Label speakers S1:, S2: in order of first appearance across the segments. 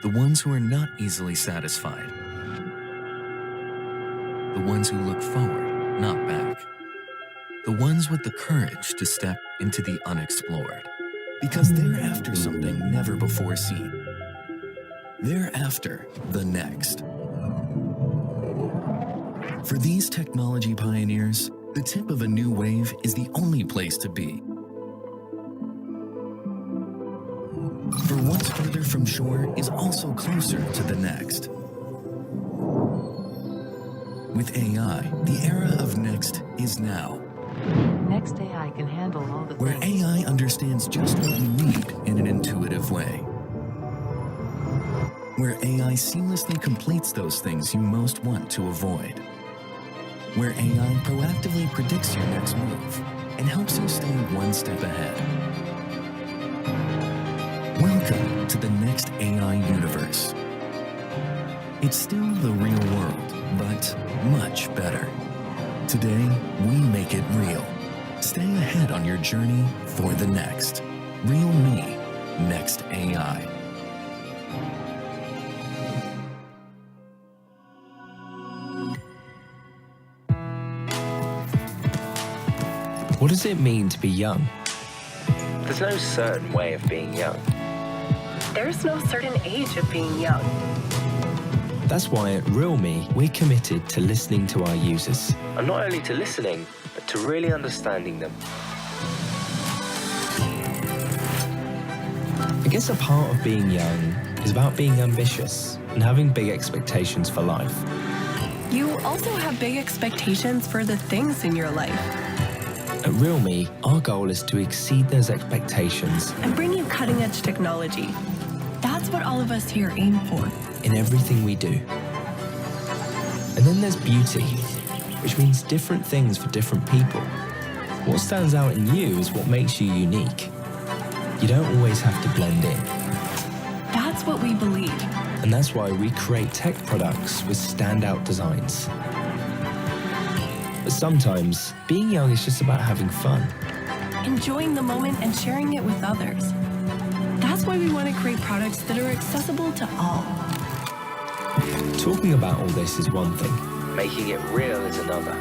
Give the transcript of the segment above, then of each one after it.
S1: The ones who are not easily satisfied. The ones who look forward, not back. The ones with the courage to step into the unexplored. Because they're after something never before seen. They're after the next. For these technology pioneers, the tip of a new wave is the only place to be. For what's further from shore is also closer to the next. With AI, the era of next is now.
S2: Next AI can handle all the
S1: Where
S2: things.
S1: AI understands just what you need in an intuitive way. Where AI seamlessly completes those things you most want to avoid. Where AI proactively predicts your next move and helps you stay one step ahead. Welcome to the next AI universe. It's still the real world, but much better. Today, we make it real. Stay ahead on your journey for the next. Realme, Next AI.
S3: What does it mean to be young?
S4: There's no certain way of being young.
S5: There's no certain age of being young.
S3: That's why at realme, we're committed to listening to our users.
S4: And not only to listening, but to really understanding them.
S3: I guess a part of being young is about being ambitious and having big expectations for life.
S5: You also have big expectations for the things in your life.
S3: At realme, our goal is to exceed those expectations
S5: And bring you cutting-edge technology. That's what all of us here aim for.
S3: in everything we do. And then there's beauty, which means different things for different people. What stands out in you is what makes you unique. You don't always have to blend in.
S5: That's what we believe.
S3: And that's why we create tech products with standout designs. But sometimes, being young is just about having fun.
S5: Enjoying the moment and sharing it with others. That's why we want to create products that are accessible to all.
S3: Talking about all this is one thing.
S4: Making it real is another.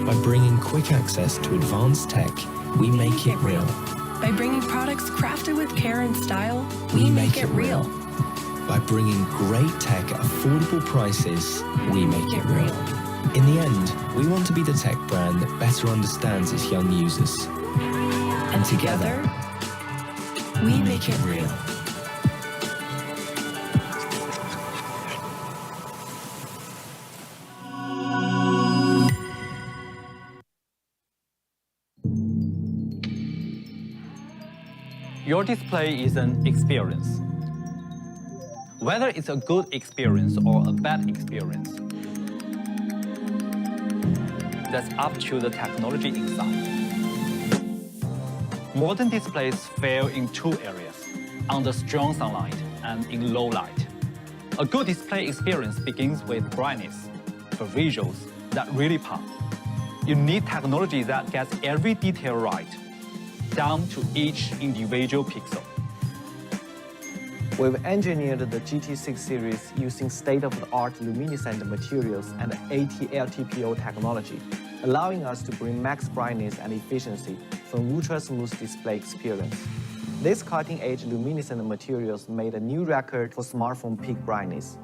S3: By bringing quick access to advanced tech, we make it real.
S5: By bringing products crafted with care and style, we make it real.
S3: By bringing great tech at affordable prices, we make it real. In the end, we want to be the tech brand that better understands its young users.
S5: And together, we make it real.
S6: Your display is an experience. Whether it's a good experience or a bad experience, that's up to the technology inside. Modern displays fail in two areas, under strong sunlight and in low light. A good display experience begins with brightness, for visuals that really pop. You need technology that gets every detail right, down to each individual pixel.
S7: We've engineered the GT6 series using state-of-the-art luminescent materials and AT-LTPO technology, allowing us to bring max brightness and efficiency from ultra-smooth display experience. These cutting-edge luminescent materials made a new record for smartphone peak brightness.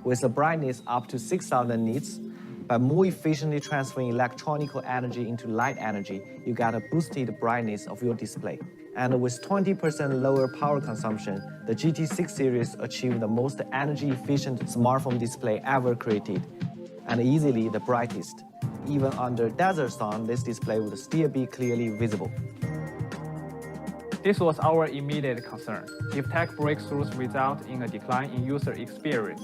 S7: With a brightness up to 6,000 nits, by more efficiently transferring electronical energy into light energy, you get a boosted brightness of your display. And with 20% lower power consumption, the GT6 series achieved the most energy-efficient smartphone display ever created, and easily the brightest. Even under desert sun, this display would still be clearly visible.
S8: This was our immediate concern. If tech breakthroughs result in a decline in user experience,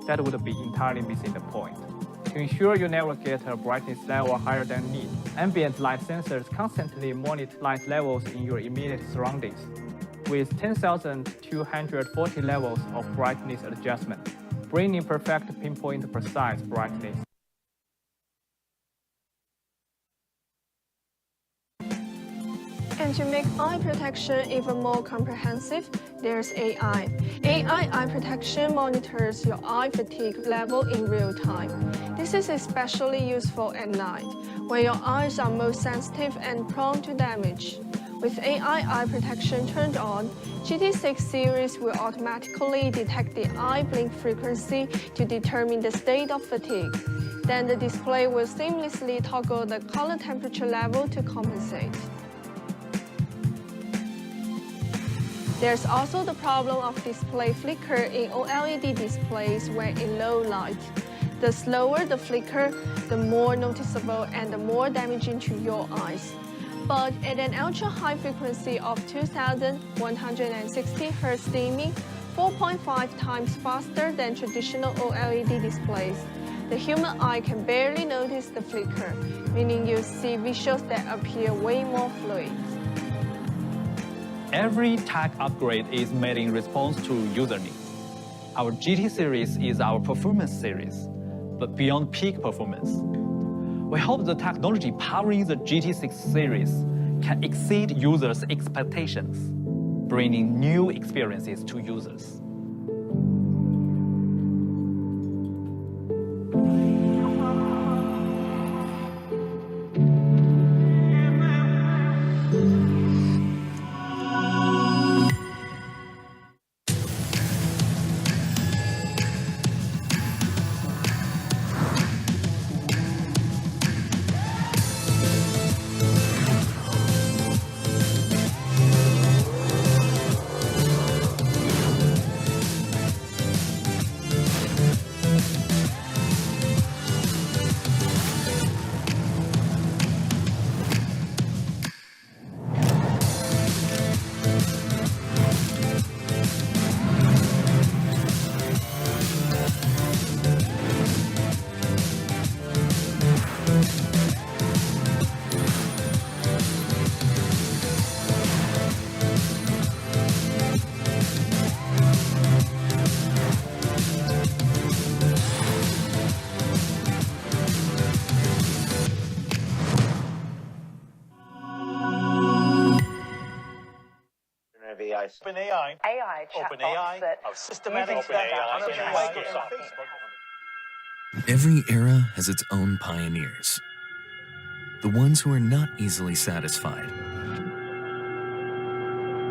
S8: that would be entirely missing the point. To ensure you never get a brightness level higher than need, ambient light sensors constantly monitor light levels in your immediate surroundings, with 10,240 levels of brightness adjustment, bringing perfect pinpoint precise brightness.
S9: And And to make eye protection even more comprehensive, there's AI. AI eye protection monitors your eye fatigue level in real time. This is especially useful at night, when your eyes are most sensitive and prone to damage. With AI eye protection turned on, GT6 series will automatically detect the eye blink frequency to determine the state of fatigue. Then the display will seamlessly toggle the color temperature level to compensate. There's also the problem of display flicker in OLED displays when in low light. The slower the flicker, the more noticeable and the more damaging to your eyes. But at an ultra-high frequency of 2160 Hz dimming, 4.5 times faster than traditional OLED displays, the human eye can barely notice the flicker, meaning you see visuals that appear way more fluid.
S6: Every tech upgrade is made in response to user needs. Our GT series is our performance series, but beyond peak performance. We hope the technology powering the GT6 series can exceed users' expectations, bringing new experiences to users.
S10: OpenAI, systematic
S1: Every era has its own pioneers. The ones who are not easily satisfied.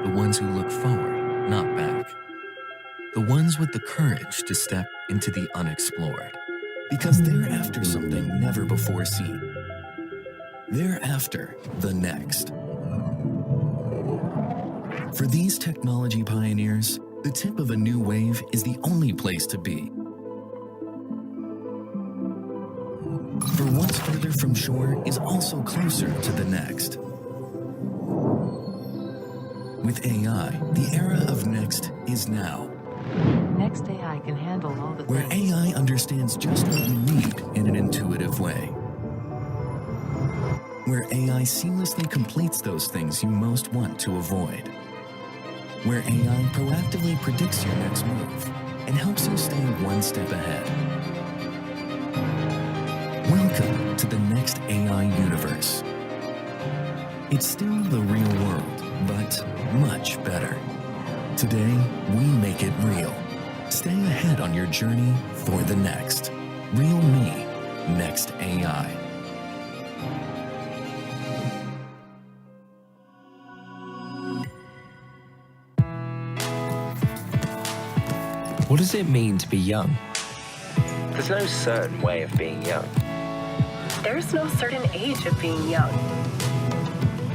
S1: The ones who look forward, not back. The ones with the courage to step into the unexplored. Because they're after something never before seen. They're after the next. For these technology pioneers, the tip of a new wave is the only place to be. For what's further from shore is also closer to the next. With AI, the era of next is now.
S2: Next AI can handle all the
S1: Where
S2: things.
S1: AI understands just what you need in an intuitive way. Where AI seamlessly completes those things you most want to avoid. Where AI proactively predicts your next move and helps you stay one step ahead. Welcome to the next AI universe. It's still the real world, but much better. Today, we make it real. Stay ahead on your journey for the next. Realme, Next AI.
S3: What does it mean to be young?
S4: There's no certain way of being young.
S5: There's no certain age of being young.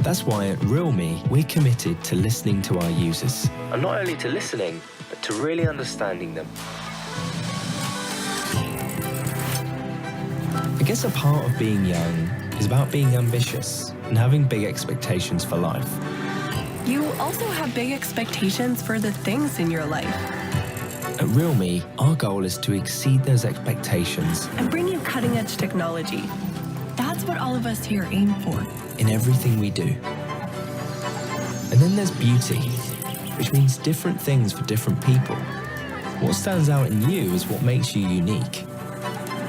S3: That's why at realme, we're committed to listening to our users.
S4: And not only to listening, but to really understanding them.
S3: I guess a part of being young is about being ambitious and having big expectations for life.
S5: You also have big expectations for the things in your life.
S3: At realme, our goal is to exceed those expectations
S5: And bring you cutting-edge technology. That's what all of us here aim for.
S3: in everything we do. And then there's beauty, which means different things for different people. What stands out in you is what makes you unique.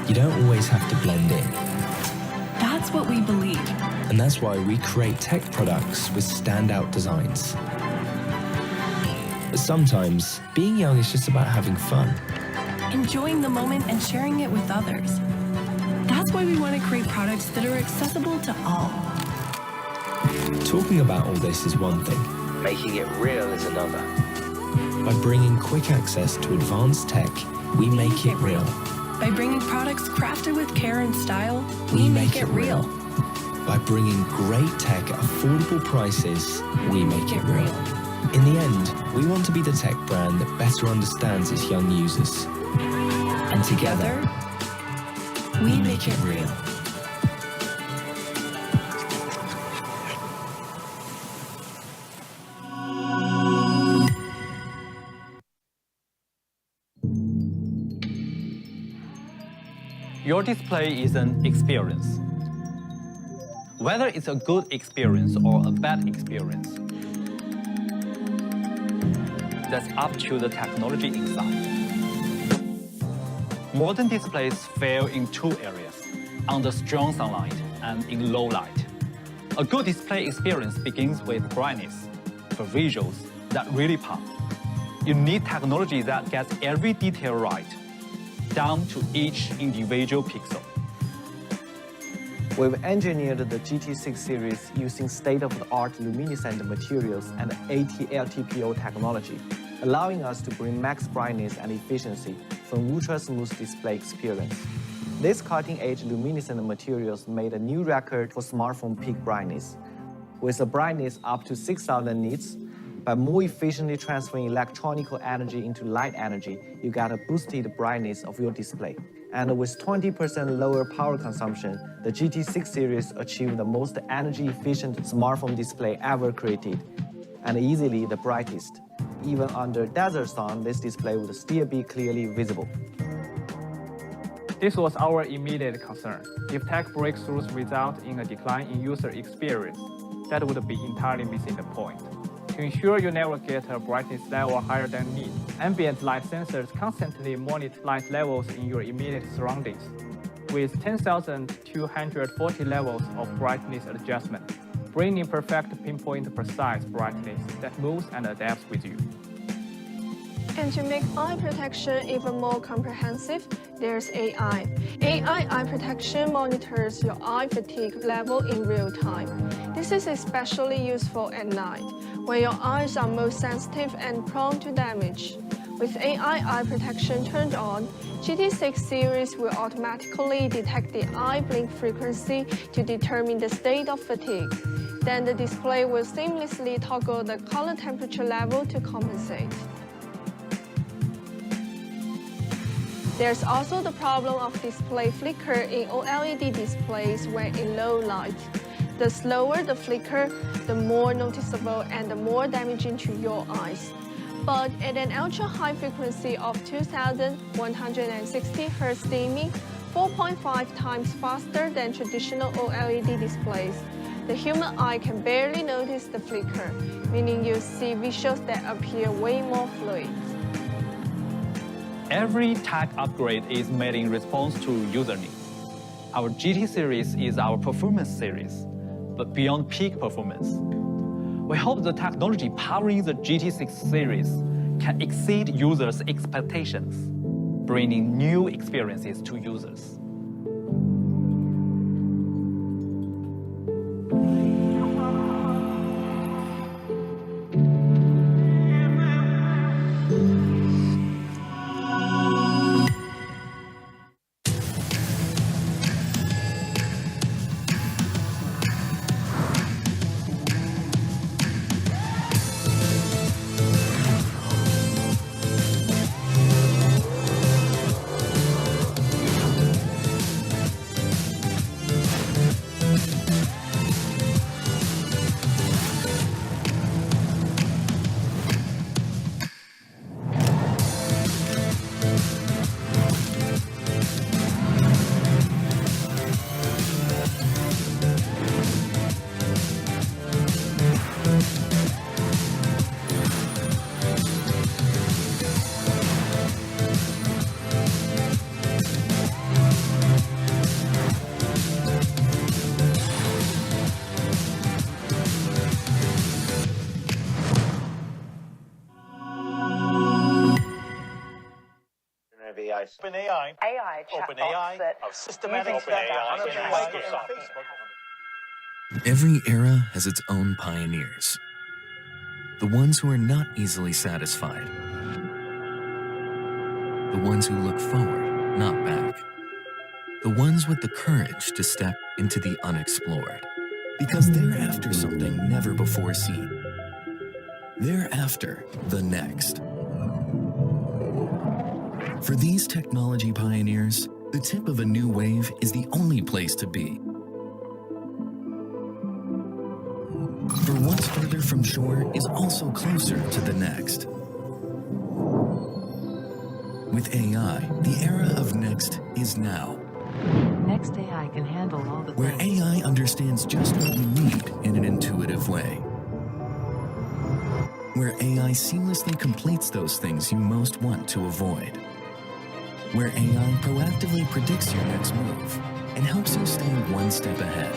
S3: You don't always have to blend in.
S5: That's That's what we believe.
S3: And that's why we create tech products with standout designs. But sometimes, being young is just about having fun.
S5: Enjoying the moment and sharing it with others. That's why we want to create products that are accessible to all.
S3: Talking about all this is one thing.
S4: Making it real is another.
S3: By bringing quick access to advanced tech, we make it real.
S5: By bringing products crafted with care and style, we make it real.
S3: By bringing great tech at affordable prices, we make it real. In the end, we want to be the tech brand that better understands its young users. And together, we make it real.
S6: Your display is an experience. Whether it's a good experience or a bad experience, that's up to the technology inside. Modern displays fail in two areas, under strong sunlight and in low light. A good display experience begins with brightness, for visuals that really pop. You need technology that gets every detail right, down to each individual pixel.
S7: We've engineered the GT6 series using state-of-the-art luminescent materials and AT-LTPO technology, allowing us to bring max brightness and efficiency from ultra-smooth display experience. These cutting-edge luminescent materials made a new record for smartphone peak brightness. With a brightness up to 6,000 nits, by more efficiently transferring electronic energy into light energy, you get a boosted brightness of your display. And with 20% lower power consumption, the GT6 series achieved the most energy-efficient smartphone display ever created, and easily the brightest. Even under desert sun, this display would still be clearly visible.
S8: This was our immediate concern. If tech breakthroughs result in a decline in user experience, that would be entirely missing the point. To ensure you never get a brightness level higher than need, ambient light sensors constantly monitor light levels in your immediate surroundings, with 10,240 levels of brightness adjustment, bringing perfect pinpoint precise brightness that moves and adapts with you.
S9: And to make eye protection even more comprehensive, there's AI. AI eye protection monitors your eye fatigue level in real time. This is especially useful at night, when your eyes are most sensitive and prone to damage. With AI eye protection turned on, GT6 series will automatically detect the eye blink frequency to determine the state of fatigue. Then the display will seamlessly toggle the color temperature level to compensate. There's also the problem of display flicker in OLED displays when in low light. The slower the flicker, the more noticeable and the more damaging to your eyes. But at an ultra-high frequency of 2160 Hz dimming, 4.5 times faster than traditional OLED displays, the human eye can barely notice the flicker, meaning you see visuals that appear way more fluid.
S6: Every tech upgrade is made in response to user needs. Our GT series is our performance series, but beyond peak performance. We hope the technology powering the GT6 series can exceed users' expectations, bringing new experiences to users.
S10: OpenAI of systematic Microsoft.
S1: Every era has its own pioneers. The ones who are not easily satisfied. The ones who look forward, not back. The ones with the courage to step into the unexplored. Because they're after something never before seen. They're after the next. For these technology pioneers, the tip of a new wave is the only place to be. For what's further from shore is also closer to the next. With AI, the era of next is now.
S2: Next AI can handle all the
S1: Where
S2: things.
S1: AI understands just what you need in an intuitive way. Where AI seamlessly completes those things you most want to avoid. Where AI proactively predicts your next move and helps you stay one step ahead.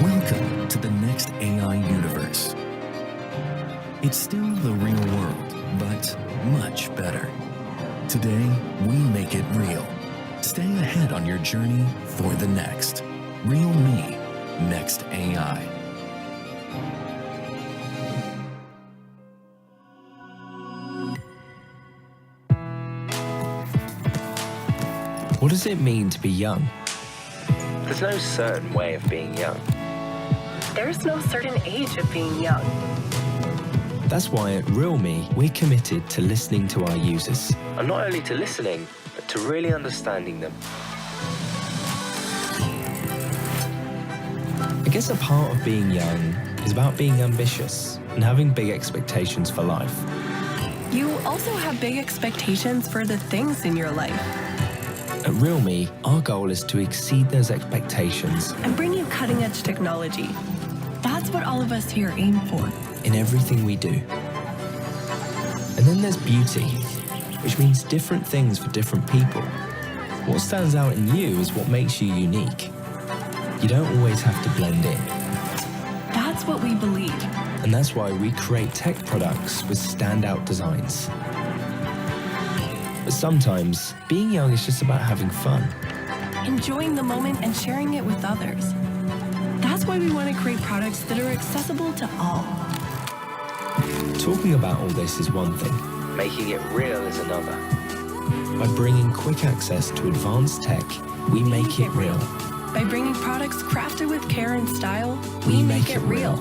S1: Welcome to the next AI universe. It's still the real world, but much better. Today, we make it real. Stay ahead on your journey for the next. Realme, Next AI.
S3: What does it mean to be young?
S4: There's no certain way of being young.
S5: There's no certain age of being young.
S3: That's why at realme, we're committed to listening to our users.
S4: And not only to listening, but to really understanding them.
S3: I guess a part of being young is about being ambitious and having big expectations for life.
S5: You also have big expectations for the things in your life
S3: At realme, our goal is to exceed those expectations
S5: and bring you cutting-edge technology. That's what all of us here aim for.
S3: in everything we do. And then there's beauty, which means different things for different people. What stands out in you is what makes you unique. You don't always have to blend in.
S5: That's what we believe.
S3: And that's why we create tech products with standout designs. But sometimes, being young is just about having fun.
S5: Enjoying the moment and sharing it with others. That's why we want to create products that are accessible to all.
S3: Talking about all this is one thing.
S4: Making it real is another.
S3: By bringing quick access to advanced tech, we make it real.
S5: By bringing products crafted with care and style, we make it real.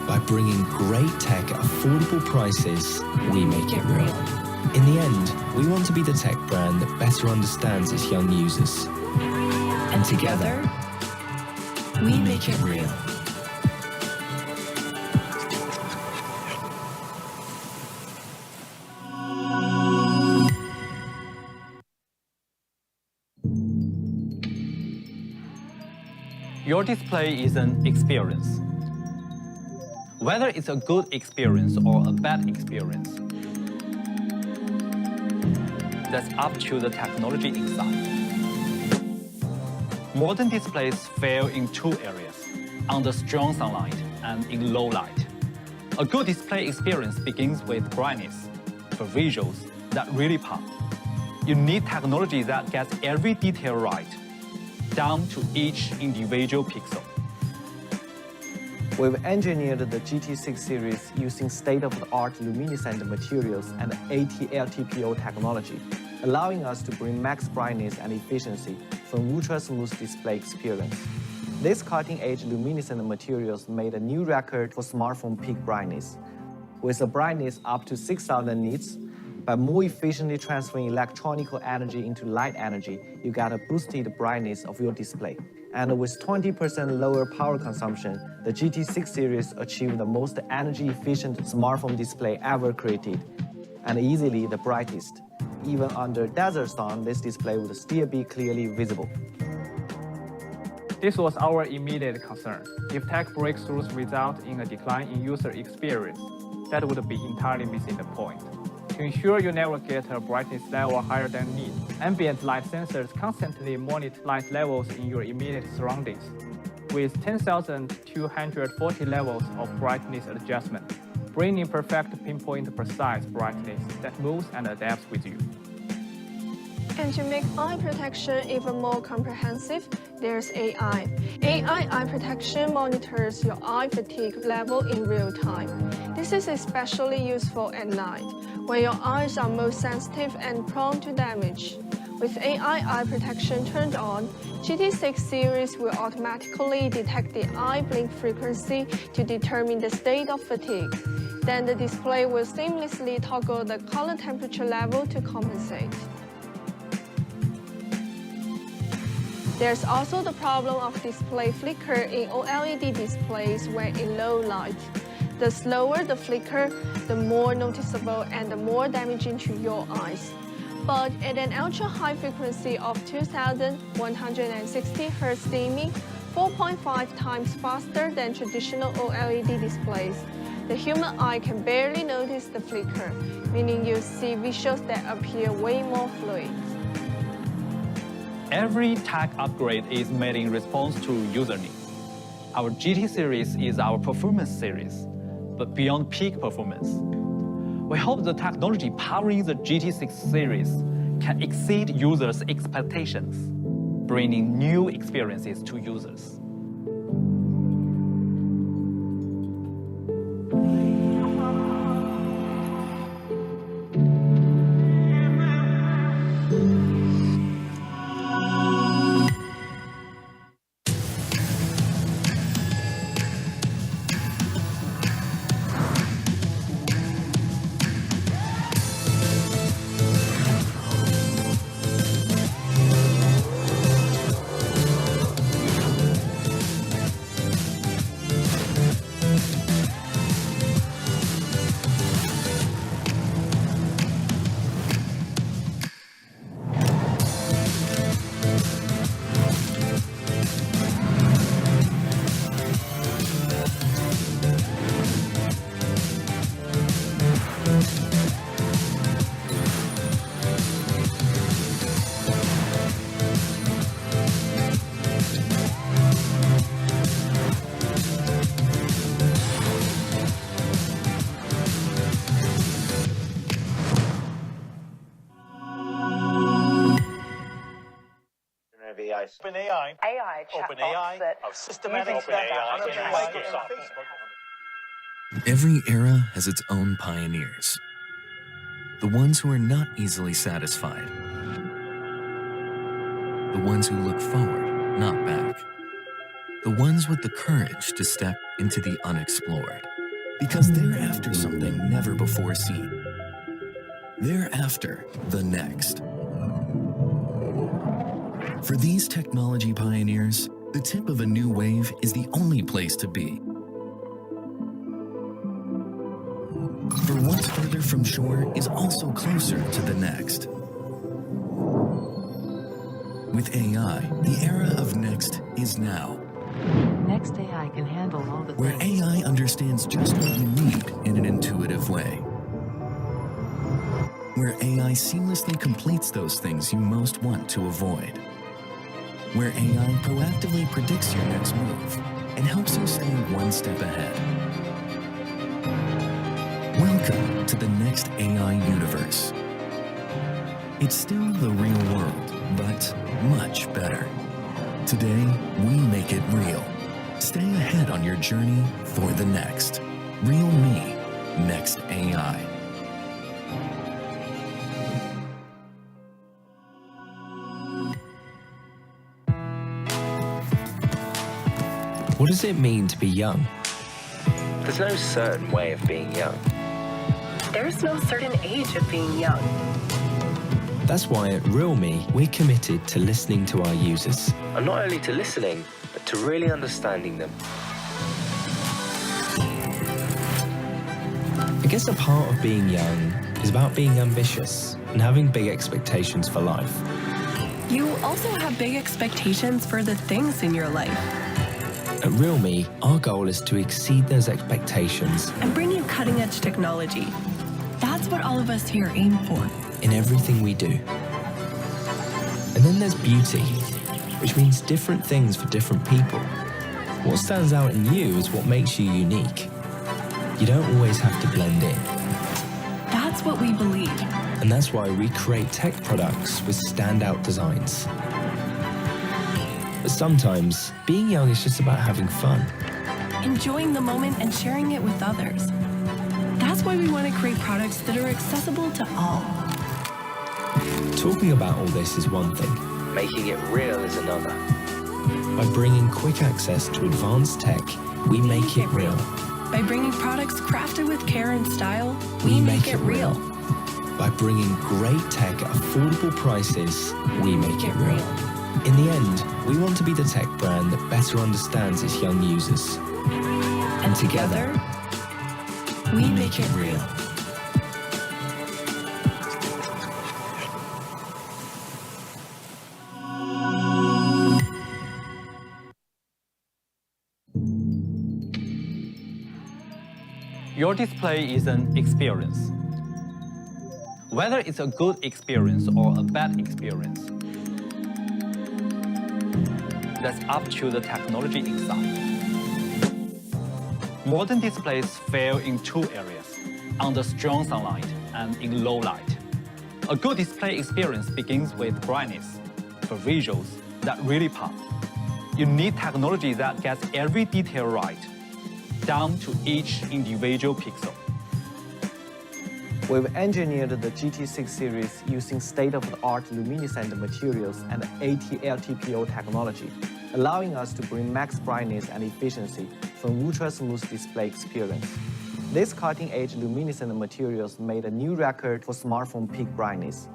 S3: By bringing great tech at affordable prices, we make it real. In the end, we want to be the tech brand that better understands its young users. And together,
S5: we make it real.
S6: Your display is an experience. Whether it's a good experience or a bad experience, that's up to the technology inside. Modern displays fail in two areas, under strong sunlight and in low light. A good display experience begins with brightness, for visuals that really pop. You need technology that gets every detail right, down to each individual pixel.
S7: We've engineered the GT6 series using state-of-the-art luminescent materials and AT-LTPO technology, allowing us to bring max brightness and efficiency from ultra-smooth display experience. These cutting-edge luminescent materials made a new record for smartphone peak brightness. With a brightness up to 6,000 nits, by more efficiently transferring electronic energy into light energy, you get a boosted brightness of your display. And with 20% lower power consumption, the GT6 series achieved the most energy-efficient smartphone display ever created, and easily the brightest. Even under desert sun, this display would still be clearly visible.
S8: This was our immediate concern. If tech breakthroughs result in a decline in user experience, that would be entirely missing the point. To ensure you never get a brightness level higher than need, ambient light sensors constantly monitor light levels in your immediate surroundings. With 10,240 levels of brightness adjustment, bringing perfect pinpoint precise brightness that moves and adapts with you.
S9: And to make eye protection even more comprehensive, there's AI. AI eye protection monitors your eye fatigue level in real time. This is especially useful at night, when your eyes are most sensitive and prone to damage. With AI eye protection turned on, GT6 series will automatically detect the eye blink frequency to determine the state of fatigue. Then the display will seamlessly toggle the color temperature level to compensate. There's also the problem of display flicker in OLED displays when in low light. The slower the flicker, the more noticeable and the more damaging to your eyes. But at an ultra-high frequency of 2160 Hz dimming, 4.5 times faster than traditional OLED displays, the human eye can barely notice the flicker, meaning you see visuals that appear way more fluid.
S6: Every tech upgrade is made in response to user needs. Our GT series is our performance series, but beyond peak performance. We hope the technology powering the GT6 series can exceed users' expectations, bringing new experiences to users.
S10: OpenAI of systematic Microsoft.
S1: Every era has its own pioneers. The ones who are not easily satisfied. The ones who look forward, not back. The ones with the courage to step into the unexplored. Because they're after something never before seen. They're after the next. For these technology pioneers, the tip of a new wave is the only place to be. For what's further from shore is also closer to the next. With AI, the era of next is now.
S2: Next AI can handle all the
S1: Where
S2: things.
S1: AI understands just what you need in an intuitive way. Where AI seamlessly completes those things you most want to avoid. Where AI proactively predicts your next move and helps you stay one step ahead. Welcome to the next AI universe. It's still the real world, but much better. Today, we make it real. Stay ahead on your journey for the next. realme Next AI.
S3: What does it mean to be young?
S4: There's no certain way of being young.
S5: There's no certain age of being young.
S3: That's why at realme, we're committed to listening to our users.
S4: And not only to listening, but to really understanding them.
S3: I guess a part of being young is about being ambitious and having big expectations for life.
S5: You also have big expectations for the things in your life.
S3: At realme, our goal is to exceed those expectations
S5: And bring you cutting-edge technology. That's what all of us here aim for.
S3: in everything we do. And then there's beauty, which means different things for different people. What stands out in you is what makes you unique. You don't always have to blend in.
S5: That's what we believe.
S3: And that's why we create tech products with standout designs. But sometimes, being young is just about having fun.
S5: Enjoying the moment and sharing it with others. That's why we want to create products that are accessible to all.
S3: Talking about all this is one thing.
S4: Making it real is another.
S3: By bringing quick access to advanced tech, we make it real.
S5: By bringing products crafted with care and style, we make it real.
S3: By bringing great tech at affordable prices, we make it real. In the end, we want to be the tech brand that better understands its young users. And together, we make it real.
S6: Your display is an experience. Whether it's a good experience or a bad experience, that's up to the technology inside. Modern displays fail in two areas, under strong sunlight and in low light. A good display experience begins with brightness, for visuals that really pop. You need technology that gets every detail right, down to each individual pixel.
S7: We've engineered the GT6 series using state-of-the-art luminescent materials and AT-LTPO technology, allowing us to bring max brightness and efficiency from ultra-smooth display experience. These cutting-edge luminescent materials made a new record for smartphone peak brightness.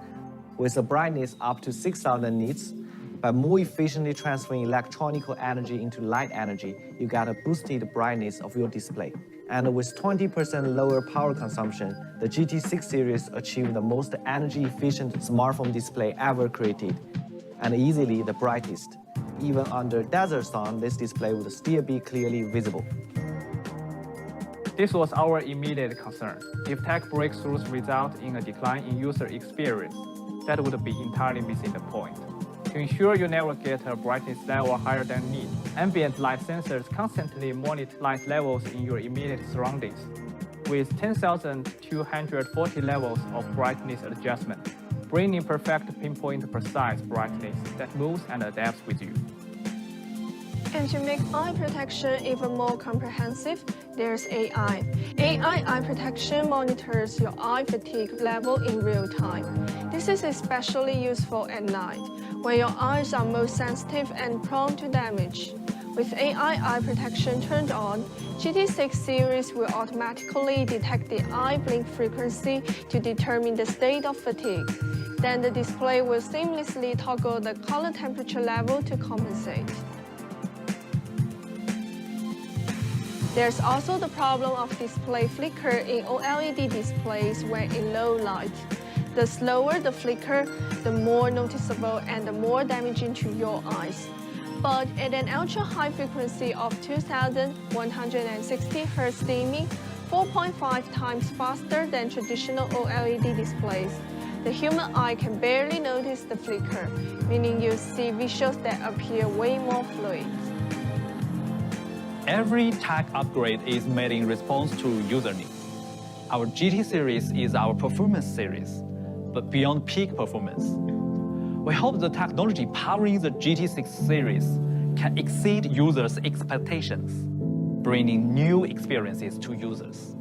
S7: With a brightness up to 6,000 nits, by more efficiently transferring electronical energy into light energy, you get a boosted brightness of your display. And with 20% lower power consumption, the GT6 series achieved the most energy-efficient smartphone display ever created, and easily the brightest. Even under desert sun, this display would still be clearly visible.
S8: This was our immediate concern. If tech breakthroughs result in a decline in user experience, that would be entirely missing the point. To ensure you never get a brightness level higher than need, ambient light sensors constantly monitor light levels in your immediate surroundings, with 10,240 levels of brightness adjustment, bringing perfect pinpoint precise brightness that moves and adapts with you.
S9: And to make eye protection even more comprehensive, there's AI. AI eye protection monitors your eye fatigue level in real time. This is especially useful at night, when your eyes are most sensitive and prone to damage. With AI eye protection turned on, GT6 series will automatically detect the eye blink frequency to determine the state of fatigue. Then the display will seamlessly toggle the color temperature level to compensate. There's also the problem of display flicker in OLED displays when in low light. The slower the flicker, the more noticeable and the more damaging to your eyes. But at an ultra-high frequency of 2160 Hz dimming, 4.5 times faster than traditional OLED displays, the human eye can barely notice the flicker, meaning you see visuals that appear way more fluid.
S6: Every tech upgrade is made in response to user needs. Our GT series is our performance series, but beyond peak performance. We hope the technology powering the GT6 series can exceed users' expectations, bringing new experiences to users.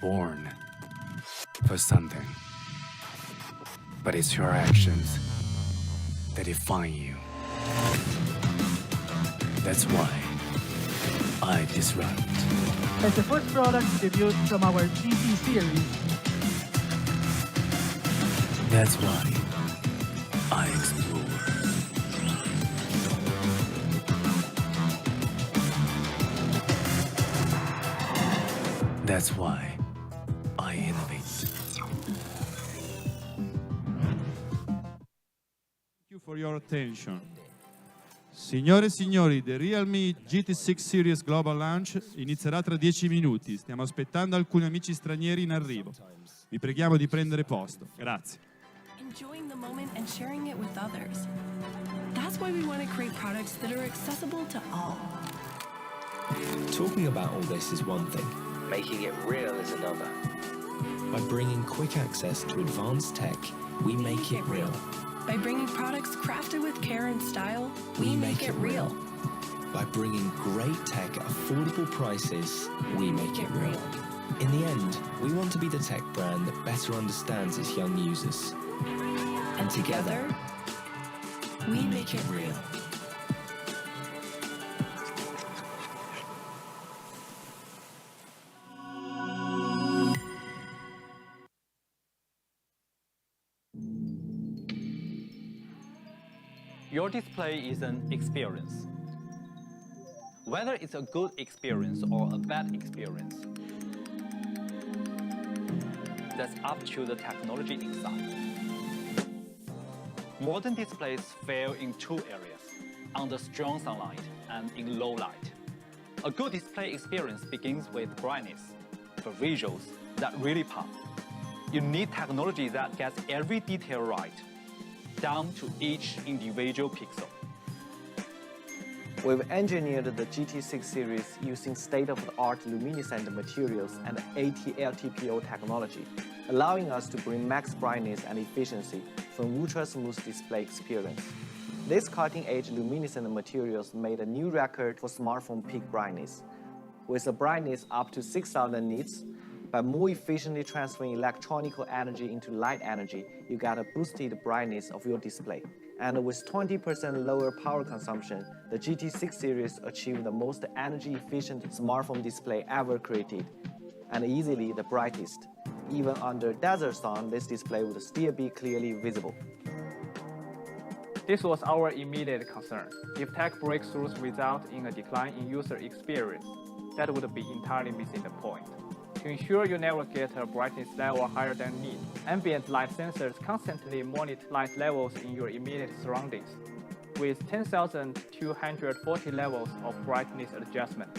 S11: born for something. But it's your actions that define you. That's why I disrupt.
S12: As the first product debuted from our GT series,
S11: that's why I explore. That's why I innovate.
S13: Thank you for your attention. Signore e signori, the realme GT6 Series Global Launch inizierà tra 10 minuti. Stiamo aspettando alcuni amici stranieri in arrivo. Vi preghiamo di prendere posto. Grazie.
S5: Enjoying the moment and sharing it with others. That's why we want to create products that are accessible to all.
S3: Talking about all this is one thing.
S4: Making it real is another.
S3: By bringing quick access to advanced tech, we make it real.
S5: By bringing products crafted with care and style, we make it real.
S3: By bringing great tech at affordable prices, we make it real. In the end, we want to be the tech brand that better understands its young users. And together, we make it real.
S6: Your display is an experience. Whether it's a good experience or a bad experience, that's up to the technology inside. Modern displays fail in two areas, under strong sunlight and in low light. A good display experience begins with brightness, for visuals that really pop. You need technology that gets every detail right, down to each individual pixel.
S7: We've engineered the GT6 series using state-of-the-art luminescent materials and AT-LTPO technology, allowing us to bring max brightness and efficiency from ultra-smooth display experience. These cutting-edge luminescent materials made a new record for smartphone peak brightness. With a brightness up to 6,000 nits, by more efficiently transferring electronical energy into light energy, you get a boosted brightness of your display. And with 20% lower power consumption, the GT6 series achieved the most energy-efficient smartphone display ever created, and easily the brightest. Even under desert sun, this display would still be clearly visible.
S8: This was our immediate concern. If tech breakthroughs result in a decline in user experience, that would be entirely missing the point. To ensure you never get a brightness level higher than need, ambient light sensors constantly monitor light levels in your immediate surroundings, with 10,240 levels of brightness adjustment,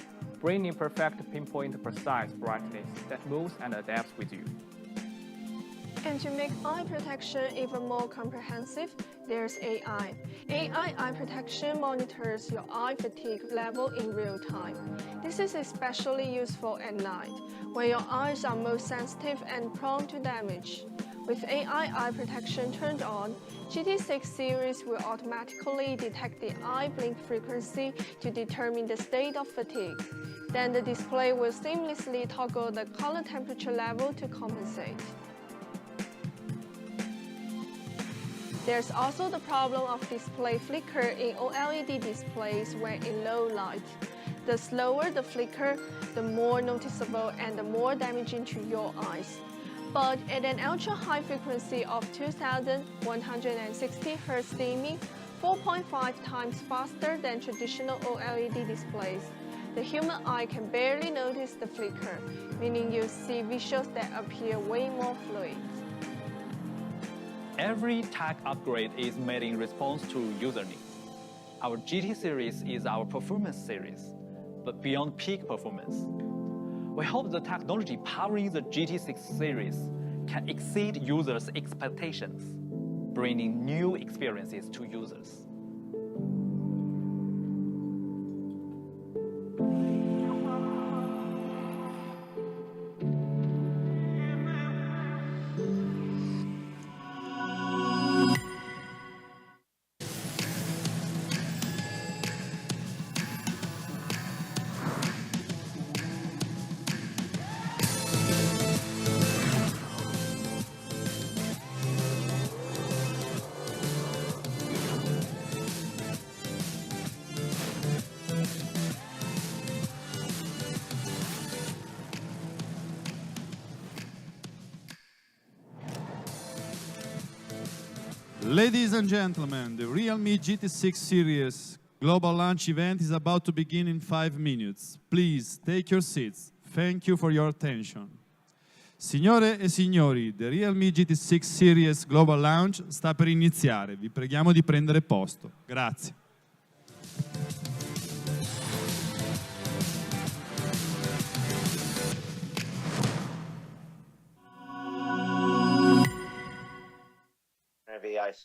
S8: bringing perfect pinpoint precise brightness that moves and adapts with you.
S9: And to make eye protection even more comprehensive, there's AI. AI eye protection monitors your eye fatigue level in real time. This is especially useful at night, when your eyes are most sensitive and prone to damage. With AI eye protection turned on, GT6 series will automatically detect the eye blink frequency to determine the state of fatigue. Then the display will seamlessly toggle the color temperature level to compensate. There's also the problem of display flicker in OLED displays when in low light. The slower the flicker, the more noticeable and the more damaging to your eyes. But at an ultra-high frequency of 2160 Hz dimming, 4.5 times faster than traditional OLED displays, the human eye can barely notice the flicker, meaning you see visuals that appear way more fluid.
S6: Every tech upgrade is made in response to user needs. Our GT series is our performance series, but beyond peak performance. We hope the technology powering the GT6 series can exceed users' expectations, bringing new experiences to users.
S13: Ladies and gentlemen, the Realme GT6 series global launch event is about to begin in 5 minutes. Please take your seats. Thank you for your attention. Signore e signori, the Realme GT6 series global launch sta per iniziare. Vi preghiamo di prendere posto. Grazie.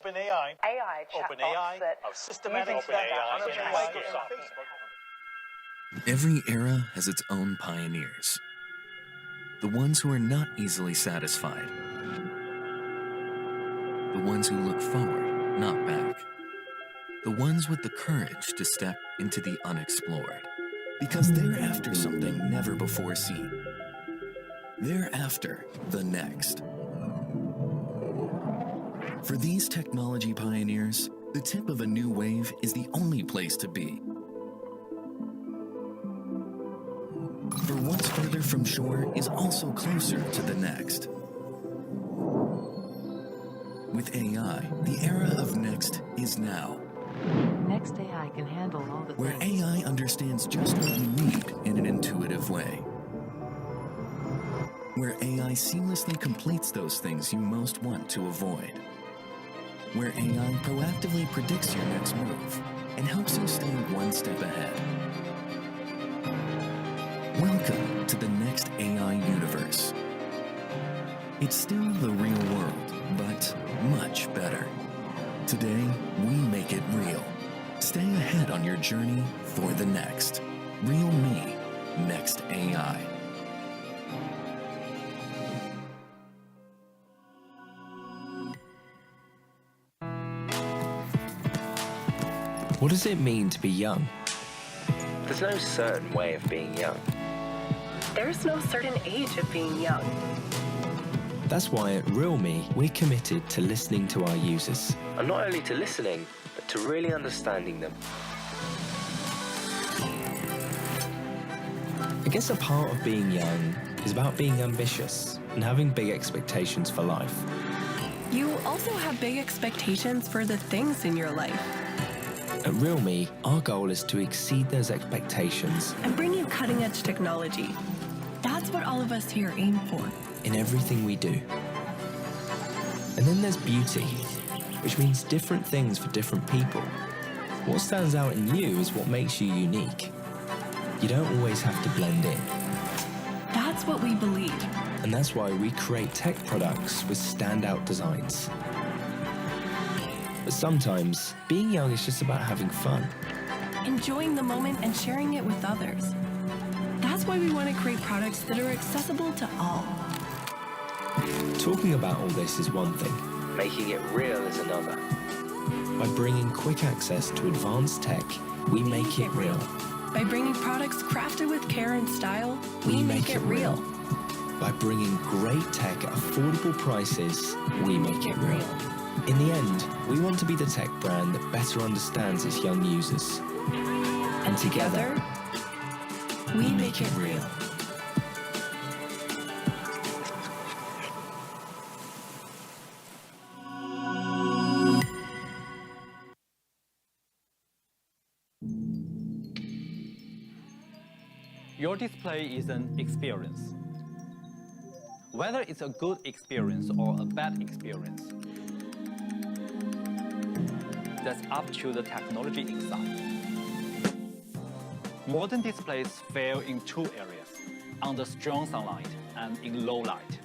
S10: OpenAI of systematic Microsoft.
S1: Every era has its own pioneers. The ones who are not easily satisfied. The ones who look forward, not back. The ones with the courage to step into the unexplored. Because they're after something never before seen. They're after the next. For these technology pioneers, the tip of a new wave is the only place to be. For what's further from shore is also closer to the next. With AI, the era of next is now.
S2: Next AI can handle all the
S1: Where
S2: things.
S1: AI understands just what you need in an intuitive way. Where AI seamlessly completes those things you most want to avoid. Where AI proactively predicts your next move and helps you stay one step ahead. Welcome to the next AI universe. It's still the real world, but much better. Today, we make it real. Stay ahead on your journey for the next. Realme Next AI.
S3: What does it mean to be young?
S4: There's no certain way of being young.
S5: There's no certain age of being young.
S3: That's why at realme, we're committed to listening to our users.
S4: And not only to listening, but to really understanding them.
S3: I guess a part of being young is about being ambitious and having big expectations for life.
S5: You also have big expectations for the things in your life.
S3: At realme, our goal is to exceed those expectations
S5: And bring you cutting-edge technology. That's what all of us here aim for.
S3: in everything we do. And then there's beauty, which means different things for different people. What stands out in you is what makes you unique. You don't always have to blend in.
S5: That's what we believe.
S3: And that's why we create tech products with standout designs. But sometimes, being young is just about having fun.
S5: Enjoying the moment and sharing it with others. That's why we want to create products that are accessible to all.
S3: Talking about all this is one thing.
S4: Making it real is another.
S3: By bringing quick access to advanced tech, we make it real.
S5: By bringing products crafted with care and style, we make it real.
S3: By bringing great tech at affordable prices, we make it real. In the end, we want to be the tech brand that better understands its young users. And together, we make it real.
S6: Your display is an experience. Whether it's a good experience or a bad experience, that's up to the technology inside. Modern displays fail in two areas, under strong sunlight and in low light.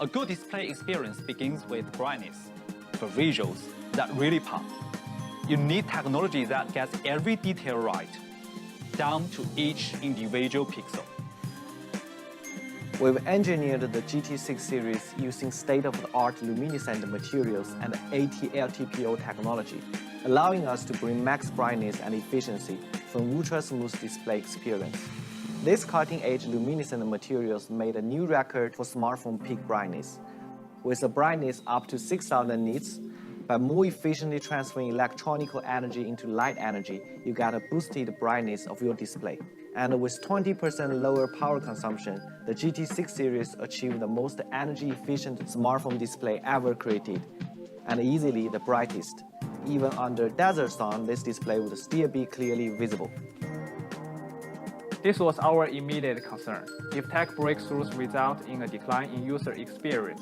S6: A good display experience begins with brightness, for visuals that really pop. You need technology that gets every detail right, down to each individual pixel.
S7: We've engineered the GT6 series using state-of-the-art luminescent materials and AT-LTPO technology, allowing us to bring max brightness and efficiency from ultra-smooth display experience. These cutting-edge luminescent materials made a new record for smartphone peak brightness. With a brightness up to 6,000 nits, by more efficiently transferring electronical energy into light energy, you get a boosted brightness of your display. And with 20% lower power consumption, the GT6 series achieved the most energy-efficient smartphone display ever created. and easily the brightest. Even under desert sun, this display would still be clearly visible.
S8: This was our immediate concern. If tech breakthroughs result in a decline in user experience,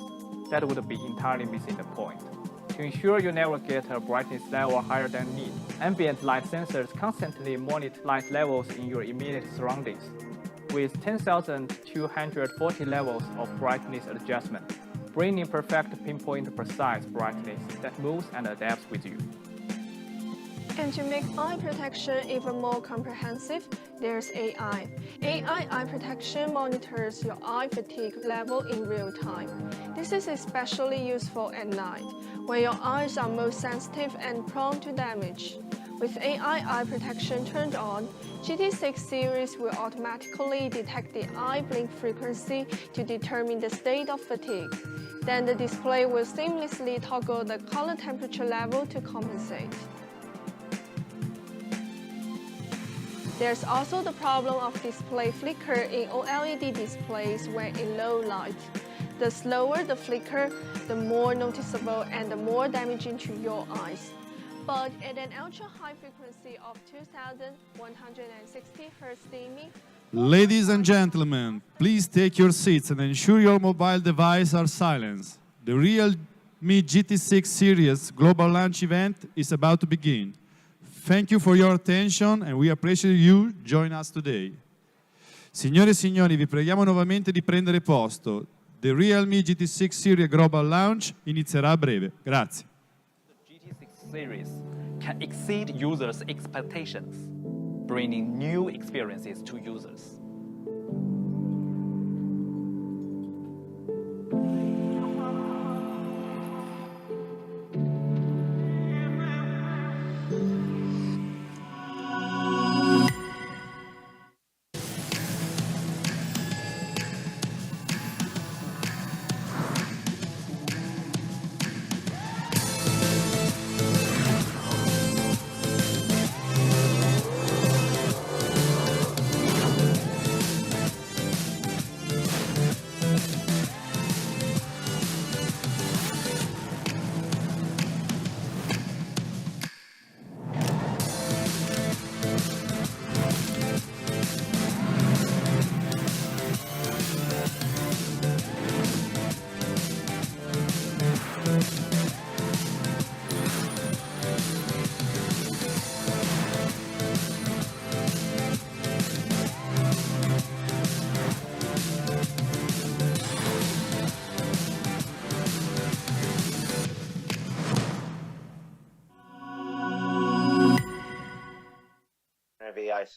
S8: that would be entirely missing the point. To ensure you never get a brightness level higher than need, ambient light sensors constantly monitor light levels in your immediate surroundings, with 10,240 levels of brightness adjustment, bringing perfect pinpoint precise brightness that moves and adapts with you.
S9: And to make eye protection even more comprehensive, there's AI. AI eye protection monitors your eye fatigue level in real time. This is especially useful at night, when your eyes are most sensitive and prone to damage. With AI eye protection turned on, GT6 series will automatically detect the eye blink frequency to determine the state of fatigue. Then the display will seamlessly toggle the color temperature level to compensate. There's also the problem of display flicker in OLED displays when in low light. The slower the flicker, the more noticeable and the more damaging to your eyes. But at an ultra-high frequency of 2160 Hz dimming,
S13: Ladies and gentlemen, please take your seats and ensure your mobile devices are silenced. The Realme GT6 series global launch event is about to begin. Thank you for your attention and we appreciate you join us today. Signore e signori, vi preghiamo nuovamente di prendere posto. The Realme GT6 Series Global Launch inizierà a breve. Grazie.
S6: The GT6 series can exceed users' expectations, bringing new experiences to users.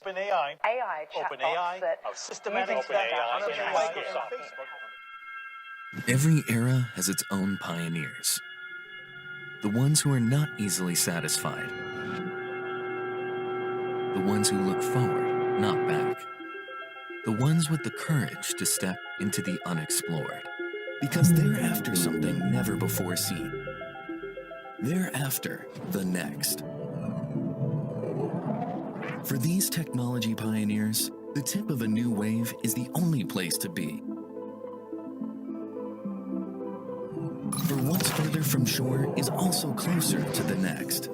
S10: OpenAI. OpenAI. Systematic
S1: Every era has its own pioneers. The ones who are not easily satisfied. The ones who look forward, not back. The ones with the courage to step into the unexplored. Because they're after something never before seen. They're after the next. For these technology pioneers, the tip of a new wave is the only place to be. For what's further from shore is also closer to the next.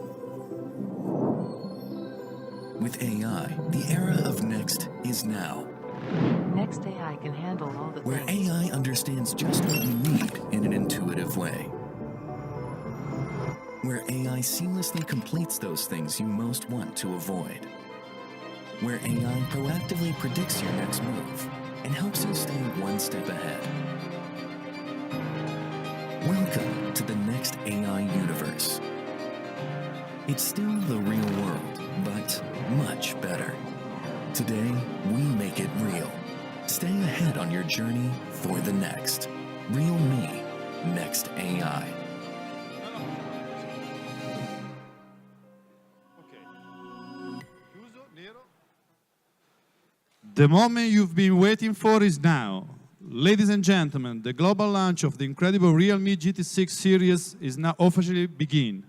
S1: With AI, the era of next is now.
S2: Next AI can handle all the
S1: Where
S2: things.
S1: AI understands just what you need in an intuitive way. Where AI seamlessly completes those things you most want to avoid. Where AI proactively predicts your next move and helps you stay one step ahead. Welcome to the next AI universe. It's still the real world, but much better. Today, we make it real. Stay ahead on your journey for the next. Realme Next AI.
S13: The moment you've been waiting for is now. Ladies and gentlemen, the global launch of the incredible Realme GT6 series is now officially begin.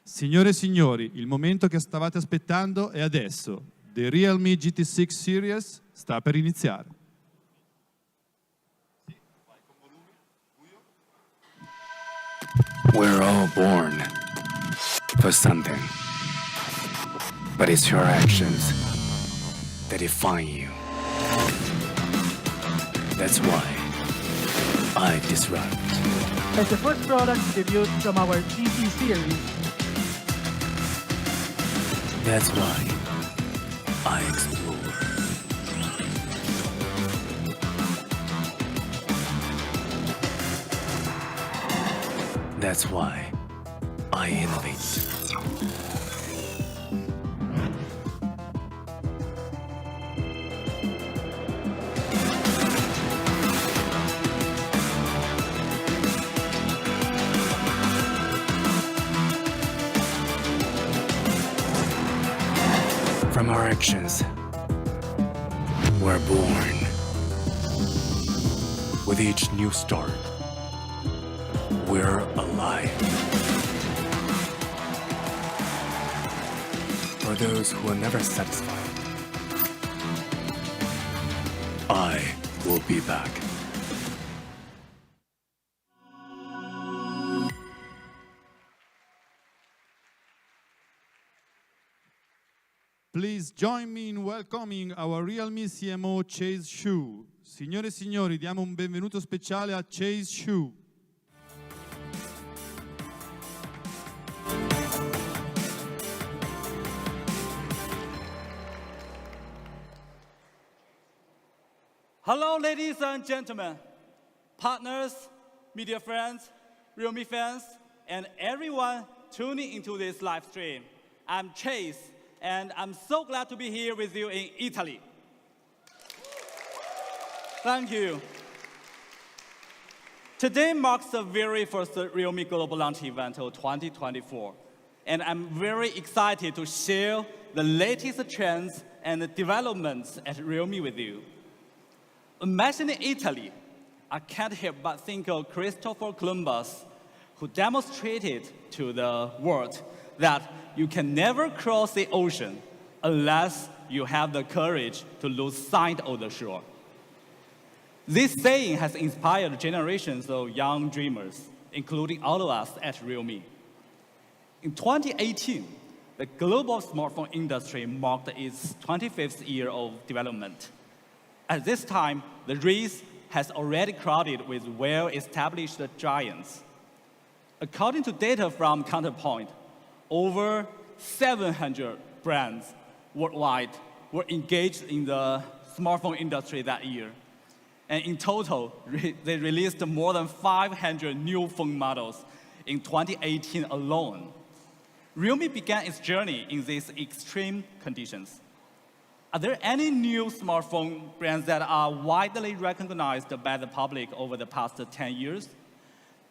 S13: Signore e signori, il momento che stavate aspettando è adesso. The Realme GT6 series sta per iniziare.
S14: Sì, vai con volume, buio.
S11: We're all born for something. But it's your actions that define you. That's why I disrupt.
S12: As the first product debuted from our GT series,
S11: That's why I explore. That's why I innovate. From our actions, we're born. With each new start, we're alive. For those who are never satisfied, I will be back.
S13: Please join me in welcoming our realme CMO Chase Xu. Signore e signori, diamo un benvenuto speciale a Chase Xu.
S14: Hello, ladies and gentlemen, partners, media friends, Realme fans, and everyone tuning into this live stream. I'm Chase, and I'm so glad to be here with you in Italy. Thank you. Today marks the very first Realme Global Launch event of 2024, and I'm very excited to share the latest trends and developments at Realme with you. Mentioning Italy, I can't help but think of Christopher Columbus, who demonstrated to the world that you can never cross the ocean unless you have the courage to lose sight of the shore. This saying has inspired generations of young dreamers, including all of us at Realme. In 2018, the global smartphone industry marked its 25th year of development. At this time, the race has already crowded with well-established giants. According to data from Counterpoint, over 700 brands worldwide were engaged in the smartphone industry that year. And in total, they released more than 500 new phone models in 2018 alone. Realme began its journey in these extreme conditions. Are there any new smartphone brands that are widely recognized by the public over the past 10 years?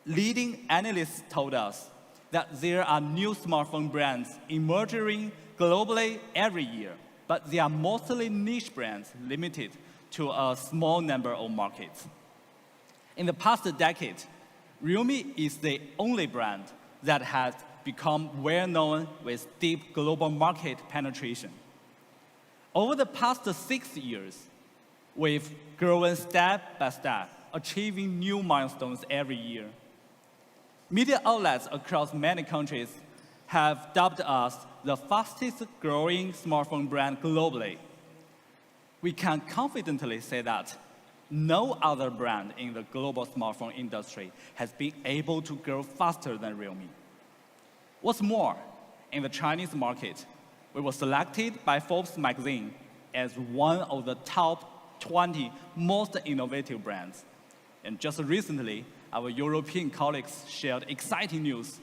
S14: Leading analysts told us that there are new smartphone brands emerging globally every year, but they are mostly niche brands limited to a small number of markets. In the past decade, Realme is the only brand that has become well-known with deep global market penetration. Over the past 6 years, we've grown step by step, achieving new milestones every year. Media outlets across many countries have dubbed us the fastest growing smartphone brand globally. We can confidently say that no other brand in the global smartphone industry has been able to grow faster than Realme. What's more, in the Chinese market, we were selected by Forbes magazine as one of the top 20 most innovative brands. And just recently, our European colleagues shared exciting news.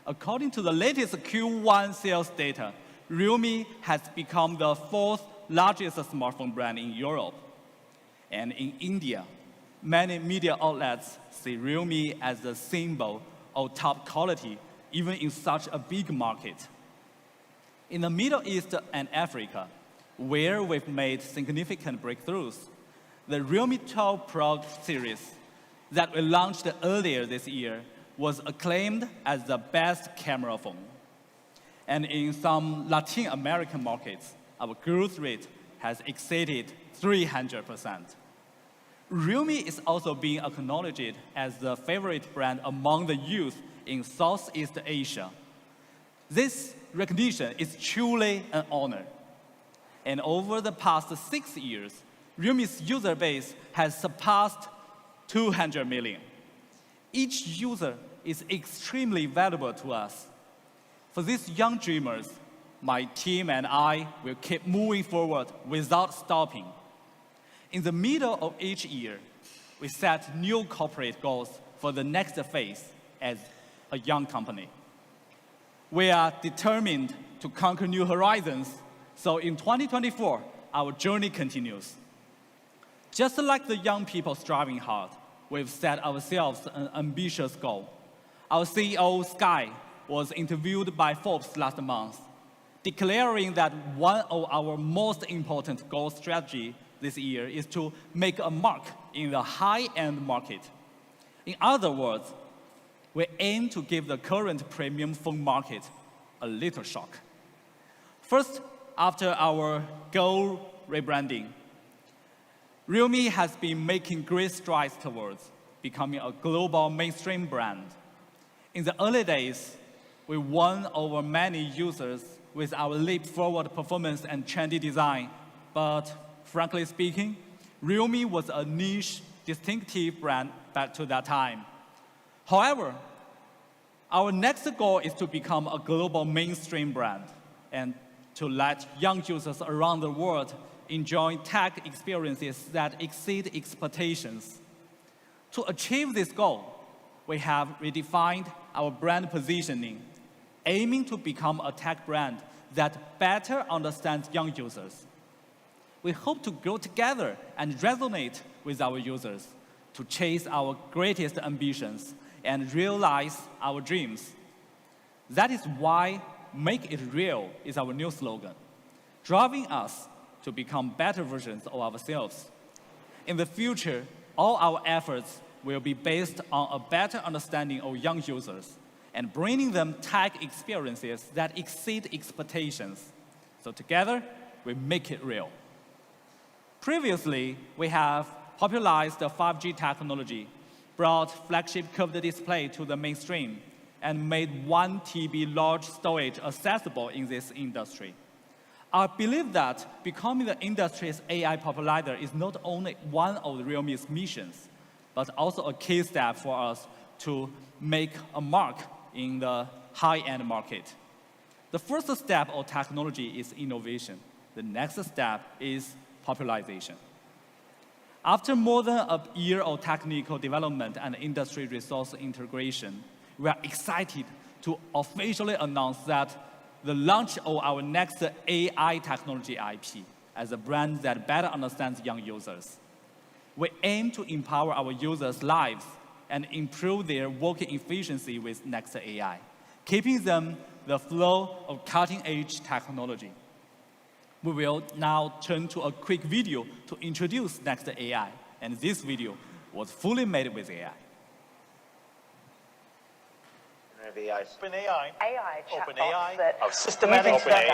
S14: According to the latest Q1 sales data, Realme has become the fourth largest smartphone brand in Europe. And in India, many media outlets see Realme as the symbol of top quality, even in such a big market. In the Middle East and Africa, where we've made significant breakthroughs, the Realme 12 Pro series that we launched earlier this year was acclaimed as the best camera phone. And in some Latin American markets, our growth rate has exceeded 300%. Realme is also being acknowledged as the favorite brand among the youth in Southeast Asia. This recognition is truly an honor. And over the past 6 years, realme's user base has surpassed 200 million. Each user is extremely valuable to us. For these young dreamers, my team and I will keep moving forward without stopping. In the middle of each year, we set new corporate goals for the next phase as a young company. We are determined to conquer new horizons, so in 2024, our journey continues. Just like the young people striving hard, we've set ourselves an ambitious goal. Our CEO, Sky, was interviewed by Forbes last month, declaring that one of our most important goal strategy this year is to make a mark in the high-end market. In other words, we aim to give the current premium phone market a little shock. First, after our goal rebranding, Realme has been making great strides towards becoming a global mainstream brand. In the early days, we won over many users with our leap-forward performance and trendy design, but frankly speaking, Realme was a niche, distinctive brand back to that time. However, our next goal is to become a global mainstream brand and to let young users around the world enjoy tech experiences that exceed expectations. To achieve this goal, we have redefined our brand positioning, aiming to become a tech brand that better understands young users. We hope to grow together and resonate with our users to chase our greatest ambitions and realize our dreams. That is why Make It Real is our new slogan, driving us to become better versions of ourselves. In the future, all our efforts will be based on a better understanding of young users and bringing them tech experiences that exceed expectations. So together, we make it real. Previously, we have popularized the 5G technology, brought flagship curved display to the mainstream, and made 1 TB large storage accessible in this industry. I believe that becoming the industry's AI popularizer is not only one of Realme's missions, but also a key step for us to make a mark in the high-end market. The first step of technology is innovation. The next step is popularization. After more than a year of technical development and industry resource integration, we are excited to officially announce that the launch of our next AI technology IP as a brand that better understands young users. We aim to empower our users' lives and improve their working efficiency with Next AI, keeping them the flow of cutting-edge technology. We will now turn to a quick video to introduce Next AI, and this video was fully made with AI.
S10: OpenAI,
S2: OpenAI,
S10: of systematic OpenAI,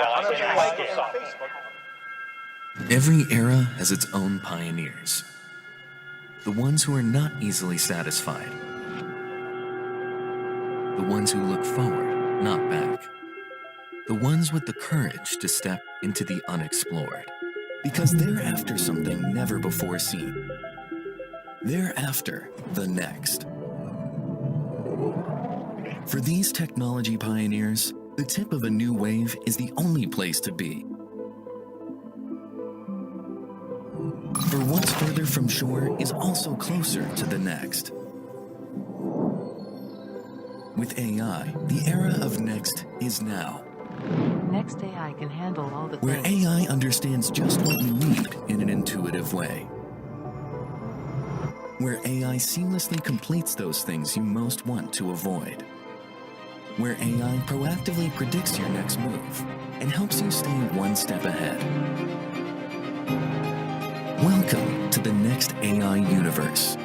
S1: Every era has its own pioneers. The ones who are not easily satisfied. The ones who look forward, not back. The ones with the courage to step into the unexplored. Because they're after something never before seen. They're after the next. For these technology pioneers, the tip of a new wave is the only place to be. For what's further from shore is also closer to the next. With AI, the era of next is now.
S2: Next AI can handle all the
S1: Where
S2: things.
S1: AI understands just what you need in an intuitive way. Where AI seamlessly completes those things you most want to avoid. Where AI proactively predicts your next move and helps you stay one step ahead. Welcome to the next AI universe.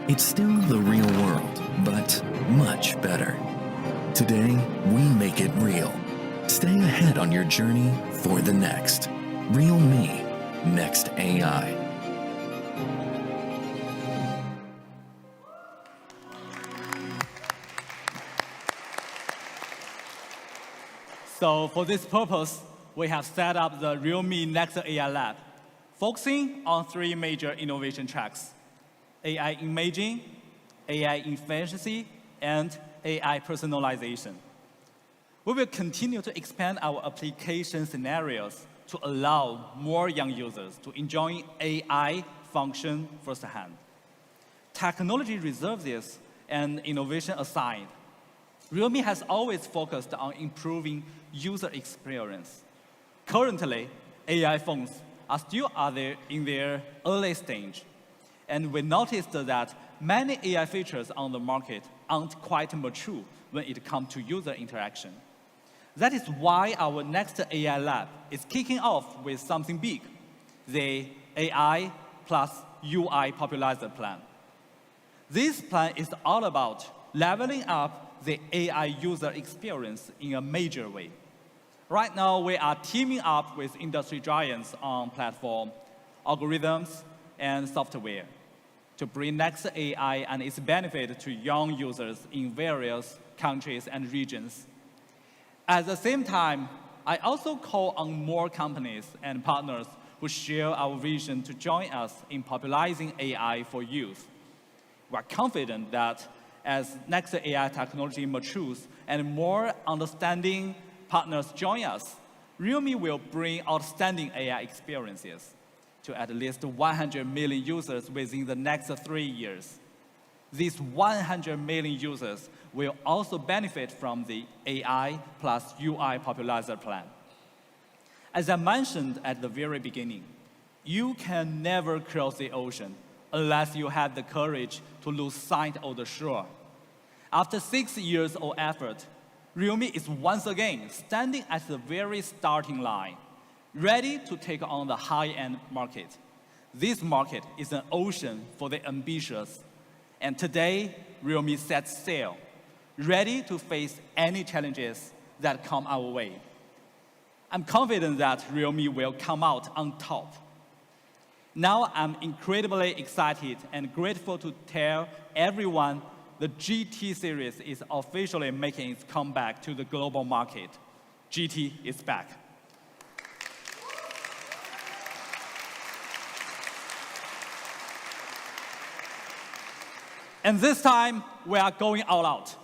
S1: It's still the real world, but much better. Today, we make it real. Stay ahead on your journey for the next. Realme, Next AI.
S14: So for this purpose, we have set up the Realme Next AI Lab, focusing on 3 major innovation tracks: AI imaging, AI efficiency, and AI personalization. We will continue to expand our application scenarios to allow more young users to enjoy AI function firsthand. Technology reserves and innovation aside, Realme has always focused on improving user experience. Currently, AI phones are still in their early stage, and we noticed that many AI features on the market aren't quite mature when it comes to user interaction. That is why our next AI lab is kicking off with something big, the AI plus UI popularizer plan. This plan is all about leveling up the AI user experience in a major way. Right now, we are teaming up with industry giants on platform, algorithms, and software to bring Next AI and its benefit to young users in various countries and regions. At the same time, I also call on more companies and partners who share our vision to join us in popularizing AI for youth. We are confident that as Next AI technology matures and more understanding partners join us, Realme will bring outstanding AI experiences to at least 100 million users within the next 3 years. These 100 million users will also benefit from the AI plus UI popularizer plan. As I mentioned at the very beginning, you can never cross the ocean unless you have the courage to lose sight of the shore. After 6 years of effort, Realme is once again standing at the very starting line, ready to take on the high-end market. This market is an ocean for the ambitious, and today, Realme sets sail, ready to face any challenges that come our way. I'm confident that Realme will come out on top. Now I'm incredibly excited and grateful to tell everyone the GT series is officially making its comeback to the global market. GT is back. And this time, we are going all out.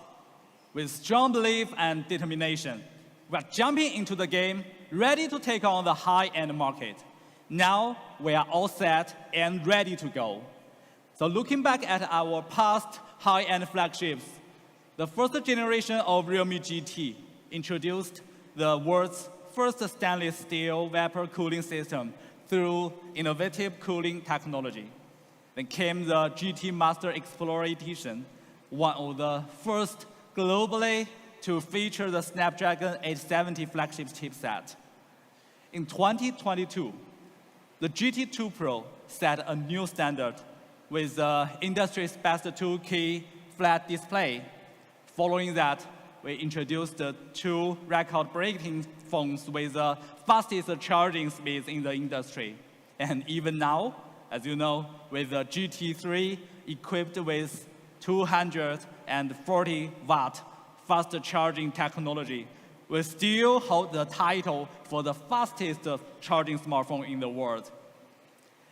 S14: With strong belief and determination, we are jumping into the game, ready to take on the high-end market. Now, we are all set and ready to go. So looking back at our past high-end flagships, the first generation of Realme GT introduced the world's first stainless steel vapor cooling system through innovative cooling technology. Then came the GT Master Explorer Edition, one of the first globally to feature the Snapdragon 870 flagship chipset. In 2022, the GT2 Pro set a new standard with the industry's best 2K flat display. Following that, we introduced the 2 record-breaking phones with the fastest charging speeds in the industry. And even now, as you know, with the GT3 equipped with 240-watt fast charging technology, we still hold the title for the fastest charging smartphone in the world.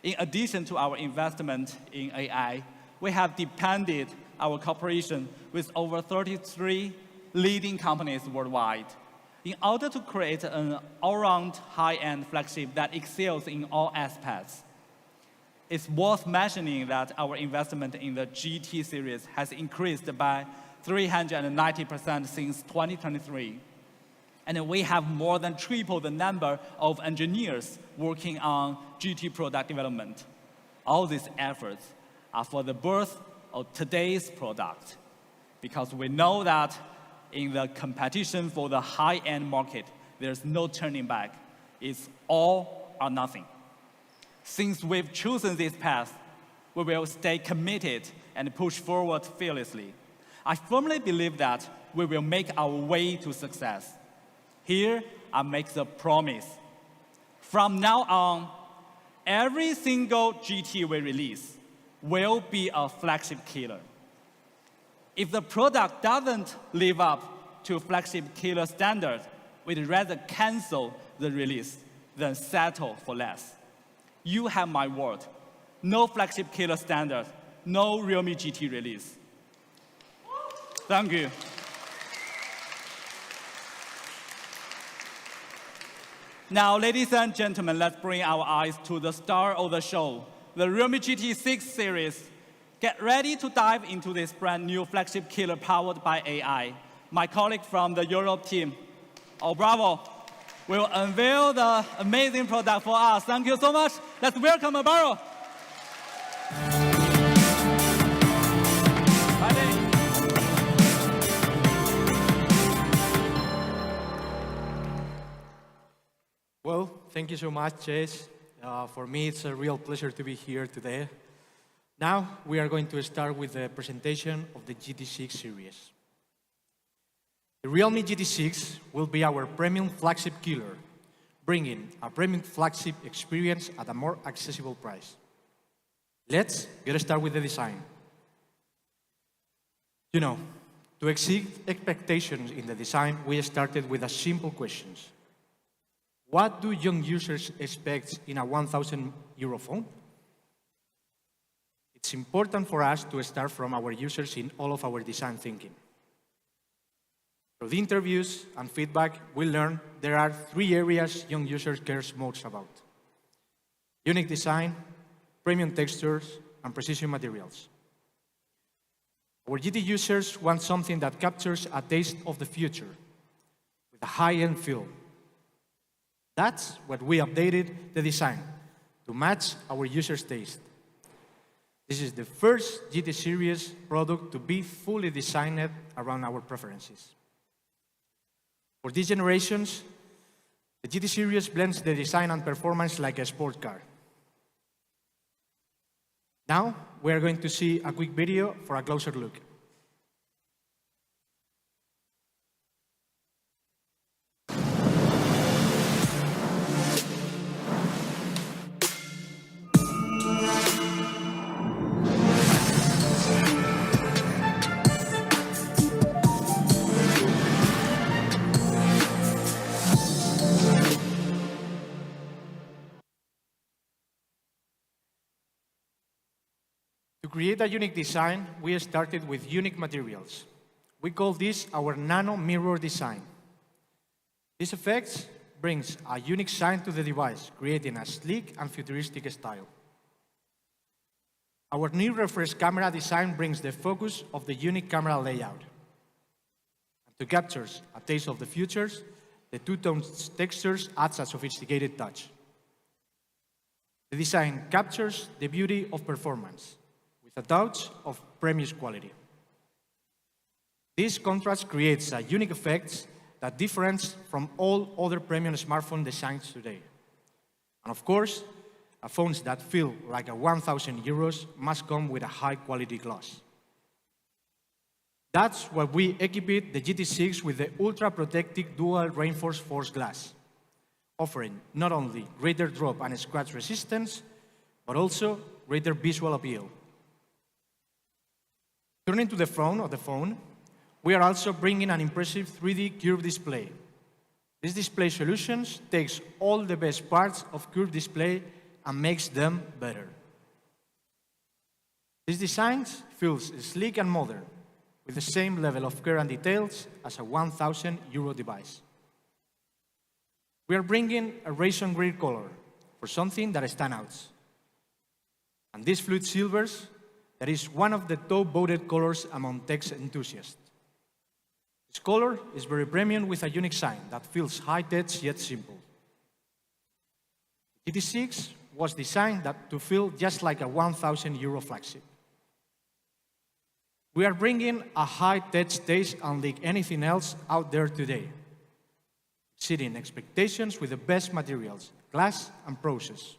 S14: In addition to our investment in AI, we have depended our cooperation with over 33 leading companies worldwide in order to create an all-round high-end flagship that excels in all aspects. It's worth mentioning that our investment in the GT series has increased by 390% since 2023. And we have more than tripled the number of engineers working on GT product development. All these efforts are for the birth of today's product, because we know that in the competition for the high-end market, there's no turning back. It's all or nothing. Since we've chosen this path, we will stay committed and push forward fearlessly. I firmly believe that we will make our way to success. Here, I make the promise. From now on, every single GT we release will be a flagship killer. If the product doesn't live up to flagship killer standard, we'd rather cancel the release than settle for less. You have my word. No flagship killer standard, no Realme GT release. Thank you. Now, ladies and gentlemen, let's bring our eyes to the star of the show, the Realme GT 6 series. Get ready to dive into this brand new flagship killer powered by AI. My colleague from the Europe team, Bravo, will unveil the amazing product for us. Thank you so much. Let's welcome Alvaro.
S15: Well, thank you so much, Chase. For me, it's a real pleasure to be here today. Now, we are going to start with the presentation of the GT6 series. The Realme GT6 will be our premium flagship killer, bringing a premium flagship experience at a more accessible price. Let's get started with the design. You know, to exceed expectations in the design, we started with a simple question. What do young users expect in a 1,000 euro phone? It's important for us to start from our users in all of our design thinking. Through the interviews and feedback, we learned there are 3 areas young users care most about: unique design, premium textures, and precision materials. Our GT users want something that captures a taste of the future with a high-end feel. That's what we updated the design to match our users' taste. This is the first GT series product to be fully designed around our preferences. For these generations, the GT series blends the design and performance like a sport car. Now, we are going to see a quick video for a closer look. To create a unique design, we started with unique materials. We call this our nano mirror design. This effect brings a unique shine to the device, creating a sleek and futuristic style. Our new refresh camera design brings the focus of the unique camera layout. And to capture a taste of the futures, the two-tone textures adds a sophisticated touch. The design captures the beauty of performance, a touch of premium quality. This contrast creates a unique effect that differs from all other premium smartphone designs today. And of course, phones that feel like 1,000 euros must come with a high-quality glass. That's why we equipped the GT6 with the ultra-protective dual reinforced force glass, offering not only greater drop and scratch resistance, but also greater visual appeal. Turning to the front of the phone, we are also bringing an impressive 3D curved display. This display solutions takes all the best parts of curved display and makes them better. This design feels sleek and modern, with the same level of care and details as a 1,000 euro device. We are bringing a raisin green color for something that stands out. And this fluid silvers, that is one of the top voted colors among tech enthusiasts. This color is very premium with a unique shine that feels high-tech yet simple. The GT6 was designed to feel just like a 1,000 euro flagship. We are bringing a high-tech taste unlike anything else out there today, exceeding expectations with the best materials, glass and process.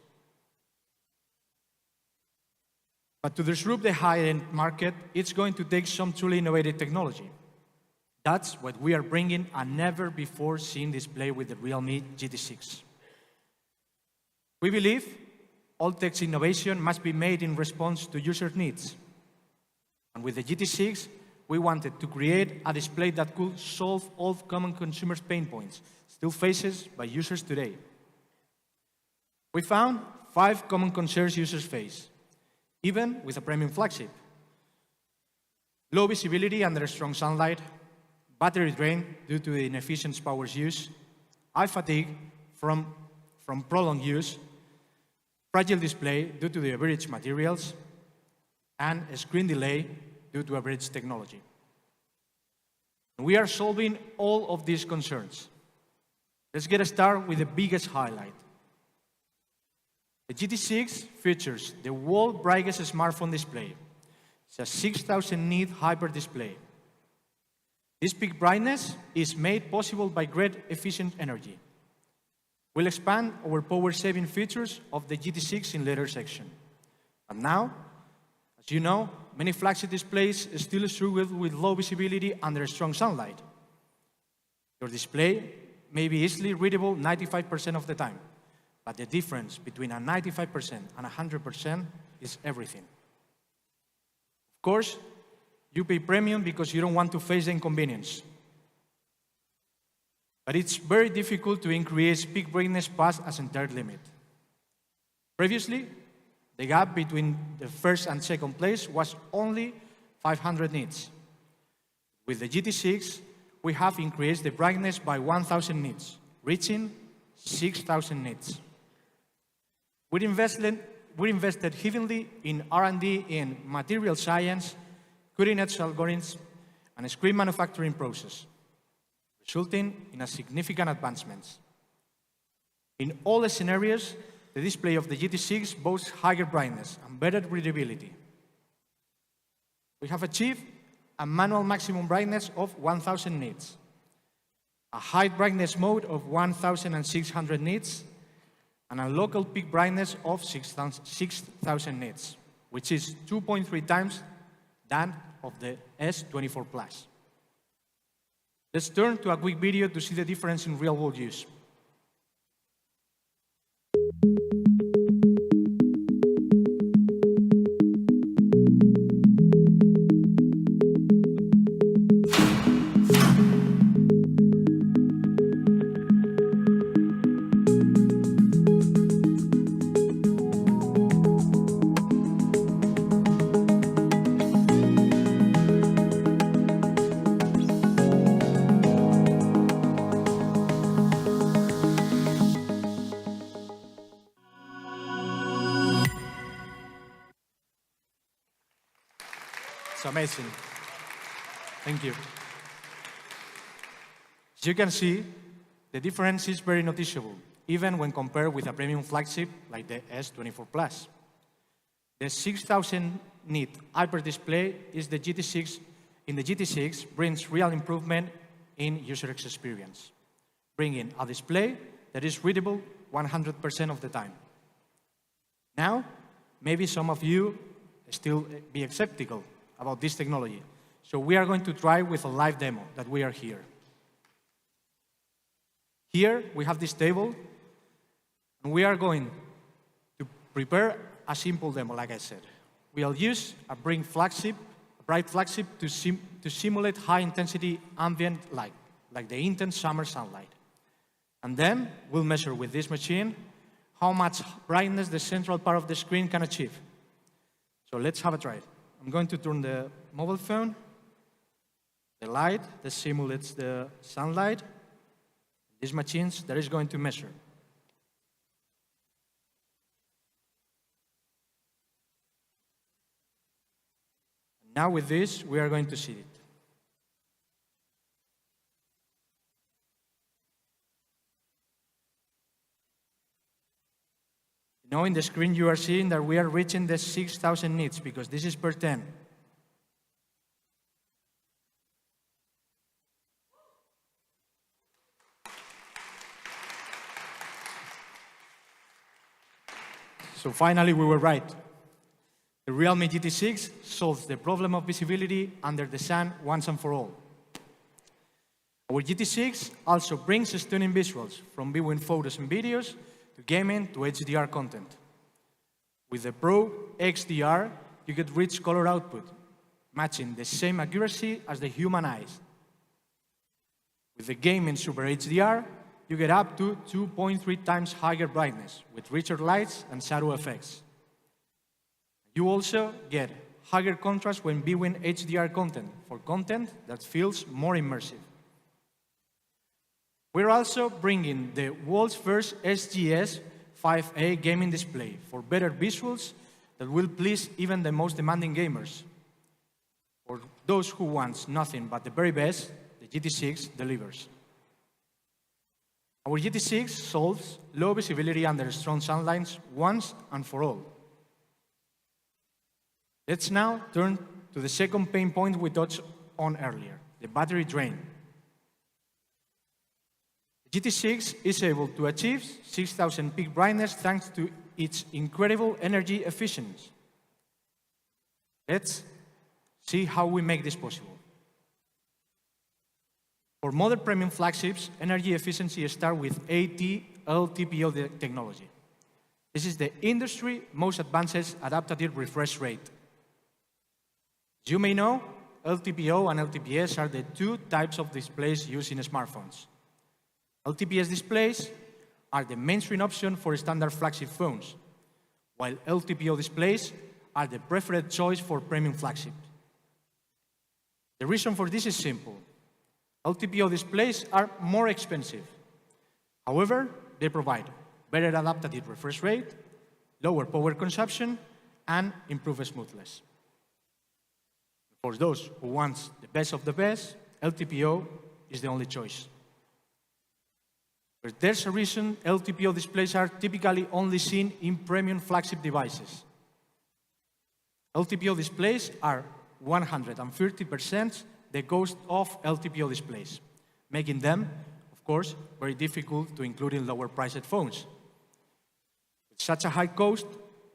S15: But to disrupt the high-end market, it's going to take some truly innovative technology. That's what we are bringing a never-before-seen display with the Realme GT6. We believe all tech innovation must be made in response to user needs. And with the GT6, we wanted to create a display that could solve all common consumers' pain points still faced by users today. We found 5 common concerns users face, even with a premium flagship. Low visibility under strong sunlight, battery drain due to inefficient power use, eye fatigue from prolonged use, fragile display due to the abridged materials, and a screen delay due to abridged technology. We are solving all of these concerns. Let's get started with the biggest highlight. The GT6 features the world's brightest smartphone display. It's a 6,000 nit hyper display. This peak brightness is made possible by great efficient energy. We'll expand our power-saving features of the GT6 in later section. And now, as you know, many flagship displays still struggle with low visibility under strong sunlight. Your display may be easily readable 95% of the time, but the difference between a 95% and 100% is everything. Of course, you pay premium because you don't want to face the inconvenience. But it's very difficult to increase peak brightness past a centered limit. Previously, the gap between the first and second place was only 500 nits. With the GT6, we have increased the brightness by 1,000 nits, reaching 6,000 nits. We invested heavily in R&D in material science, cutting-edge algorithms, and a screen manufacturing process, resulting in a significant advancements. In all the scenarios, the display of the GT6 boasts higher brightness and better readability. We have achieved a manual maximum brightness of 1,000 nits, a high brightness mode of 1,600 nits, and a local peak brightness of 6,000 nits, which is 2.3 times that of the S24 Plus. Let's turn to a quick video to see the difference in real-world use. It's amazing. Thank you. As you can see, the difference is very noticeable, even when compared with a premium flagship like the S24 Plus. The 6,000 nit hyper display is the GT6 brings real improvement in user experience, bringing a display that is readable 100% of the time. Now, maybe some of you still be skeptical about this technology. So we are going to try with a live demo that we are here. Here we have this table, and we are going to prepare a simple demo, like I said. We'll use a bright flagship to simulate high-intensity ambient light, like the intense summer sunlight. And then we'll measure with this machine how much brightness the central part of the screen can achieve. So let's have a try. I'm going to turn the mobile phone, the light that simulates the sunlight. These machines that is going to measure. Now with this, we are going to see it. Now in the screen you are seeing that we are reaching the 6,000 nits because this is per 10. So finally we were right. The Realme GT6 solves the problem of visibility under the sun once and for all. Our GT6 also brings stunning visuals from viewing photos and videos to gaming to HDR content. With the Pro XDR, you get rich color output, matching the same accuracy as the human eyes. With the game in Super HDR, you get up to 2.3 times higher brightness with richer lights and shadow effects. You also get higher contrast when viewing HDR content, for content that feels more immersive. We're also bringing the world's first SGS 5A gaming display for better visuals that will please even the most demanding gamers. For those who want nothing but the very best, the GT6 delivers. Our GT6 solves low visibility under strong sunlight once and for all. Let's now turn to the second pain point we touched on earlier, the battery drain. The GT6 is able to achieve 6,000 peak brightness thanks to its incredible energy efficiency. Let's see how we make this possible. For modern premium flagships, energy efficiency starts with AT-LTPO technology. This is the industry's most advanced adaptive refresh rate. As you may know, LTPO and LTPS are the two types of displays used in smartphones. LTPS displays are the mainstream option for standard flagship phones, while LTPO displays are the preferred choice for premium flagships. The reason for this is simple. LTPO displays are more expensive. However, they provide better adaptive refresh rate, lower power consumption, and improved smoothness. For those who want the best of the best, LTPO is the only choice. But there's a reason LTPO displays are typically only seen in premium flagship devices. LTPO displays are 130% the cost of LTPO displays, making them, of course, very difficult to include in lower-priced phones. With such a high cost,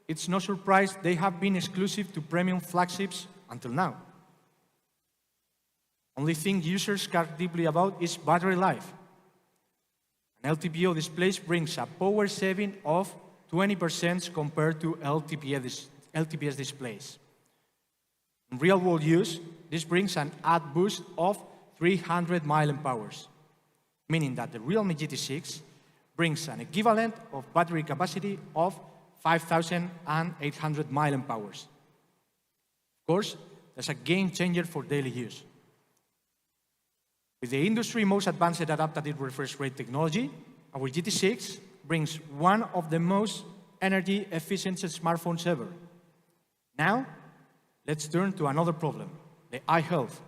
S15: it's no surprise they have been exclusive to premium flagships until now. Only thing users care deeply about is battery life. An LTPO display brings a power saving of 20% compared to LTPS displays. In real-world use, this brings an added boost of 300 mAh, meaning that the Realme GT6 brings an equivalent of battery capacity of 5,800 mAh. Of course, that's a game changer for daily use. With the industry's most advanced adaptive refresh rate technology, our GT6 brings one of the most energy-efficient smartphones ever. Now, let's turn to another problem, the eye health.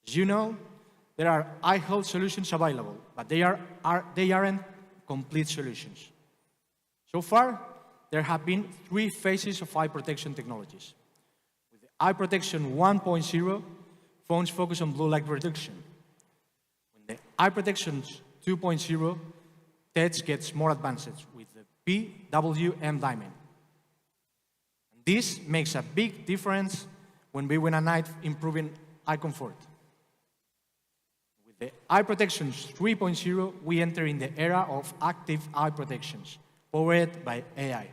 S15: As you know, there are eye health solutions available, but they aren't complete solutions. So far, there have been 3 phases of eye protection technologies. With the eye protection 1.0, phones focus on blue light reduction. When the eye protection 2.0, tech gets more advanced with the PWM diamond. This makes a big difference when viewing at night, improving eye comfort. With the eye protection 3.0, we enter in the era of active eye protections, powered by AI.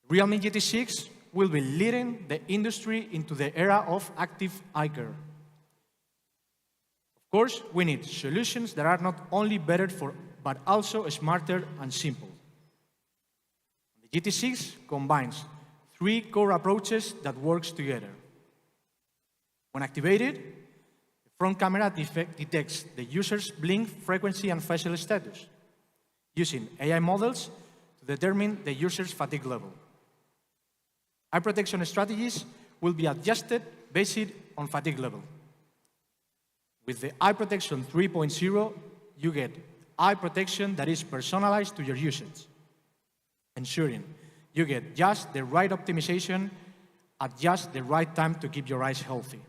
S15: Realme GT6 will be leading the industry into the era of active eye care. Of course, we need solutions that are not only better but also smarter and simple. The GT6 combines 3 core approaches that work together. When activated, the front camera detects the user's blink frequency and facial status, using AI models to determine the user's fatigue level. Eye protection strategies will be adjusted based on fatigue level. With the eye protection 3.0, you get eye protection that is personalized to your usage, ensuring you get just the right optimization at just the right time to keep your eyes healthy.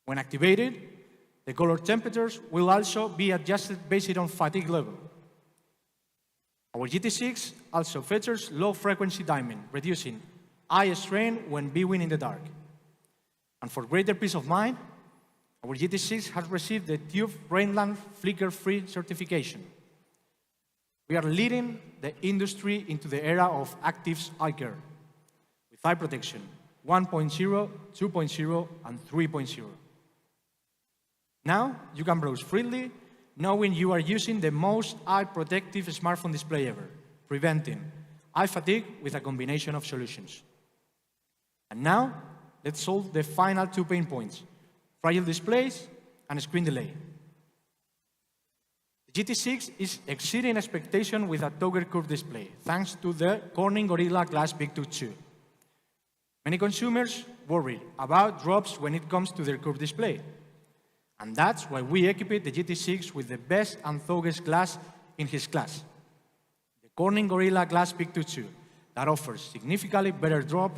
S15: When activated, the color temperatures will also be adjusted based on fatigue level. Our GT6 also features low-frequency dimming, reducing eye strain when viewing in the dark. And for greater peace of mind, our GT6 has received the TÜV Rheinland flicker-free certification. We are leading the industry into the era of active eye care, with eye protection 1.0, 2.0, and 3.0. Now, you can browse freely, knowing you are using the most eye-protective smartphone display ever, preventing eye fatigue with a combination of solutions. And now, let's solve the final 2 pain points: fragile displays and screen delay. The GT6 is exceeding expectation with a toggle curve display, thanks to the Corning Gorilla Glass Big 2. Many consumers worry about drops when it comes to their curved display. And that's why we equipped the GT6 with the best and thickest glass in his class, the Corning Gorilla Glass Big 2, that offers significantly better drop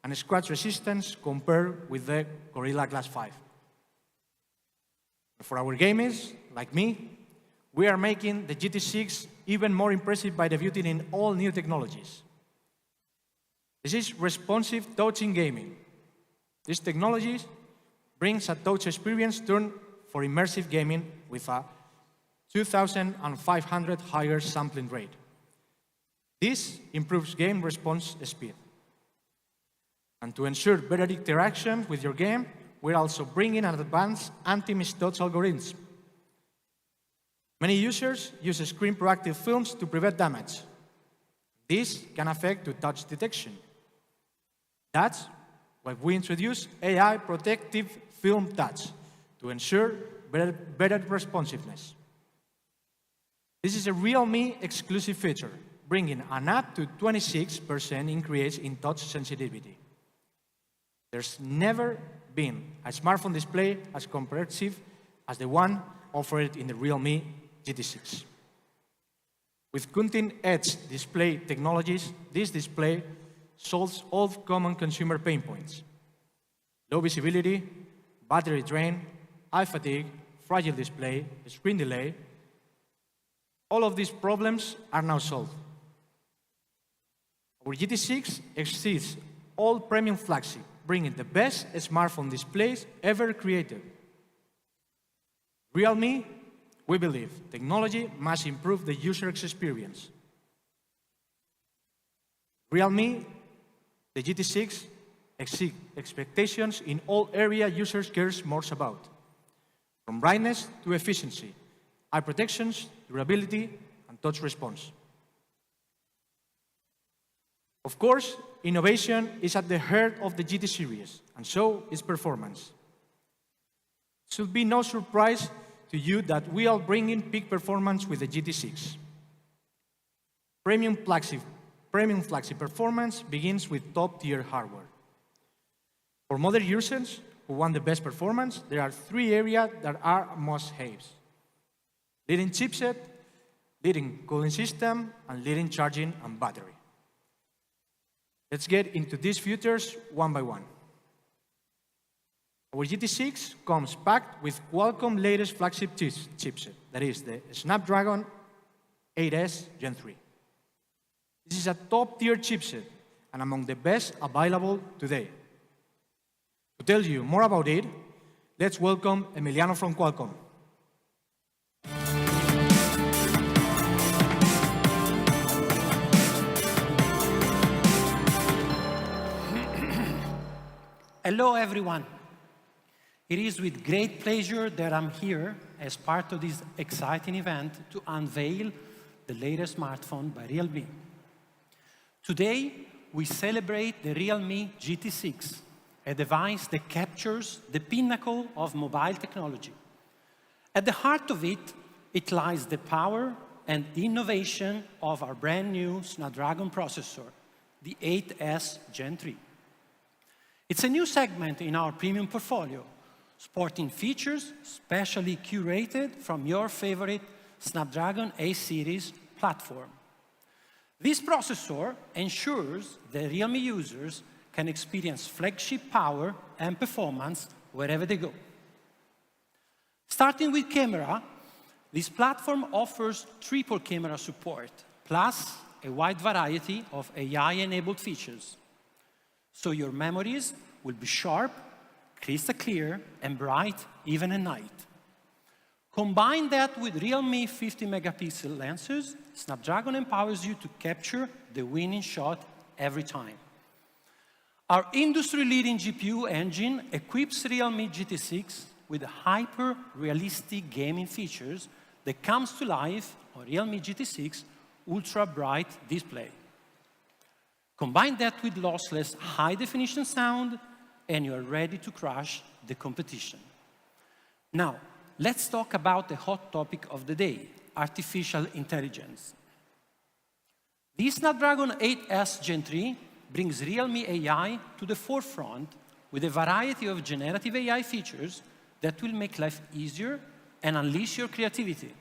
S15: and scratch resistance compared with the Gorilla Glass 5. For our gamers, like me, we are making the GT6 even more impressive by debuting in all new technologies. This is responsive touch in gaming. These technologies brings a touch experience turned for immersive gaming with a 2,500 higher sampling rate. This improves game response speed. And to ensure better interaction with your game, we're also bringing an advanced anti-mistouch algorithm. Many users use screen proactive films to prevent damage. This can affect the touch detection. That's why we introduce AI protective film touch to ensure better responsiveness. This is a realme exclusive feature, bringing an up to 26% increase in touch sensitivity. There's never been a smartphone display as comprehensive as the one offered in the Realme GT6. With cutting-edge display technologies, this display solves all common consumer pain points: low visibility, battery drain, eye fatigue, fragile display, screen delay. All of these problems are now solved. Our GT6 exceeds all premium flagship, bringing the best smartphone displays ever created. Realme, we believe technology must improve the user experience. Realme, the GT6 exceeds expectations in all areas users care most about, from brightness to efficiency, eye protections, durability, and touch response. Of course, innovation is at the heart of the GT series, and so is performance. It should be no surprise to you that we are bringing peak performance with the GT6. Premium flagship performance begins with top-tier hardware. For modern users who want the best performance, there are 3 areas that are must-haves: leading chipset, leading cooling system, and leading charging and battery. Let's get into these features one by one. Our GT6 comes packed with Qualcomm latest flagship chipset, that is the Snapdragon 8S Gen 3. This is a top-tier chipset and among the best available today. To tell you more about it, let's welcome Emiliano from Qualcomm.
S16: Hello, everyone. It is with great pleasure that I'm here as part of this exciting event to unveil the latest smartphone by Realme. Today, we celebrate the Realme GT6, a device that captures the pinnacle of mobile technology. At the heart of it, it lies the power and innovation of our brand new Snapdragon processor, the 8S Gen 3. It's a new segment in our premium portfolio, sporting features specially curated from your favorite Snapdragon 8 series platform. This processor ensures that Realme users can experience flagship power and performance wherever they go. Starting with camera, this platform offers triple camera support, plus a wide variety of AI-enabled features. So your memories will be sharp, crystal clear, and bright even at night. Combine that with Realme 50-megapixel lenses, Snapdragon empowers you to capture the winning shot every time. Our industry-leading GPU engine equips realme GT6 with hyper-realistic gaming features that comes to life on realme GT6 ultra-bright display. Combine that with lossless high-definition sound, and you're ready to crush the competition. Now, let's talk about the hot topic of the day, artificial intelligence. The Snapdragon 8S Gen 3 brings realme AI to the forefront with a variety of generative AI features that will make life easier and unleash your creativity.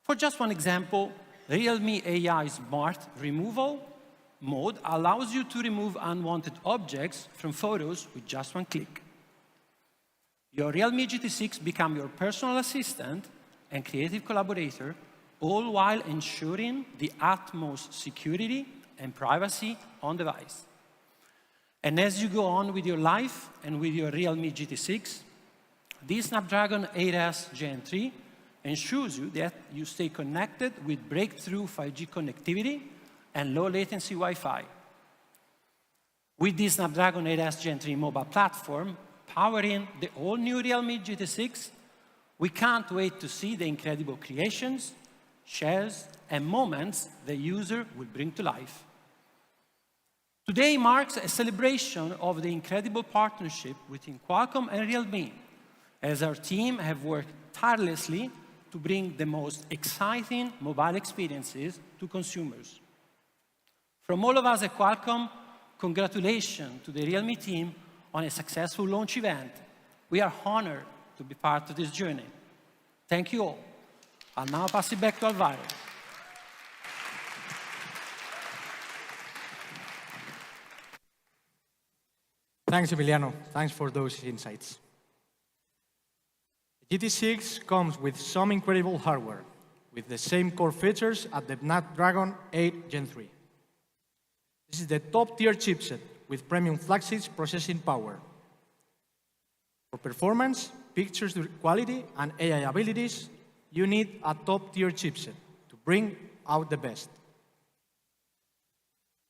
S16: For just one example, realme AI Smart Removal mode allows you to remove unwanted objects from photos with just one click. Your realme GT6 becomes your personal assistant and creative collaborator, all while ensuring the utmost security and privacy on device. And as you go on with your life and with your realme GT6, this Snapdragon 8S Gen 3 ensures you that you stay connected with breakthrough 5G connectivity and low latency Wi-Fi. With this Snapdragon 8S Gen 3 mobile platform powering the all-new realme GT6, we can't wait to see the incredible creations, shares, and moments the user will bring to life. Today marks a celebration of the incredible partnership between Qualcomm and realme, as our team have worked tirelessly to bring the most exciting mobile experiences to consumers. From all of us at Qualcomm, congratulations to the realme team on a successful launch event. We are honored to be part of this journey. Thank you all. I'll now pass it back to Alvaro.
S15: Thanks, Emiliano. Thanks for those insights. The GT6 comes with some incredible hardware, with the same core features as the Snapdragon 8 Gen 3. This is the top-tier chipset with premium flagship processing power. For performance, pictures quality, and AI abilities, you need a top-tier chipset to bring out the best.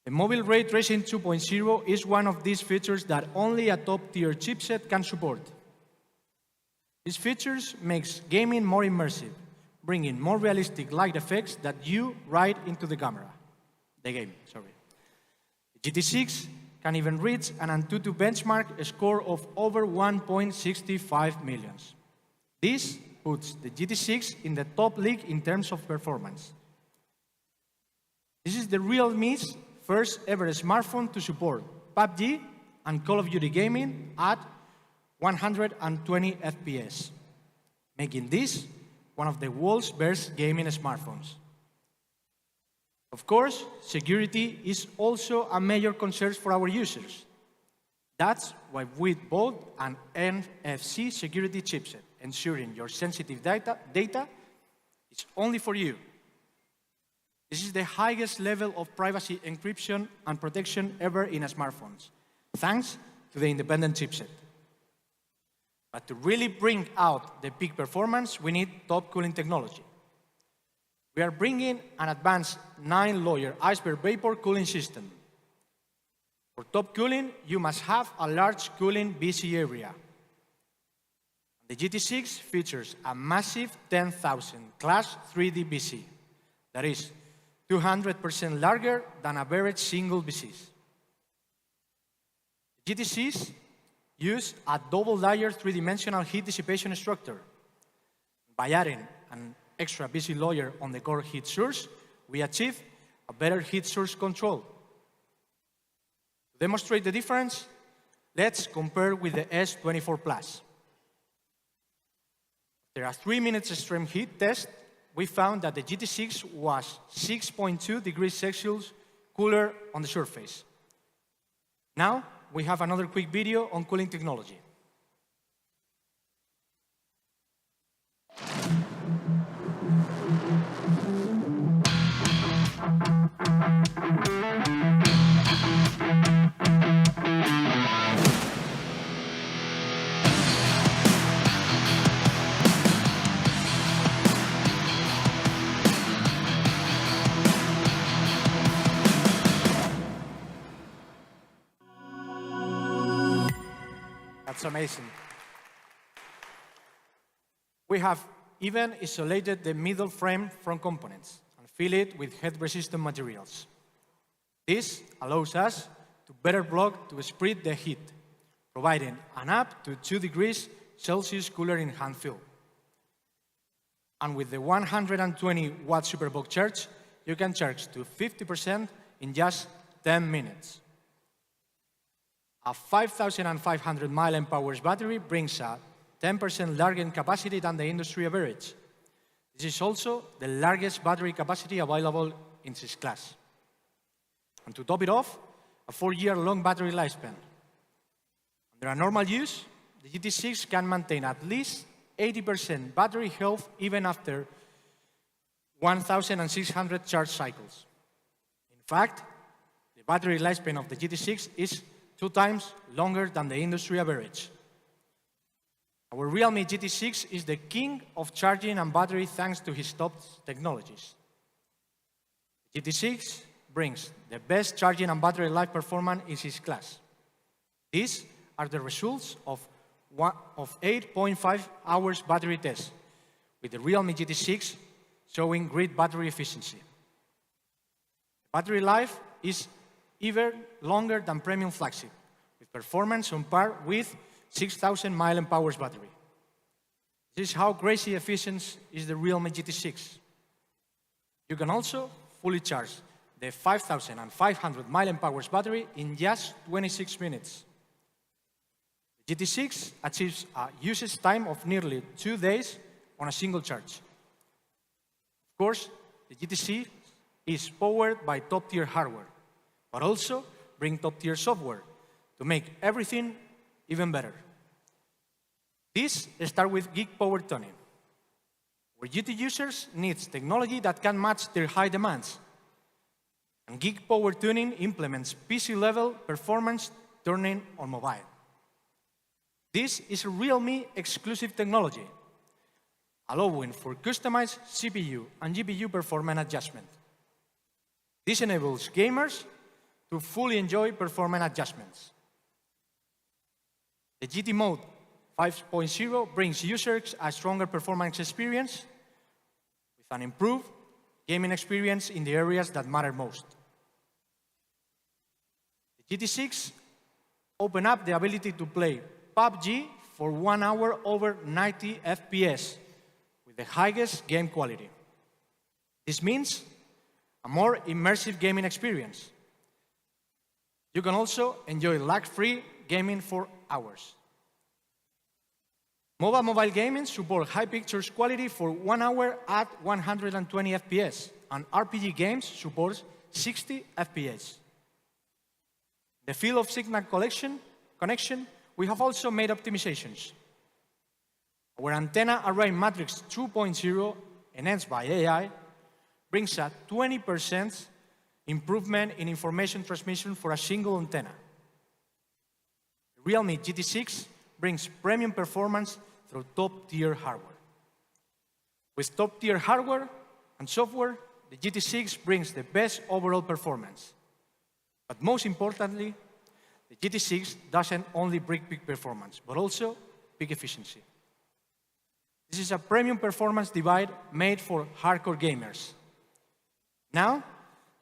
S15: The Mobile Ray Tracing 2.0 is one of these features that only a top-tier chipset can support. These features makes gaming more immersive, bringing more realistic light effects that you write into the game. The GT6 can even reach an Antutu benchmark score of over 1.65 million. This puts the GT6 in the top league in terms of performance. This is the realme's first ever smartphone to support PUBG and Call of Duty gaming at 120 FPS, making this one of the world's best gaming smartphones. Of course, security is also a major concern for our users. That's why we bought an NFC security chipset, ensuring your sensitive data is only for you. This is the highest level of privacy encryption and protection ever in smartphones, thanks to the independent chipset. But to really bring out the peak performance, we need top cooling technology. We are bringing an advanced 9-layer iceberg vapor cooling system. For top cooling, you must have a large cooling BC area. The GT6 features a massive 10,000 class 3D BC that is 200% larger than average single BCs. GT6 use a double-layer three-dimensional heat dissipation structure. By adding an extra BC layer on the core heat source, we achieve a better heat source control. To demonstrate the difference, let's compare with the S24 Plus. After a 3-minute extreme heat test, we found that the GT6 was 6.2 degrees Celsius cooler on the surface. Now, we have another quick video on cooling technology. That's amazing. We have even isolated the middle frame from components and fill it with heat-resistant materials. This allows us to better block to spread the heat, providing an up to 2 degrees Celsius cooler in hand fill. And with the 120-watt Superbox charge, you can charge to 50% in just 10 minutes. A 5,500 mAh battery brings a 10% larger capacity than the industry average. This is also the largest battery capacity available in this class. And to top it off, a 4-year-long battery lifespan. Under a normal use, the GT6 can maintain at least 80% battery health even after 1,600 charge cycles. In fact, the battery lifespan of the GT6 is 2 times longer than the industry average. Our Realme GT6 is the king of charging and battery thanks to his top technologies. The GT6 brings the best charging and battery life performance in his class. These are the results of 8.5 hours battery test, with the Realme GT6 showing great battery efficiency. Battery life is even longer than premium flagship, with performance on par with 6,000 mAh battery. This is how crazy efficient is the Realme GT6. You can also fully charge the 5,500 mAh battery in just 26 minutes. The GT6 achieves a usage time of nearly 2 days on a single charge. Of course, the GT6 is powered by top-tier hardware, but also brings top-tier software to make everything even better. This starts with Geek Power Tuning, where GT users need technology that can match their high demands. And Geek Power Tuning implements PC-level performance tuning on mobile. This is a Realme exclusive technology, allowing for customized CPU and GPU performance adjustment. This enables gamers to fully enjoy performance adjustments. The GT Mode 5.0 brings users a stronger performance experience with an improved gaming experience in the areas that matter most. The GT6 opens up the ability to play PUBG for 1 hour over 90 FPS with the highest game quality. This means a more immersive gaming experience. You can also enjoy lag-free gaming for hours. Mobile gaming supports high pictures quality for 1 hour at 120 FPS, and RPG games support 60 FPS. The field of signal connection, we have also made optimizations. Our antenna array matrix 2.0, enhanced by AI, brings a 20% improvement in information transmission for a single antenna. The Realme GT6 brings premium performance through top-tier hardware. With top-tier hardware and software, the GT6 brings the best overall performance. But most importantly, the GT6 doesn't only bring peak performance, but also peak efficiency. This is a premium performance device made for hardcore gamers. Now,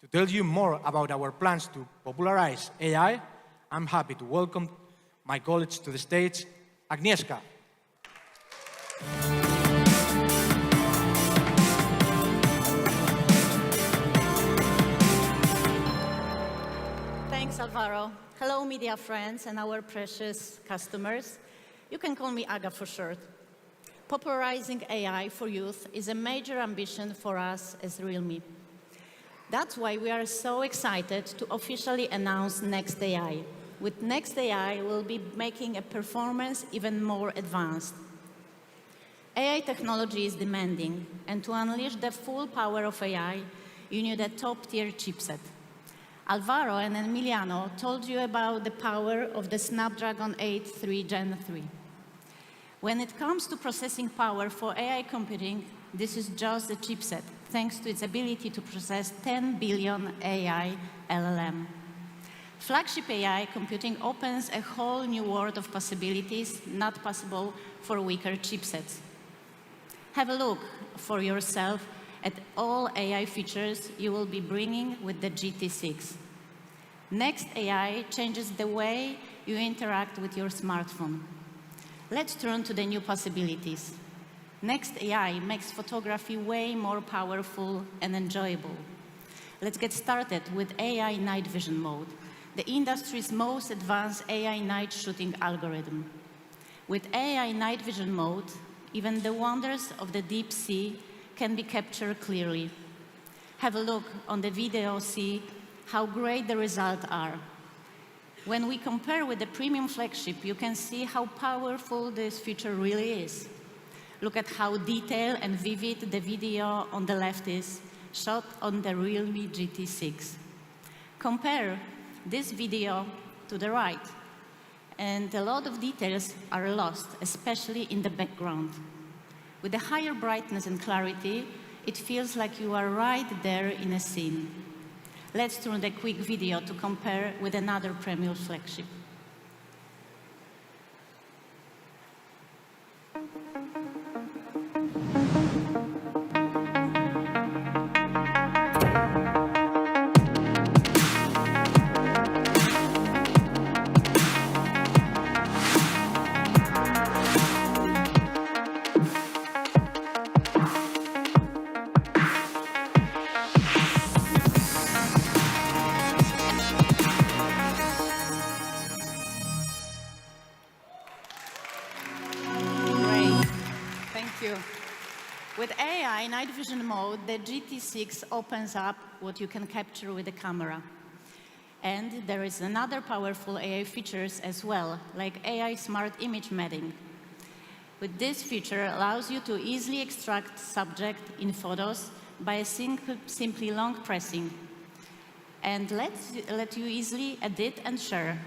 S15: to tell you more about our plans to popularize AI, I'm happy to welcome my colleagues to the stage, Agnieszka.
S17: Thanks, Alvaro. Hello, media friends and our precious customers. You can call me Aga for short. Popularizing AI for youth is a major ambition for us as Realme. That's why we are so excited to officially announce Next AI. With Next AI, we'll be making a performance even more advanced. AI technology is demanding, and to unleash the full power of AI, you need a top-tier chipset. Alvaro and Emiliano told you about the power of the Snapdragon 8 Gen 3. When it comes to processing power for AI computing, this is just a chipset, thanks to its ability to process 10 billion AI LLM. Flagship AI computing opens a whole new world of possibilities not possible for weaker chipsets. Have a look for yourself at all AI features you will be bringing with the GT6. Next AI changes the way you interact with your smartphone. Let's turn to the new possibilities. Next AI makes photography way more powerful and enjoyable. Let's get started with AI night vision mode, the industry's most advanced AI night shooting algorithm. With AI night vision mode, even the wonders of the deep sea can be captured clearly. Have a look on the video, see how great the results are. When we compare with the premium flagship, you can see how powerful this feature really is. Look at how detailed and vivid the video on the left is, shot on the realme GT6. Compare this video to the right, and a lot of details are lost, especially in the background. With the higher brightness and clarity, it feels like you are right there in a scene. Let's turn the quick video to compare with another premium flagship. With AI night vision mode, the GT6 opens up what you can capture with the camera. And there is another powerful AI features as well, like AI smart image mapping. With this feature allows you to easily extract subject in photos by a simply long pressing, and let you easily edit and share.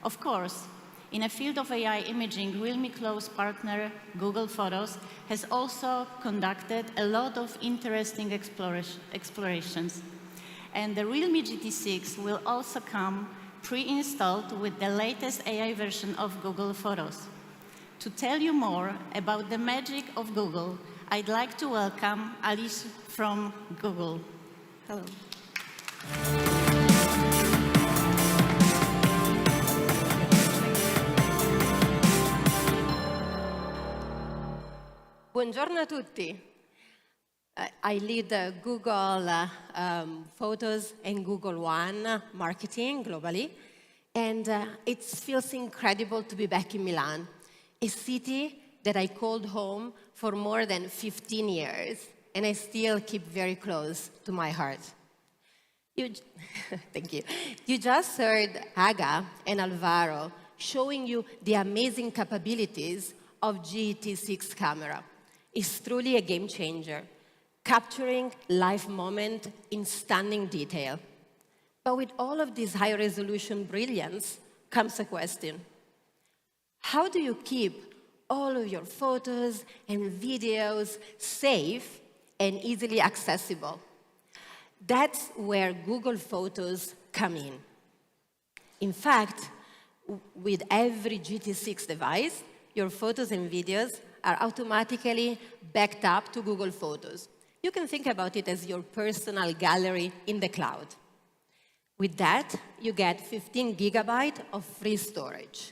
S17: Of course, in a field of AI imaging, realme close partner Google Photos has also conducted a lot of interesting explorations. And the realme GT6 will also come pre-installed with the latest AI version of Google Photos. To tell you more about the magic of Google, I'd like to welcome Alice from Google. Hello.
S18: Buongiorno a tutti. I lead Google Photos and Google One marketing globally, and it feels incredible to be back in Milan, a city that I called home for more than 15 years, and I still keep very close to my heart. Thank you. You just heard Aga and Alvaro showing you the amazing capabilities of GT6 camera. It's truly a game changer, capturing live moment in stunning detail. But with all of this high-resolution brilliance comes a question. How do you keep all of your photos and videos safe and easily accessible? That's where Google Photos come in. In fact, with every GT6 device, your photos and videos are automatically backed up to Google Photos. You can think about it as your personal gallery in the cloud. With that, you get 15 gigabytes of free storage,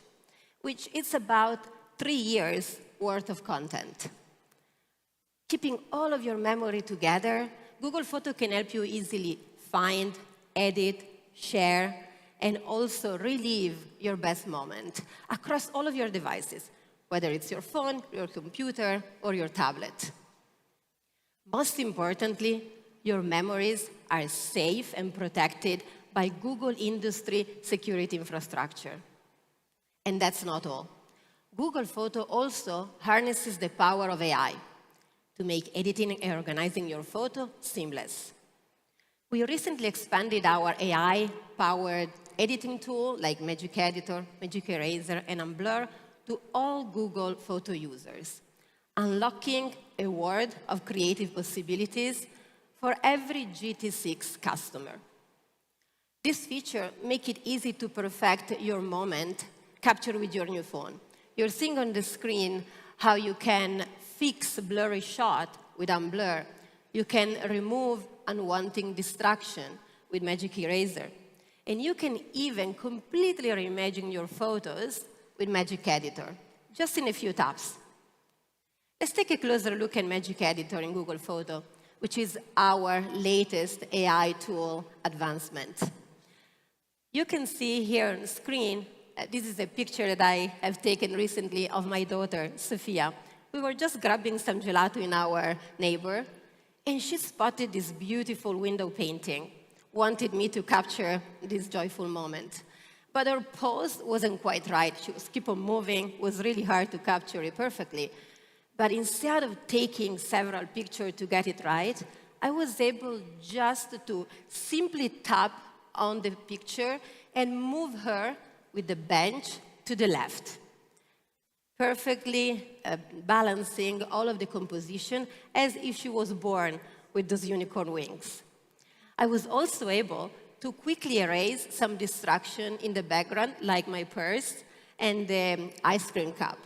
S18: which is about 3 years' worth of content. Keeping all of your memory together, Google Photos can help you easily find, edit, share, and also relive your best moment across all of your devices, whether it's your phone, your computer, or your tablet. Most importantly, your memories are safe and protected by Google industry security infrastructure. And that's not all. Google Photo also harnesses the power of AI to make editing and organizing your photo seamless. We recently expanded our AI-powered editing tool like Magic Editor, Magic Eraser, and Unblur to all Google Photo users, unlocking a world of creative possibilities for every GT6 customer. This feature makes it easy to perfect your moment captured with your new phone. You're seeing on the screen how you can fix a blurry shot with unblur. You can remove unwanted distraction with Magic Eraser. And you can even completely reimagine your photos with Magic Editor, just in a few taps. Let's take a closer look at Magic Editor in Google Photo, which is our latest AI tool advancement. You can see here on the screen, this is a picture that I have taken recently of my daughter, Sophia. We were just grabbing some gelato in our neighbor, and she spotted this beautiful window painting, wanted me to capture this joyful moment. But her pose wasn't quite right. She was keep on moving. It was really hard to capture it perfectly. But instead of taking several pictures to get it right, I was able just to simply tap on the picture and move her with the bench to the left, perfectly balancing all of the composition as if she was born with those unicorn wings. I was also able to quickly erase some distraction in the background, like my purse and the ice cream cup.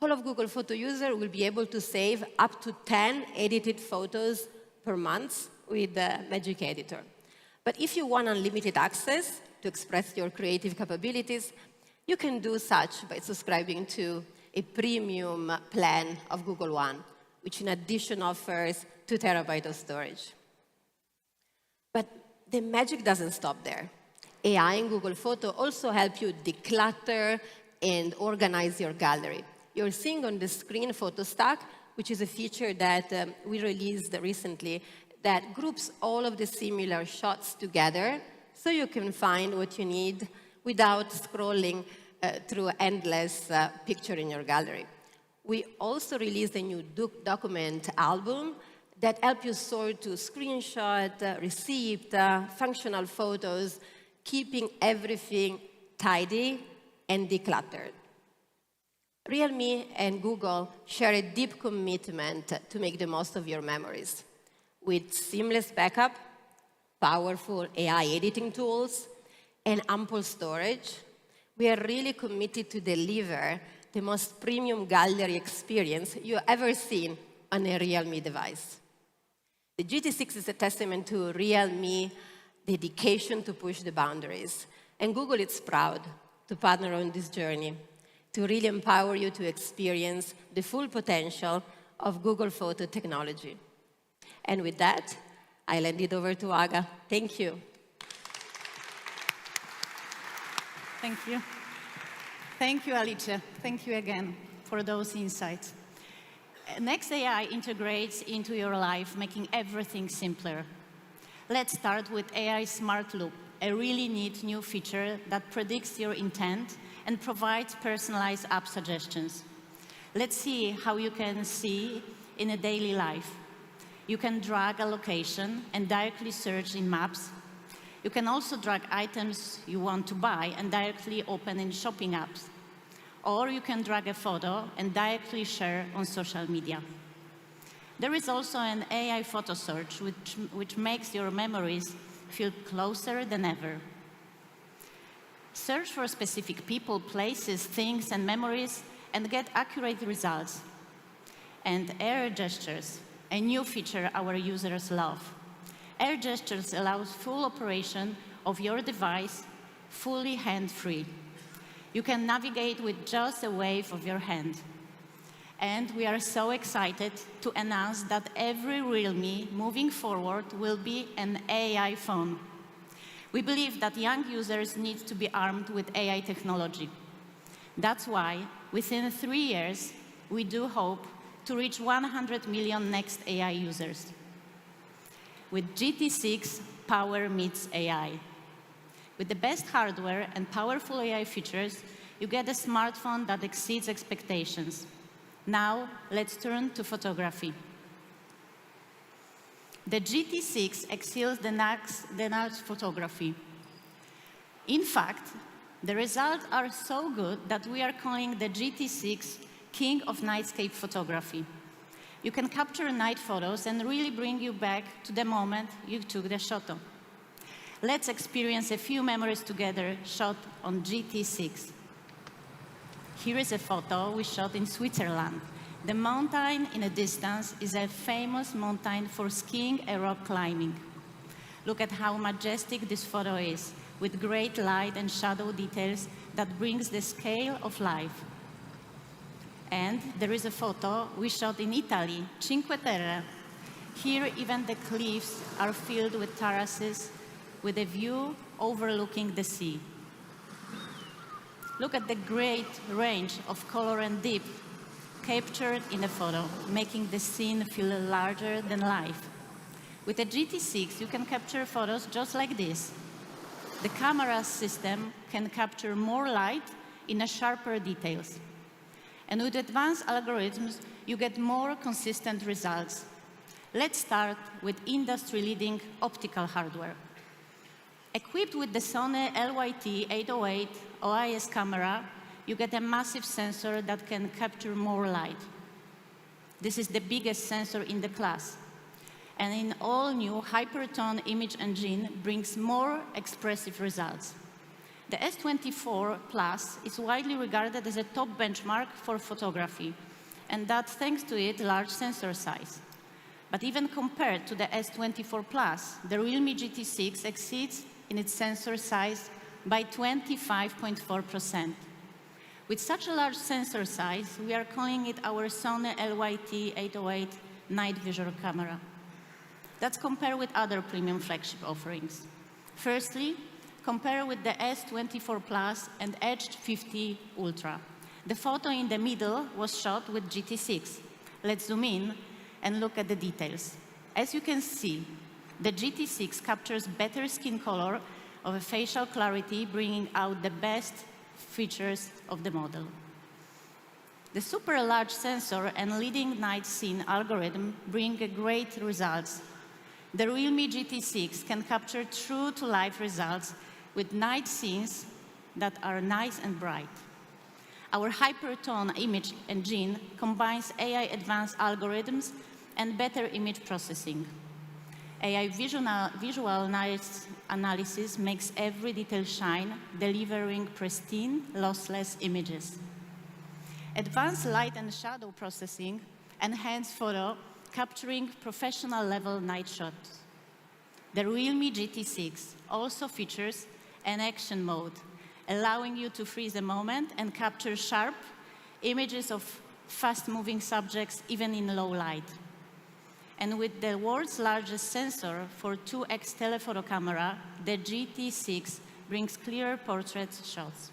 S18: All of Google Photo users will be able to save up to 10 edited photos per month with the Magic Editor. But if you want unlimited access to express your creative capabilities, you can do such by subscribing to a premium plan of Google One, which in addition offers 2 terabytes of storage. But the magic doesn't stop there. AI in Google Photo also help you declutter and organize your gallery. You're seeing on the screen Photo Stack, which is a feature that we released recently that groups all of the similar shots together so you can find what you need without scrolling through endless picture in your gallery. We also released a new document album that helps you sort to screenshot, receipt, functional photos, keeping everything tidy and decluttered. Realme and Google share a deep commitment to make the most of your memories. With seamless backup, powerful AI editing tools, and ample storage, we are really committed to deliver the most premium gallery experience you've ever seen on a Realme device. The GT6 is a testament to Realme dedication to push the boundaries, and Google is proud to partner on this journey to really empower you to experience the full potential of Google Photo technology. And with that, I'll hand it over to Aga. Thank you.
S17: Thank you. Thank you, Alicia. Thank you again for those insights. Next AI integrates into your life, making everything simpler. Let's start with AI Smart Loop, a really neat new feature that predicts your intent and provides personalized app suggestions. Let's see how you can see in a daily life. You can drag a location and directly search in Maps. You can also drag items you want to buy and directly open in shopping apps. Or you can drag a photo and directly share on social media. There is also an AI photo search, which makes your memories feel closer than ever. Search for specific people, places, things, and memories, and get accurate results. And air gestures, a new feature our users love. Air gestures allows full operation of your device, fully hand-free. You can navigate with just a wave of your hand. And we are so excited to announce that every Realme moving forward will be an AI phone. We believe that young users need to be armed with AI technology. That's why, within 3 years, we do hope to reach 100 million next AI users. With GT6, power meets AI. With the best hardware and powerful AI features, you get a smartphone that exceeds expectations. Now, let's turn to photography. The GT6 excels the next photography. In fact, the results are so good that we are calling the GT6 King of Nightscape Photography. You can capture night photos and really bring you back to the moment you took the photo. Let's experience a few memories together shot on GT6. Here is a photo we shot in Switzerland. The mountain in the distance is a famous mountain for skiing and rock climbing. Look at how majestic this photo is, with great light and shadow details that brings the scale of life. And there is a photo we shot in Italy, Cinque Terre. Here, even the cliffs are filled with terraces, with a view overlooking the sea. Look at the great range of color and depth captured in the photo, making the scene feel larger than life. With a GT6, you can capture photos just like this. The camera system can capture more light in a sharper details. And with advanced algorithms, you get more consistent results. Let's start with industry-leading optical hardware. Equipped with the Sony LYT808 OIS camera, you get a massive sensor that can capture more light. This is the biggest sensor in the class. And in all-new Hypertone image engine brings more expressive results. The S24 Plus is widely regarded as a top benchmark for photography, and that thanks to its large sensor size. But even compared to the S24 Plus, the realme GT6 exceeds in its sensor size by 25.4%. With such a large sensor size, we are calling it our Sony LYT808 night vision camera. Let's compare with other premium flagship offerings. Firstly, compare with the S24 Plus and Edge 50 Ultra. The photo in the middle was shot with GT6. Let's zoom in and look at the details. As you can see, the GT6 captures better skin color of a facial clarity, bringing out the best features of the model. The super large sensor and leading night scene algorithm bring great results. The realme GT6 can capture true-to-life results with night scenes that are nice and bright. Our Hypertone image engine combines AI advanced algorithms and better image processing. AI visual analysis makes every detail shine, delivering pristine, lossless images. Advanced light and shadow processing enhance photo, capturing professional-level night shots. The realme GT6 also features an action mode, allowing you to freeze a moment and capture sharp images of fast-moving subjects, even in low light. And with the world's largest sensor for 2x telephoto camera, the GT6 brings clearer portrait shots.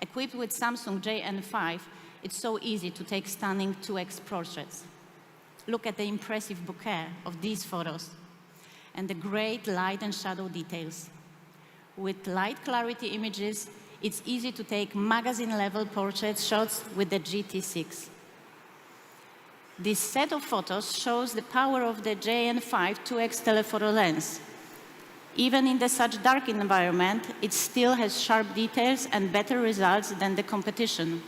S17: Equipped with Samsung JN5, it's so easy to take stunning 2x portraits. Look at the impressive bouquet of these photos and the great light and shadow details. With light clarity images, it's easy to take magazine-level portrait shots with the GT6. This set of photos shows the power of the JN5 2x telephoto lens. Even in such dark environment, it still has sharp details and better results than the competition.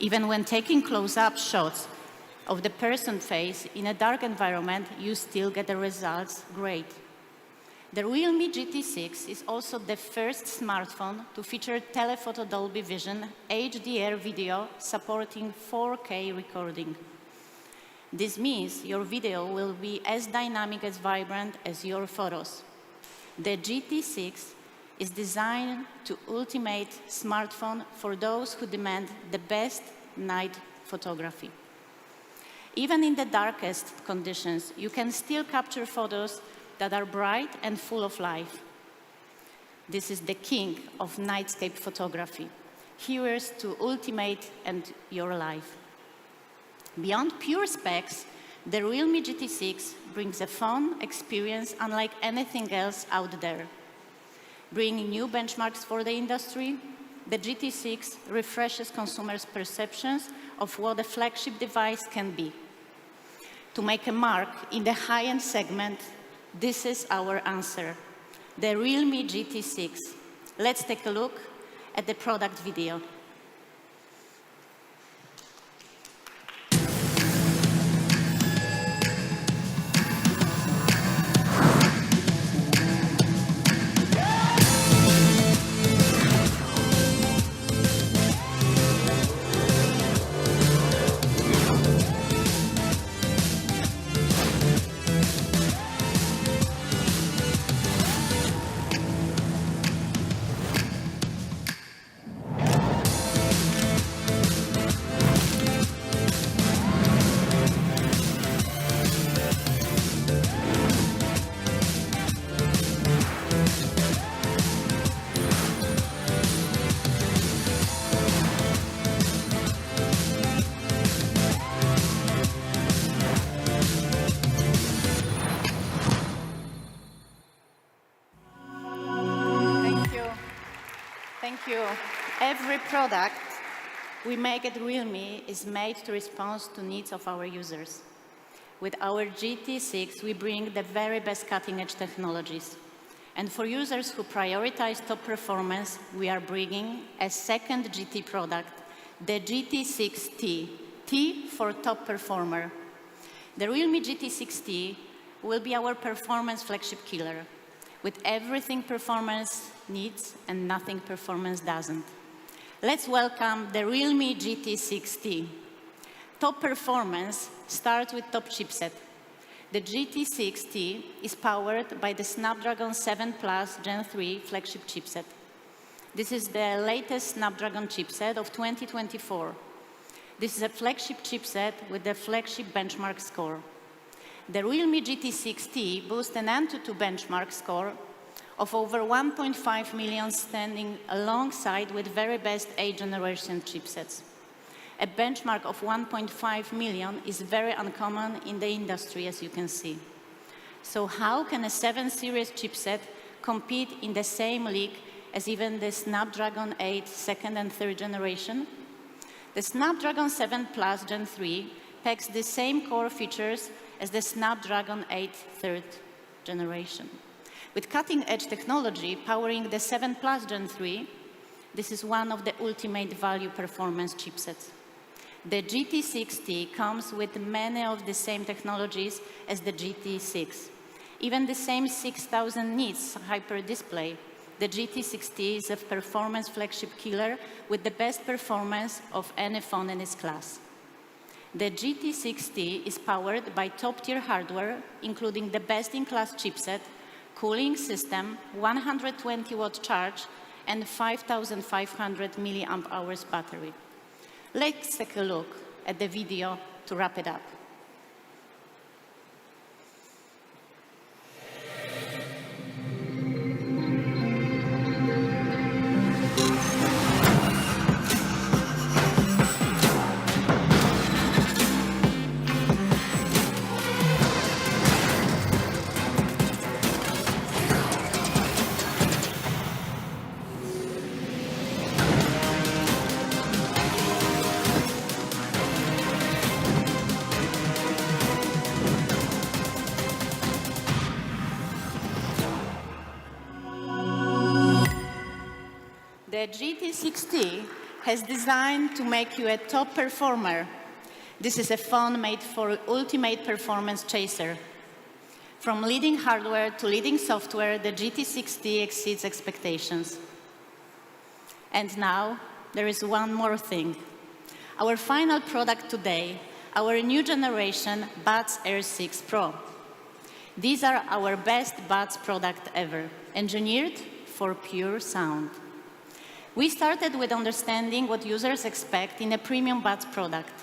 S17: Even when taking close-up shots of the person face in a dark environment, you still get the results great. The realme GT6 is also the first smartphone to feature telephoto Dolby Vision HDR video supporting 4K recording. This means your video will be as dynamic as vibrant as your photos. The GT6 is designed to ultimate smartphone for those who demand the best night photography. Even in the darkest conditions, you can still capture photos that are bright and full of life. This is the king of nightscape photography. Here's to ultimate and your life. Beyond pure specs, the realme GT6 brings a fun experience unlike anything else out there. Bringing new benchmarks for the industry, the GT6 refreshes consumers' perceptions of what a flagship device can be. To make a mark in the high-end segment, this is our answer, the realme GT6. Let's take a look at the product video. Thank you. Every product we make at realme is made to respond to needs of our users. With our GT6, we bring the very best cutting-edge technologies. And for users who prioritize top performance, we are bringing a second GT product, the GT6T, T for top performer. The Realme GT6T will be our performance flagship killer, with everything performance needs and nothing performance doesn't. Let's welcome the Realme GT6T. Top performance starts with top chipset. The GT6T is powered by the Snapdragon 7 Plus Gen 3 flagship chipset. This is the latest Snapdragon chipset of 2024. This is a flagship chipset with the flagship benchmark score. The Realme GT6T boasts an Antutu benchmark score of over 1.5 million, standing alongside with very best 8th generation chipsets. A benchmark of 1.5 million is very uncommon in the industry, as you can see. So how can a 7 series chipset compete in the same league as even the Snapdragon 8 2nd and 3rd generation? The Snapdragon 7 Plus Gen 3 packs the same core features as the Snapdragon 8 3rd generation. With cutting-edge technology powering the 7 Plus Gen 3, this is one of the ultimate value performance chipsets. The GT6T comes with many of the same technologies as the GT6. Even the same 6000 nits hyper display, the GT6T is a performance flagship killer with the best performance of any phone in its class. The GT6T is powered by top-tier hardware, including the best-in-class chipset, cooling system, 120-watt charge, and 5,500 milliamp hours battery. Let's take a look at the video to wrap it up. The GT6T has designed to make you a top performer. This is a phone made for ultimate performance chaser. From leading hardware to leading software, the GT6T exceeds expectations. And now, there is one more thing. Our final product today, our new generation Buds Air 6 Pro. These are our best Buds product ever, engineered for pure sound. We started with understanding what users expect in a premium Buds product.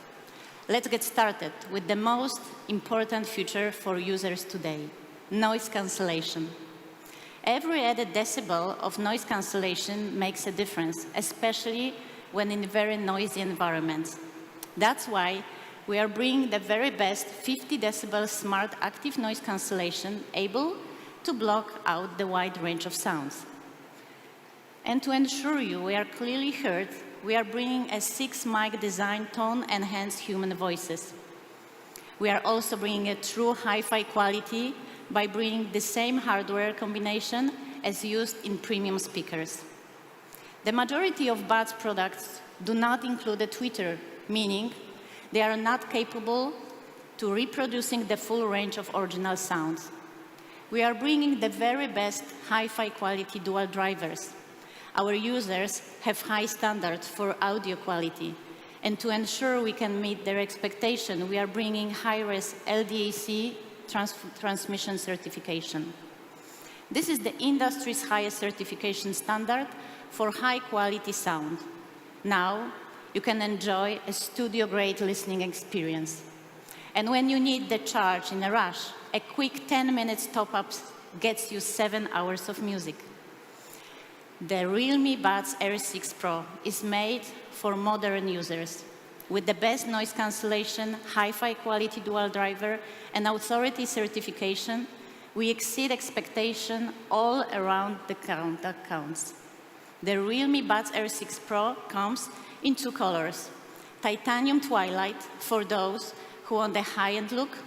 S17: Let's get started with the most important feature for users today, noise cancellation. Every added decibel of noise cancellation makes a difference, especially when in very noisy environments. That's why we are bringing the very best 50 decibel smart active noise cancellation able to block out the wide range of sounds. And to ensure we are clearly heard, we are bringing a 6-mic design tone-enhanced human voices. We are also bringing a true hi-fi quality by bringing the same hardware combination as used in premium speakers. The majority of Buds products do not include a tweeter, meaning they are not capable to reproducing the full range of original sounds. We are bringing the very best hi-fi quality dual drivers. Our users have high standards for audio quality, and to ensure we can meet their expectation, we are bringing high-res LDAC transmission certification. This is the industry's highest certification standard for high-quality sound. Now, you can enjoy a studio-grade listening experience. And when you need the charge in a rush, a quick 10 minutes top-up gets you 7 hours of music. The Realme Buds Air 6 Pro is made for modern users. With the best noise cancellation, hi-fi quality dual driver, and authority certification, we exceed expectation all around the count that counts. The Realme Buds Air 6 Pro comes in 2 colors. Titanium Twilight for those who want the high-end look,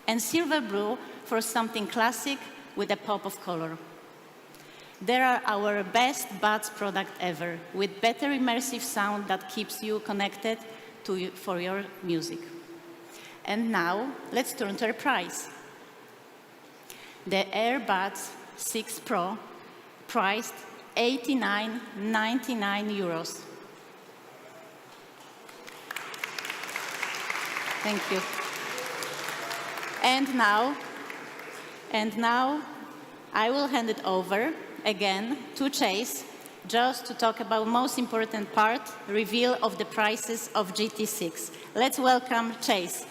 S17: and Silver Blue for something classic with a pop of color. They are our best Buds product ever, with better immersive sound that keeps you connected for your music. And now, let's turn to our price. The AirBuds 6 Pro, priced €89.99. Thank you. And now, I will hand it over again to Chase, just to talk about most important part, reveal of the prices of GT6. Let's welcome Chase.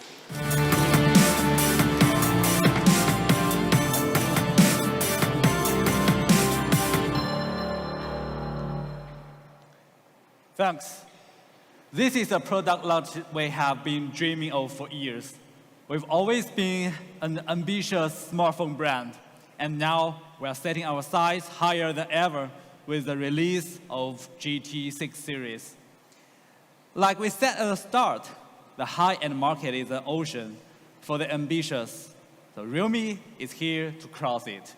S14: Thanks. This is a product launch we have been dreaming of for years. We've always been an ambitious smartphone brand, and now we are setting our sights higher than ever with the release of GT6 series. Like we said at the start, the high-end market is an ocean for the ambitious. So Realme is here to cross it.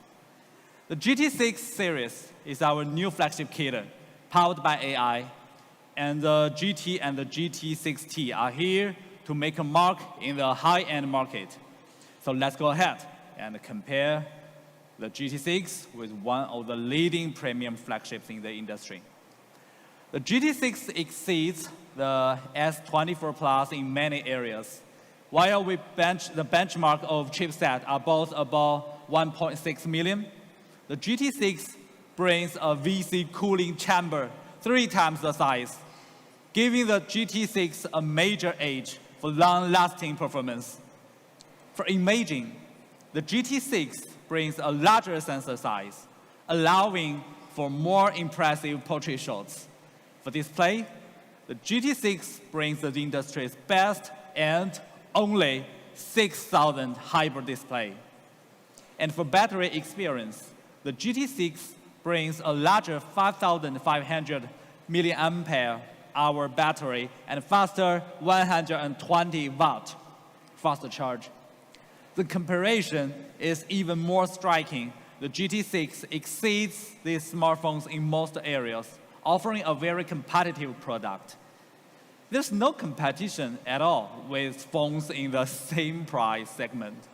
S14: The GT6 series is our new flagship killer, powered by AI. And the GT and the GT6T are here to make a mark in the high-end market. So let's go ahead and compare the GT6 with one of the leading premium flagships in the industry. The GT6 exceeds the S24 Plus in many areas. While the benchmark of chipset are both above 1.6 million, the GT6 brings a VC cooling chamber 3 times the size, giving the GT6 a major edge for long-lasting performance. For imaging, the GT6 brings a larger sensor size, allowing for more impressive portrait shots. For display, the GT6 brings the industry's best and only 6,000 hybrid display. And for battery experience, the GT6 brings a larger 5,500 milliampere hour battery and faster 120 watt faster charge. The comparison is even more striking. The GT6 exceeds these smartphones in most areas, offering a very competitive product. There's no competition at all with phones in the same price segment.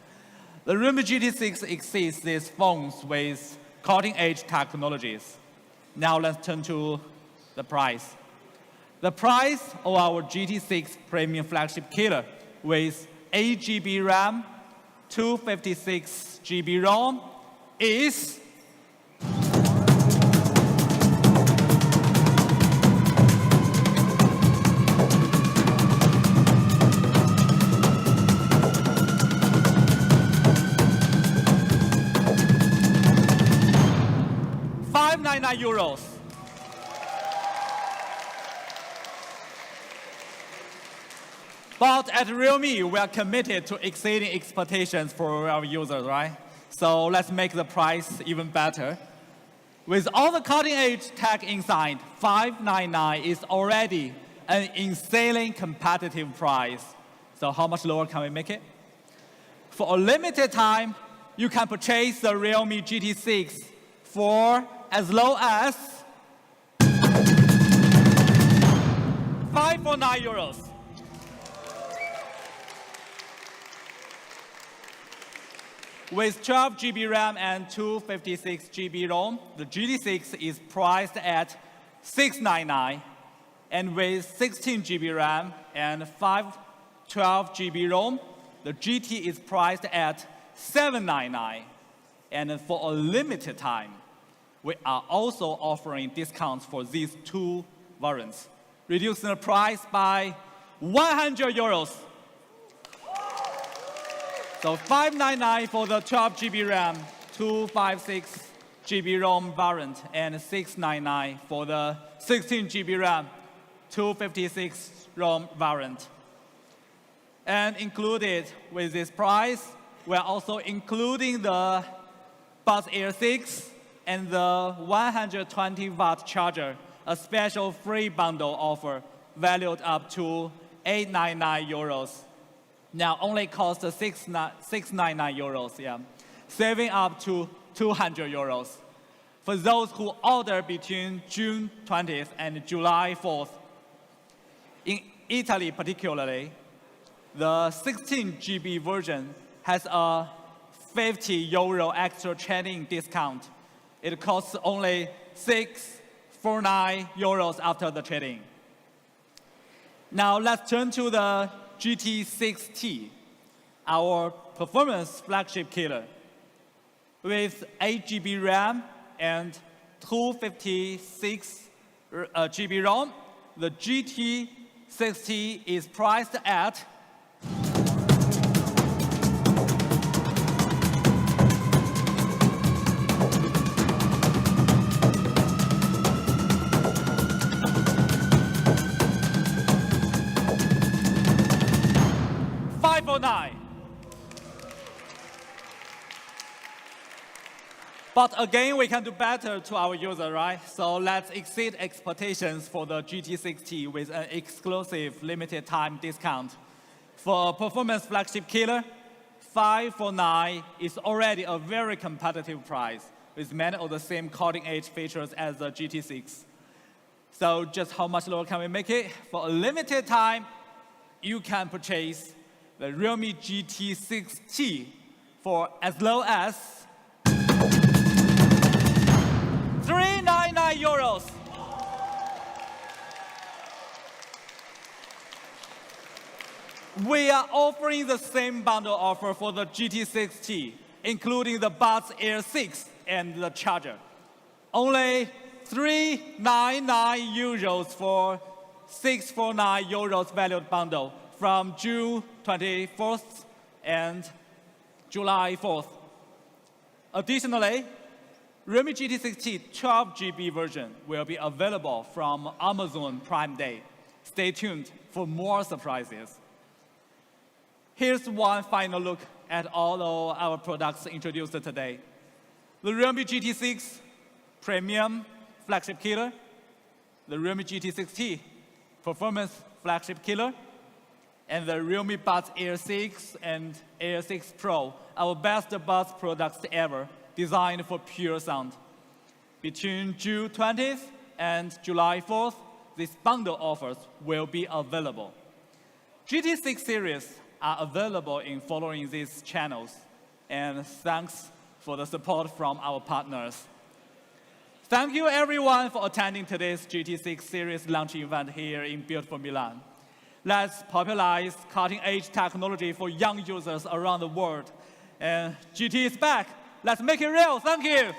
S14: The Realme GT6 exceeds these phones with cutting-edge technologies. Now let's turn to the price. The price of our GT6 premium flagship killer with 8 GB RAM, 256 GB ROM is €599. But at Realme, we are committed to exceeding expectations for our users, right? So let's make the price even better. With all the cutting-edge tech inside, $599 is already an insanely competitive price. So how much lower can we make it? For a limited time, you can purchase the Realme GT6 for as low as €549. With 12 GB RAM and 256 GB ROM, the GT6 is priced at $699, and with 16 GB RAM and 512 GB ROM, the GT is priced at $799. And for a limited time, we are also offering discounts for these 2 variants, reducing the price by €100. So $599 for the 12 GB RAM, 256 GB ROM variant, and $699 for the 16 GB RAM, 256 ROM variant. And included with this price, we're also including the Buds Air 6 and the 120-watt charger, a special free bundle offer valued up to 899 euros. Now only costs 699 euros, yeah, saving up to 200 euros. For those who order between June 20th and July 4th, in Italy particularly, the 16 GB version has a 50 euro extra trade-in discount. It costs only 649 euros after the trade-in. Now let's turn to the GT6T, our performance flagship killer. With 8 GB RAM and 256 GB ROM, the GT6T is priced at $549. But again, we can do better to our user, right? So let's exceed expectations for the GT6T with an exclusive limited time discount. For a performance flagship killer, $549 is already a very competitive price with many of the same cutting-edge features as the GT6. So just how much lower can we make it? For a limited time, you can purchase the Realme GT6T for as low as 399 euros. We are offering the same bundle offer for the GT6T, including the Buds Air 6 and the charger. Only 399 euros for 649 euros valued bundle from June 24th and July 4th. Additionally, Realme GT6T 12 GB version will be available from Amazon Prime Day. Stay tuned for more surprises. Here's one final look at all of our products introduced today. The Realme GT6 Premium Flagship Killer, the Realme GT6T Performance Flagship Killer, and the Realme Buds Air 6 and Air 6 Pro, our best buds products ever, designed for pure sound. Between June 20th and July 4th, these bundle offers will be available. GT6 series are available in following these channels, and thanks for the support from our partners. Thank you everyone for attending today's GT6 series launch event here in beautiful Milan. Let's popularize cutting-edge technology for young users around the world. And GT is back. Let's make it real. Thank you.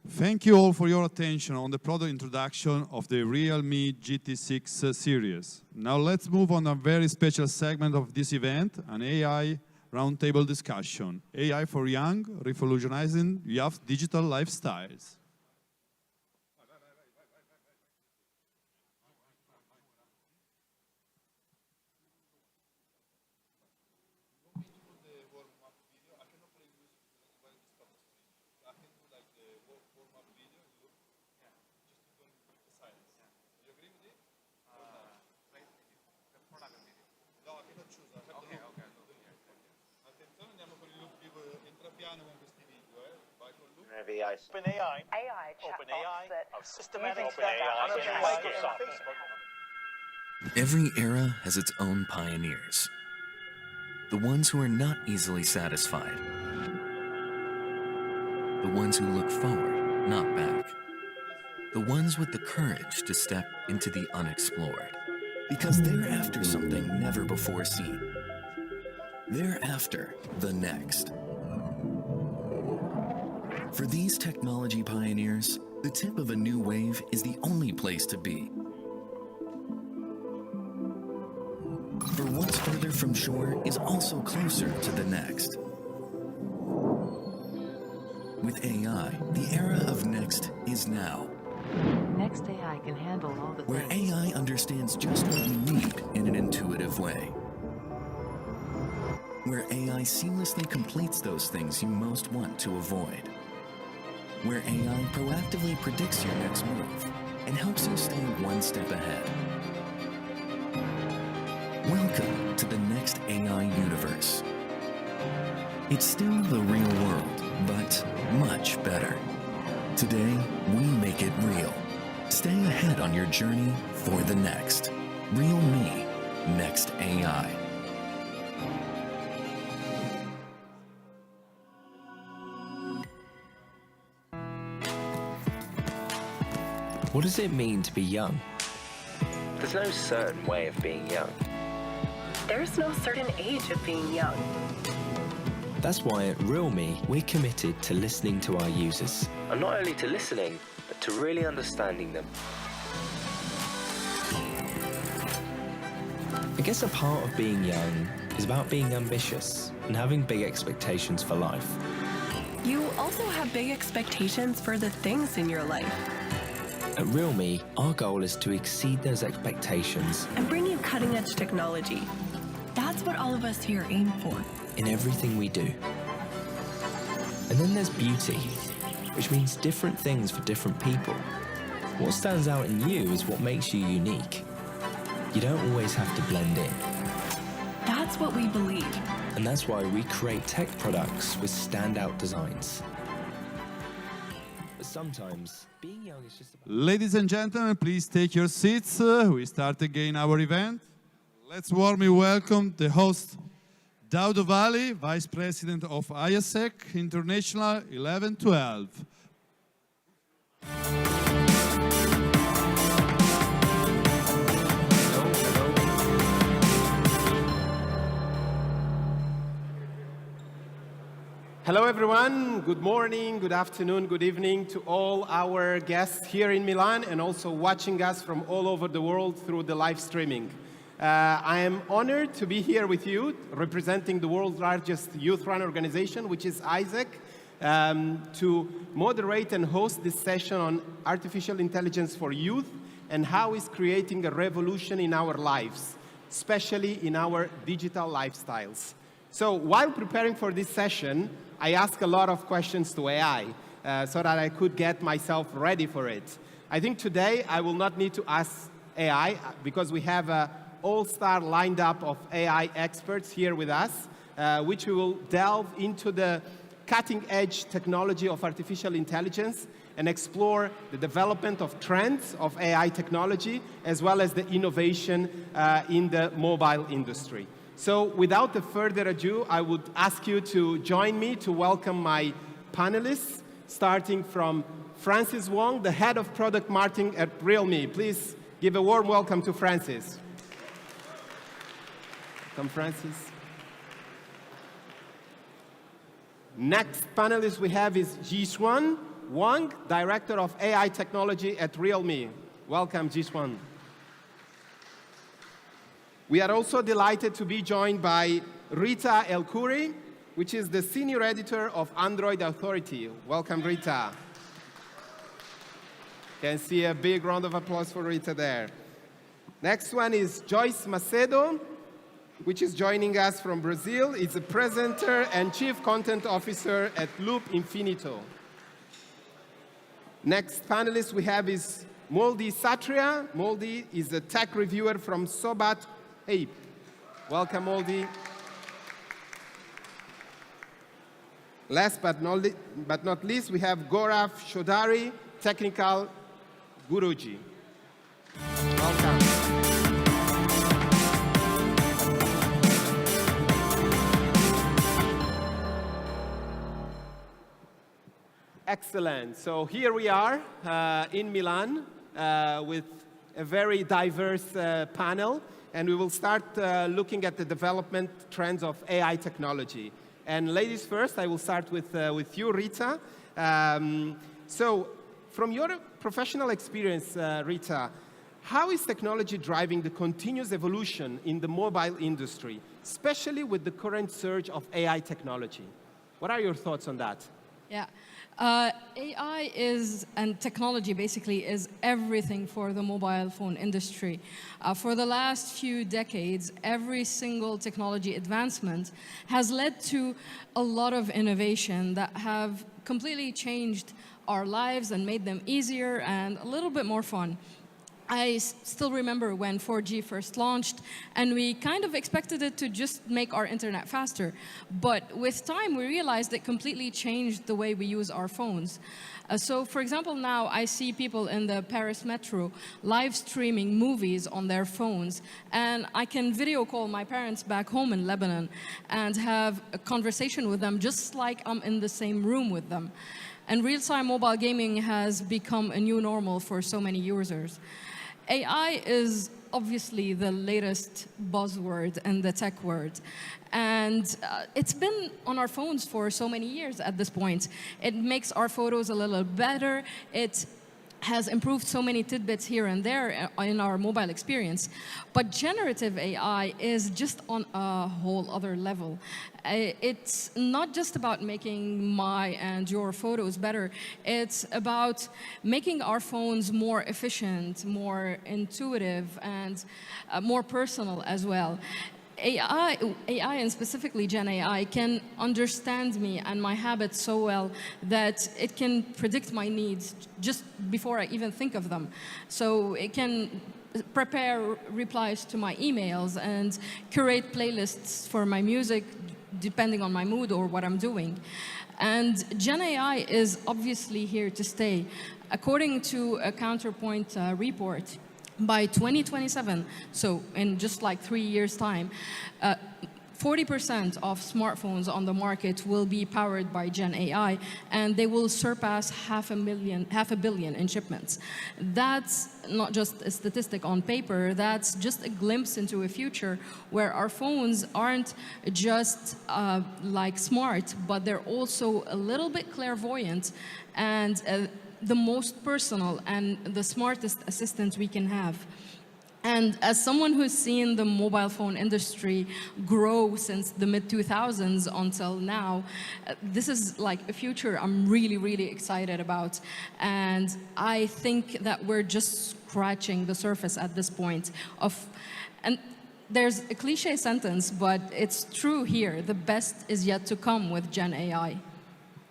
S13: Thank you all for your attention on the product introduction of the Realme GT6 series. Now let's move on a very special segment of this event, an AI roundtable discussion. AI for young, revolutionizing youth digital lifestyles.
S10: OpenAI systematic
S1: Every era has its own pioneers. The ones who are not easily satisfied. The ones who look forward, not back. The ones with the courage to step into the unexplored. Because they're after something never before seen. They're after the next. For these technology pioneers, the tip of a new wave is the only place to be. For what's further from shore is also closer to the next. With AI, the era of next is now.
S2: Next AI can handle all the
S1: Where
S2: things.
S1: AI understands just what you need in an intuitive way. Where AI seamlessly completes those things you most want to avoid. Where AI proactively predicts your next move and helps you stay one step ahead. Welcome to the next AI universe. It's still the real world, but much better. Today, we make it real. Stay ahead on your journey for the next. Realme Next AI.
S3: What does it mean to be young?
S4: There's no certain way of being young.
S5: There's no certain age of being young.
S3: That's why at realme, we're committed to listening to our users.
S4: And not only to listening, but to really understanding them.
S3: I guess a part of being young is about being ambitious and having big expectations for life.
S5: You also have big expectations for the things in your life.
S3: At realme, our goal is to exceed those expectations
S5: and bring you cutting-edge technology. That's what all of us here aim for.
S3: in everything we do. And then there's beauty, which means different things for different people. What stands out in you is what makes you unique. You don't always have to blend in.
S5: That's what we believe.
S3: And that's why we create tech products with standout designs. But sometimes, being young is just about...
S13: Ladies and gentlemen, please take your seats. We start again our event. Let's warmly welcome the host, Daudo Valley, Vice President of IASEC International 1112.
S19: Hello everyone, good morning, good afternoon, good evening to all our guests here in Milan and also watching us from all over the world through the live streaming. I am honored to be here with you, representing the world's largest youth run organization, which is IASEC, to moderate and host this session on artificial intelligence for youth and how it's creating a revolution in our lives, especially in our digital lifestyles. So while preparing for this session, I asked a lot of questions to AI so that I could get myself ready for it. I think today I will not need to ask AI because we have an all-star lined up of AI experts here with us, which we will delve into the cutting-edge technology of artificial intelligence and explore the development of trends of AI technology as well as the innovation in the mobile industry. So without further ado, I would ask you to join me to welcome my panelists, starting from Francis Wong, the Head of Product Marketing at realme. Please give a warm welcome to Francis. Welcome, Francis. Next panelist we have is Jishuan Wang, Director of AI Technology at realme. Welcome, Jishuan. We are also delighted to be joined by Rita El-Khoury, which is the Senior Editor of Android Authority. Welcome, Rita. Can see a big round of applause for Rita there. Next one is Joyce Macedo, which is joining us from Brazil. Is a presenter and Chief Content Officer at Loop Infinito. Next panelist we have is Moldy Satria. Moldy is a tech reviewer from Sobat. Hey, welcome, Moldy. Last but not least, we have Gaurav Chaudhary, Technical Guruji. Welcome. Excellent. So here we are in Milan with a very diverse panel. And we will start looking at the development trends of AI technology. And ladies first, I will start with you, Rita. So from your professional experience, Rita, how is technology driving the continuous evolution in the mobile industry, especially with the current surge of AI technology? What are your thoughts on that?
S20: Yeah. AI and technology basically is everything for the mobile phone industry. For the last few decades, every single technology advancement has led to a lot of innovation that have completely changed our lives and made them easier and a little bit more fun. I still remember when 4G first launched, and we kind of expected it to just make our internet faster. But with time, we realized it completely changed the way we use our phones. So, for example, now I see people in the Paris metro live streaming movies on their phones, and I can video call my parents back home in Lebanon and have a conversation with them just like I'm in the same room with them. And real-time mobile gaming has become a new normal for so many users. AI is obviously the latest buzzword in the tech world. And it's been on our phones for so many years at this point. It makes our photos a little better. It has improved so many tidbits here and there in our mobile experience. But generative AI is just on a whole other level. It's not just about making my and your photos better. It's about making our phones more efficient, more intuitive, and more personal as well. AI and specifically Gen AI can understand me and my habits so well that it can predict my needs just before I even think of them. So it can prepare replies to my emails and curate playlists for my music depending on my mood or what I'm doing. And Gen AI is obviously here to stay. According to a Counterpoint report, by 2027, so in just like 3 years' time, 40% of smartphones on the market will be powered by Gen AI, and they will surpass half a billion in shipments. That's not just a statistic on paper, that's just a glimpse into a future where our phones aren't just like smart, but they're also a little bit clairvoyant and the most personal and the smartest assistant we can have. And as someone who's seen the mobile phone industry grow since the mid-2000s until now, this is like a future I'm really, really excited about. And I think that we're just scratching the surface at this point and there's a cliche sentence, but it's true here. The best is yet to come with Gen AI.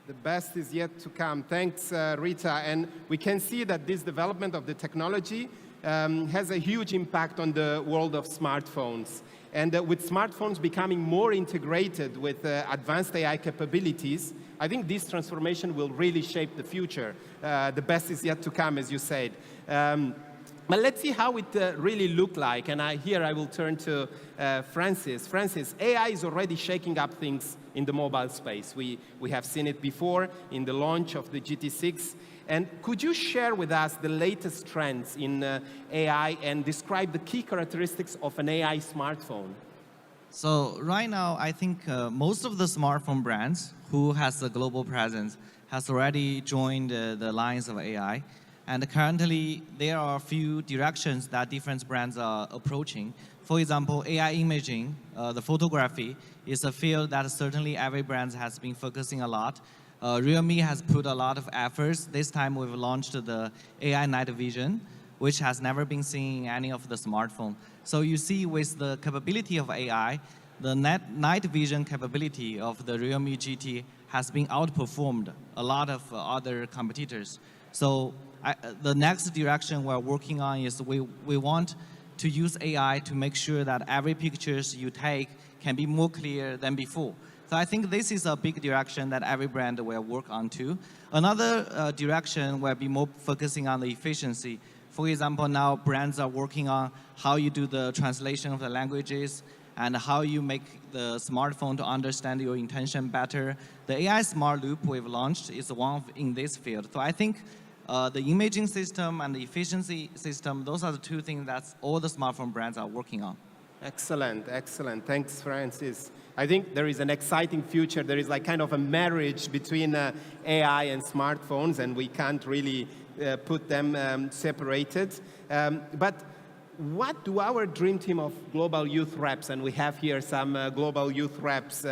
S19: The best is yet to come. Thanks, Rita. And we can see that this development of the technology has a huge impact on the world of smartphones. And with smartphones becoming more integrated with advanced AI capabilities, I think this transformation will really shape the future. The best is yet to come, as you said. But let's see how it really looked like. And here I will turn to Francis. Francis, AI is already shaking up things in the mobile space. We have seen it before in the launch of the GT6. And could you share with us the latest trends in AI and describe the key characteristics of an AI smartphone?
S21: So right now, I think most of the smartphone brands who has a global presence has already joined the lines of AI. And currently, there are a few directions that different brands are approaching. For example, AI imaging, the photography, is a field that certainly every brand has been focusing a lot. Realme has put a lot of efforts. This time, we've launched the AI night vision, which has never been seen in any of the smartphones. So you see, with the capability of AI, the night vision capability of the Realme GT has been outperformed a lot of other competitors. So the next direction we're working on is we want to use AI to make sure that every pictures you take can be more clear than before. So I think this is a big direction that every brand will work on too. Another direction will be more focusing on the efficiency. For example, now brands are working on how you do the translation of the languages and how you make the smartphone to understand your intention better. The AI Smart Loop we've launched is one in this field. So I think the imaging system and the efficiency system, those are the two things that all the smartphone brands are working on.
S19: Excellent, excellent. Thanks, Francis. I think there is an exciting future. There is like kind of a marriage between AI and smartphones, and we can't really put them separated. But what do our dream team of global youth reps, and we have here some global youth reps,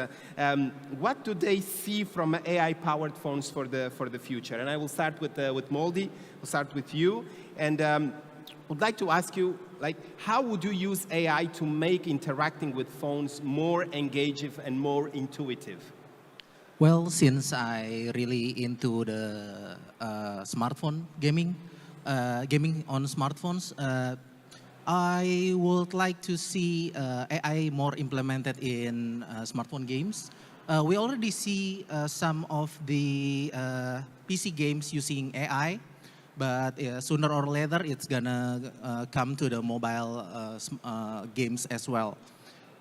S19: what do they see from AI-powered phones for the future? And I will start with Moldy. We'll start with you, and would like to ask you, like, how would you use AI to make interacting with phones more engaging and more intuitive?
S7: Well, since I really into the smartphone gaming, gaming on smartphones, I would like to see AI more implemented in smartphone games. We already see some of the PC games using AI, but sooner or later it's gonna come to the mobile games as well.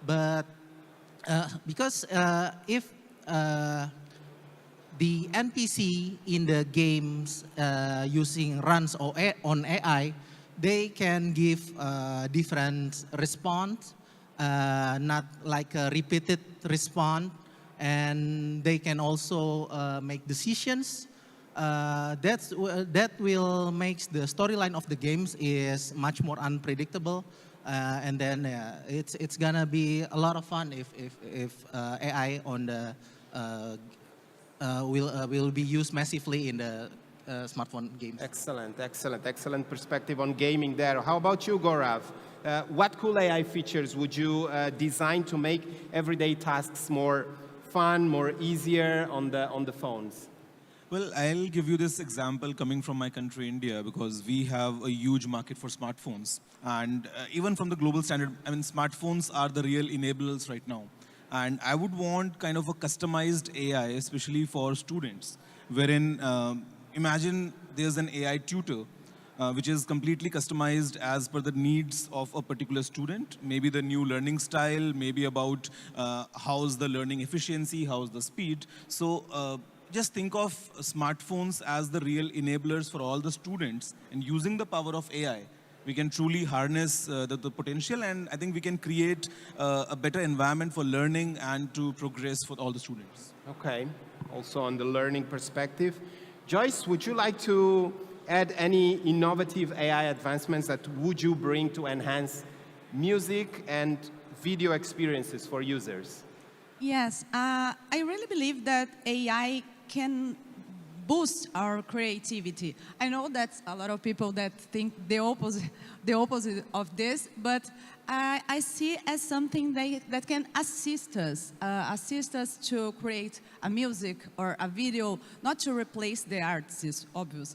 S7: But because if the NPC in the games runs on AI, they can give different response, not like a repeated response, and they can also make decisions. That will make the storyline of the games is much more unpredictable, and then it's gonna be a lot of fun if AI on the will be used massively in the smartphone games.
S19: Excellent perspective on gaming there. How about you, Gaurav? What cool AI features would you design to make everyday tasks more fun, more easier on the phones?
S22: Well, I'll give you this example coming from my country, India, because we have a huge market for smartphones. And even from the global standard, I mean, smartphones are the real enablers right now. And I would want kind of a customized AI, especially for students, wherein imagine there's an AI tutor, which is completely customized as per the needs of a particular student, maybe the new learning style, maybe about how's the learning efficiency, how's the speed. So just think of smartphones as the real enablers for all the students, and using the power of AI, we can truly harness the potential, and I think we can create a better environment for learning and to progress for all the students.
S19: Okay, also on the learning perspective. Joyce, would you like to add any innovative AI advancements that would you bring to enhance music and video experiences for users?
S23: Yes, I really believe that AI can boost our creativity. I know that's a lot of people that think the opposite of this, but I see as something that can assist us to create a music or a video, not to replace the artists, obvious.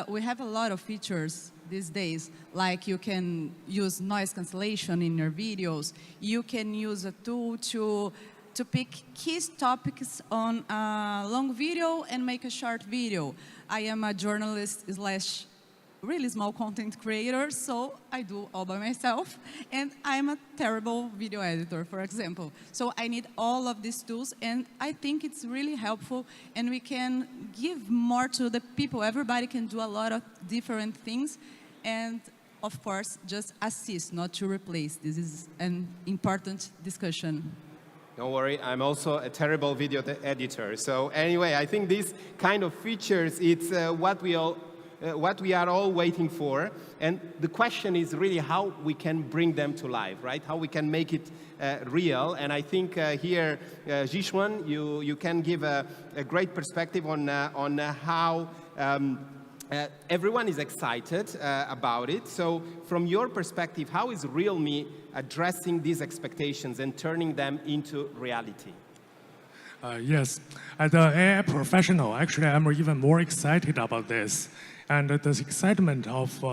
S23: We have a lot of features these days, like you can use noise cancellation in your videos. You can use a tool to pick key topics on a long video and make a short video. I am a journalist / really small content creator, so I do all by myself, and I'm a terrible video editor, for example. So I need all of these tools, and I think it's really helpful, and we can give more to the people. Everybody can do a lot of different things, and of course, just assist, not to replace. This is an important discussion.
S19: Don't worry, I'm also a terrible video editor. So anyway, I think these kind of features, it's what we are all waiting for. And the question is really how we can bring them to life, right? How we can make it real. And I think here, Zhixuan, you can give a great perspective on how everyone is excited about it. So from your perspective, how is realme addressing these expectations and turning them into reality?
S24: Yes, as an AI professional, actually I'm even more excited about this. And the excitement of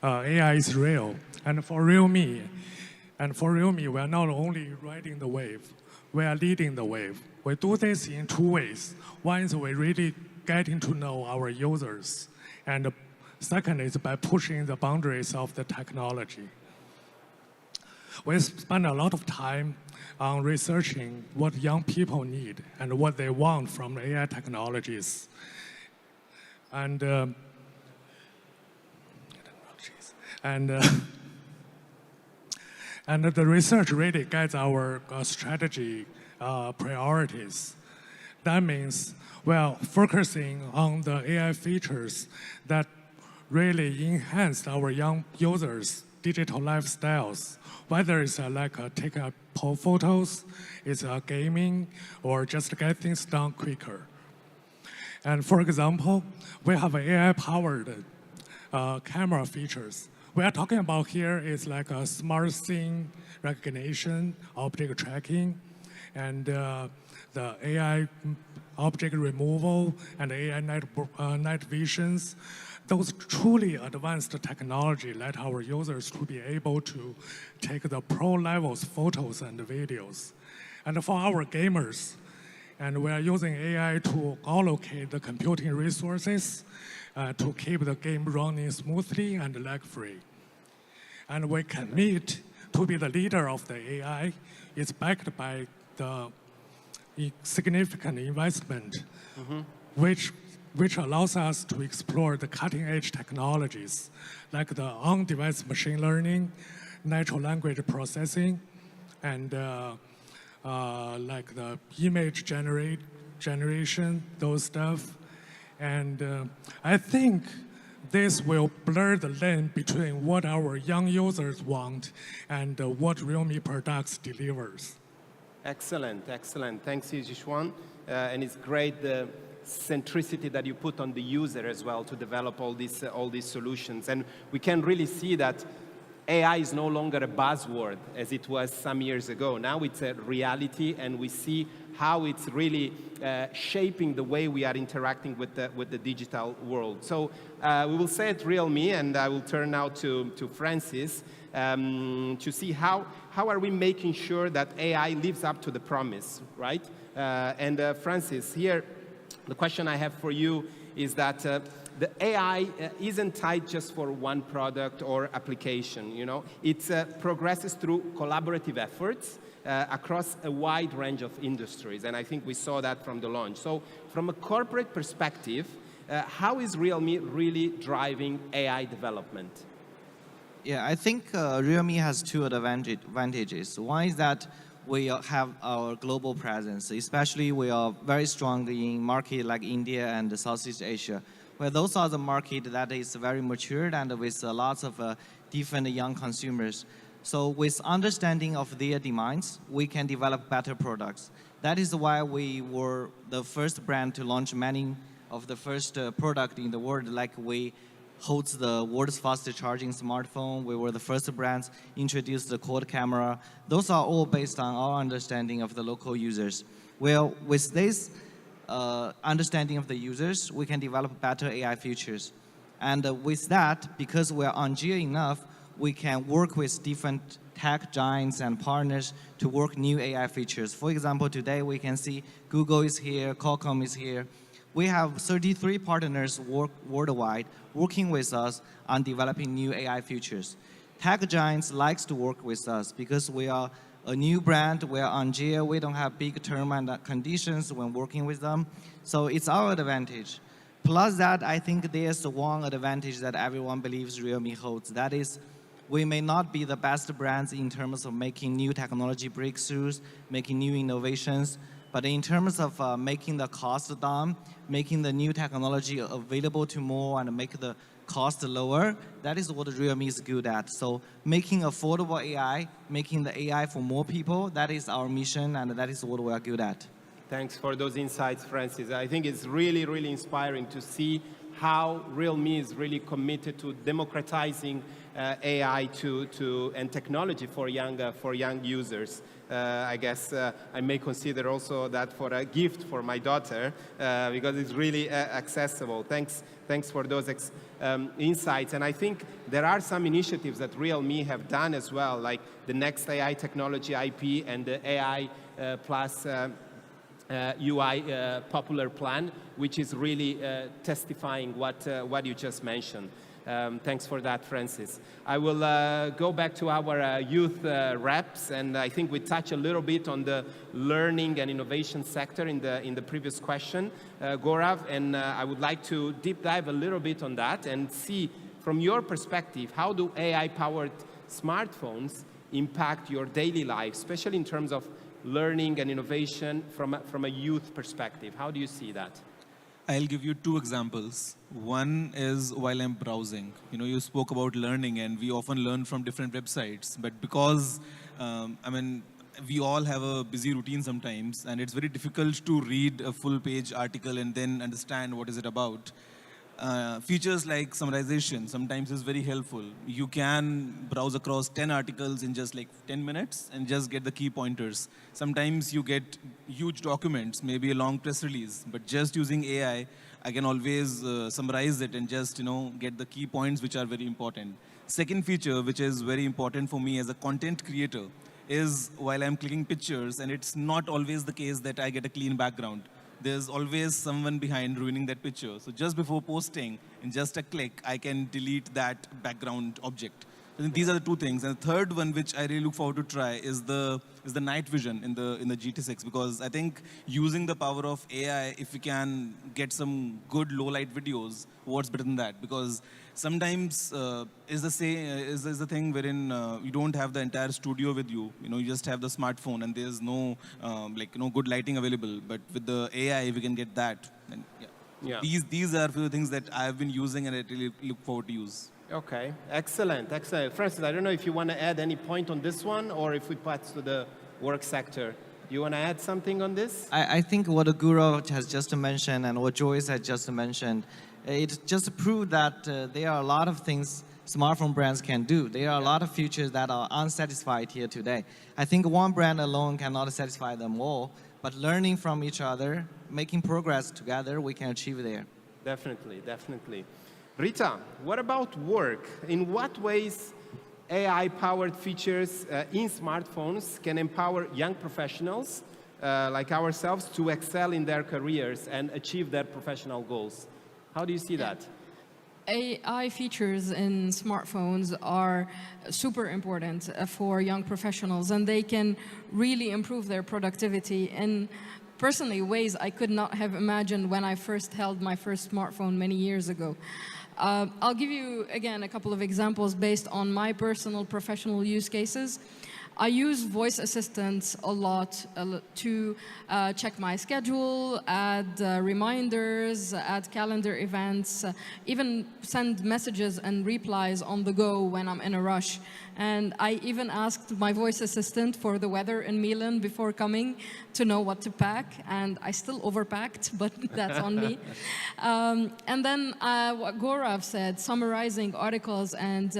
S24: AI is real. And for realme, we are not only riding the wave, we are leading the wave. We do this in two ways. One is we really getting to know our users. And second is by pushing the boundaries of the technology. We spend a lot of time on researching what young people need and what they want from AI technologies. And the research really guides our strategy priorities. That means, well, focusing on the AI features that really enhance our young users' digital lifestyles, whether it's taking photos, it's gaming, or just get things done quicker. And for example, we have AI-powered camera features. We are talking about here is like a smart scene recognition, object tracking, and the AI object removal and AI night visions. Those truly advanced technology let our users to be able to take the pro levels photos and videos. And for our gamers, and we are using AI to allocate the computing resources to keep the game running smoothly and lag-free. And we commit to be the leader of the AI. It's backed by the significant investment, which allows us to explore the cutting-edge technologies like the on-device machine learning, natural language processing, and like the image generation, those stuff. And I think this will blur the line between what our young users want and what Realme products delivers.
S19: Excellent, excellent. Thanks, Yizhuan. And it's great the centricity that you put on the user as well to develop all these solutions. And we can really see that AI is no longer a buzzword as it was some years ago. Now it's a reality, and we see how it's really shaping the way we are interacting with the digital world. So we will say at Realme, and I will turn now to Francis to see how are we making sure that AI lives up to the promise, right? And Francis, here, the question I have for you is that the AI isn't tied just for one product or application, you know? It progresses through collaborative efforts across a wide range of industries, and I think we saw that from the launch. So from a corporate perspective, how is Realme really driving AI development?
S21: Yeah, I think Realme has two advantages. One is that we have our global presence, especially we are very strong in markets like India and Southeast Asia, where those are the market that is very matured and with lots of different young consumers. So with understanding of their demands, we can develop better products. That is why we were the first brand to launch many of the first product in the world, like we holds the world's fastest charging smartphone. We were the first brands introduced the quad camera. Those are all based on our understanding of the local users. Well, with this understanding of the users, we can develop better AI features. And with that, because we're on-gear enough, we can work with different tech giants and partners to work new AI features. For example, today we can see Google is here, Qualcomm is here. We have 33 partners worldwide working with us on developing new AI features. Tech giants likes to work with us because we are a new brand, we're on-gear, we don't have big term and conditions when working with them. So it's our advantage. Plus that, I think there's one advantage that everyone believes Realme holds. That is, we may not be the best brands in terms of making new technology breakthroughs, making new innovations, but in terms of making the cost down, making the new technology available to more and make the cost lower, that is what Realme is good at. So making affordable AI, making the AI for more people, that is our mission and that is what we are good at.
S19: Thanks for those insights, Francis. I think it's really, really inspiring to see how Realme is really committed to democratizing AI and technology for young users. I guess I may consider also that for a gift for my daughter because it's really accessible. Thanks for those insights. And I think there are some initiatives that Realme have done as well, like the Next AI Technology IP and the AI Plus UI popular plan, which is really testifying what you just mentioned. Thanks for that, Francis. I will go back to our youth reps, and I think we touched a little bit on the learning and innovation sector in the previous question, Gaurav, and I would like to deep dive a little bit on that and see, from your perspective, how do AI-powered smartphones impact your daily life, especially in terms of learning and innovation from a youth perspective? How do you see that?
S22: I'll give you two examples. One is while I'm browsing. You know, you spoke about learning, and we often learn from different websites. But because, we all have a busy routine sometimes, and it's very difficult to read a full-page article and then understand what is it about. Features like summarization sometimes is very helpful. You can browse across 10 articles in just like 10 minutes and just get the key pointers. Sometimes you get huge documents, maybe a long press release, but just using AI, I can always summarize it and just get the key points which are very important. Second feature, which is very important for me as a content creator, is while I'm clicking pictures, and it's not always the case that I get a clean background. There's always someone behind ruining that picture. So just before posting, in just a click, I can delete that background object. I think these are the two things. And the third one, which I really look forward to try, is the night vision in the GT6, because I think using the power of AI, if we can get some good low light videos, what's better than that? Because sometimes is the thing wherein you don't have the entire studio with you. You just have the smartphone, and there's no good lighting available. But with the AI, we can get that. And
S19: Yeah.
S22: These are a few things that I've been using, and I really look forward to use.
S19: Okay, excellent, excellent. Francis, I don't know if you want to add any point on this one, or if we pass to the work sector. You want to add something on this?
S21: I think what Guru has just mentioned and what Joyce has just mentioned, it just proved that there are a lot of things smartphone brands can do. There are a lot of features that are unsatisfied here today. I think one brand alone cannot satisfy them all, but learning from each other, making progress together, we can achieve there.
S19: Definitely, definitely. Rita, what about work? In what ways AI-powered features in smartphones can empower young professionals like ourselves to excel in their careers and achieve their professional goals? How do you see that?
S20: AI features in smartphones are super important for young professionals, and they can really improve their productivity in personally ways I could not have imagined when I first held my first smartphone many years ago. I'll give you, again, a couple of examples based on my personal professional use cases. I use voice assistants a lot to check my schedule, add reminders, add calendar events, even send messages and replies on the go when I'm in a rush. And I even asked my voice assistant for the weather in Milan before coming to know what to pack, and I still overpacked, but that's on me. And then what Gaurav said, summarizing articles and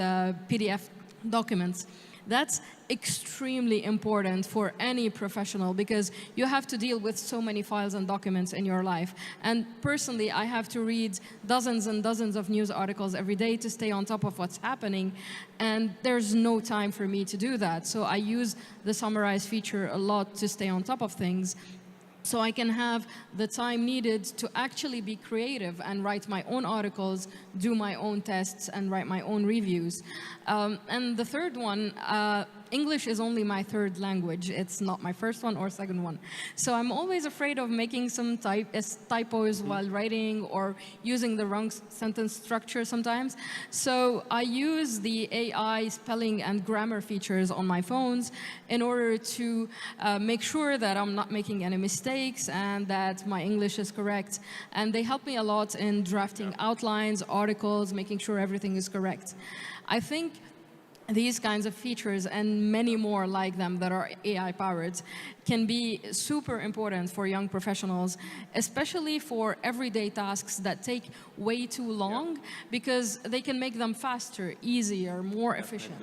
S20: PDF documents. That's extremely important for any professional because you have to deal with so many files and documents in your life. And personally, I have to read dozens and dozens of news articles every day to stay on top of what's happening. And there's no time for me to do that. So I use the summarize feature a lot to stay on top of things, so I can have the time needed to actually be creative and write my own articles, do my own tests, and write my own reviews. And the third one, English is only my third language. It's not my first one or second one. So I'm always afraid of making some typos while writing or using the wrong sentence structure sometimes. So I use the AI spelling and grammar features on my phones in order to make sure that I'm not making any mistakes and that my English is correct. And they help me a lot in drafting outlines, articles, making sure everything is correct. I think these kinds of features and many more like them that are AI-powered can be super important for young professionals, especially for everyday tasks that take way too long, because they can make them faster, easier, more efficient.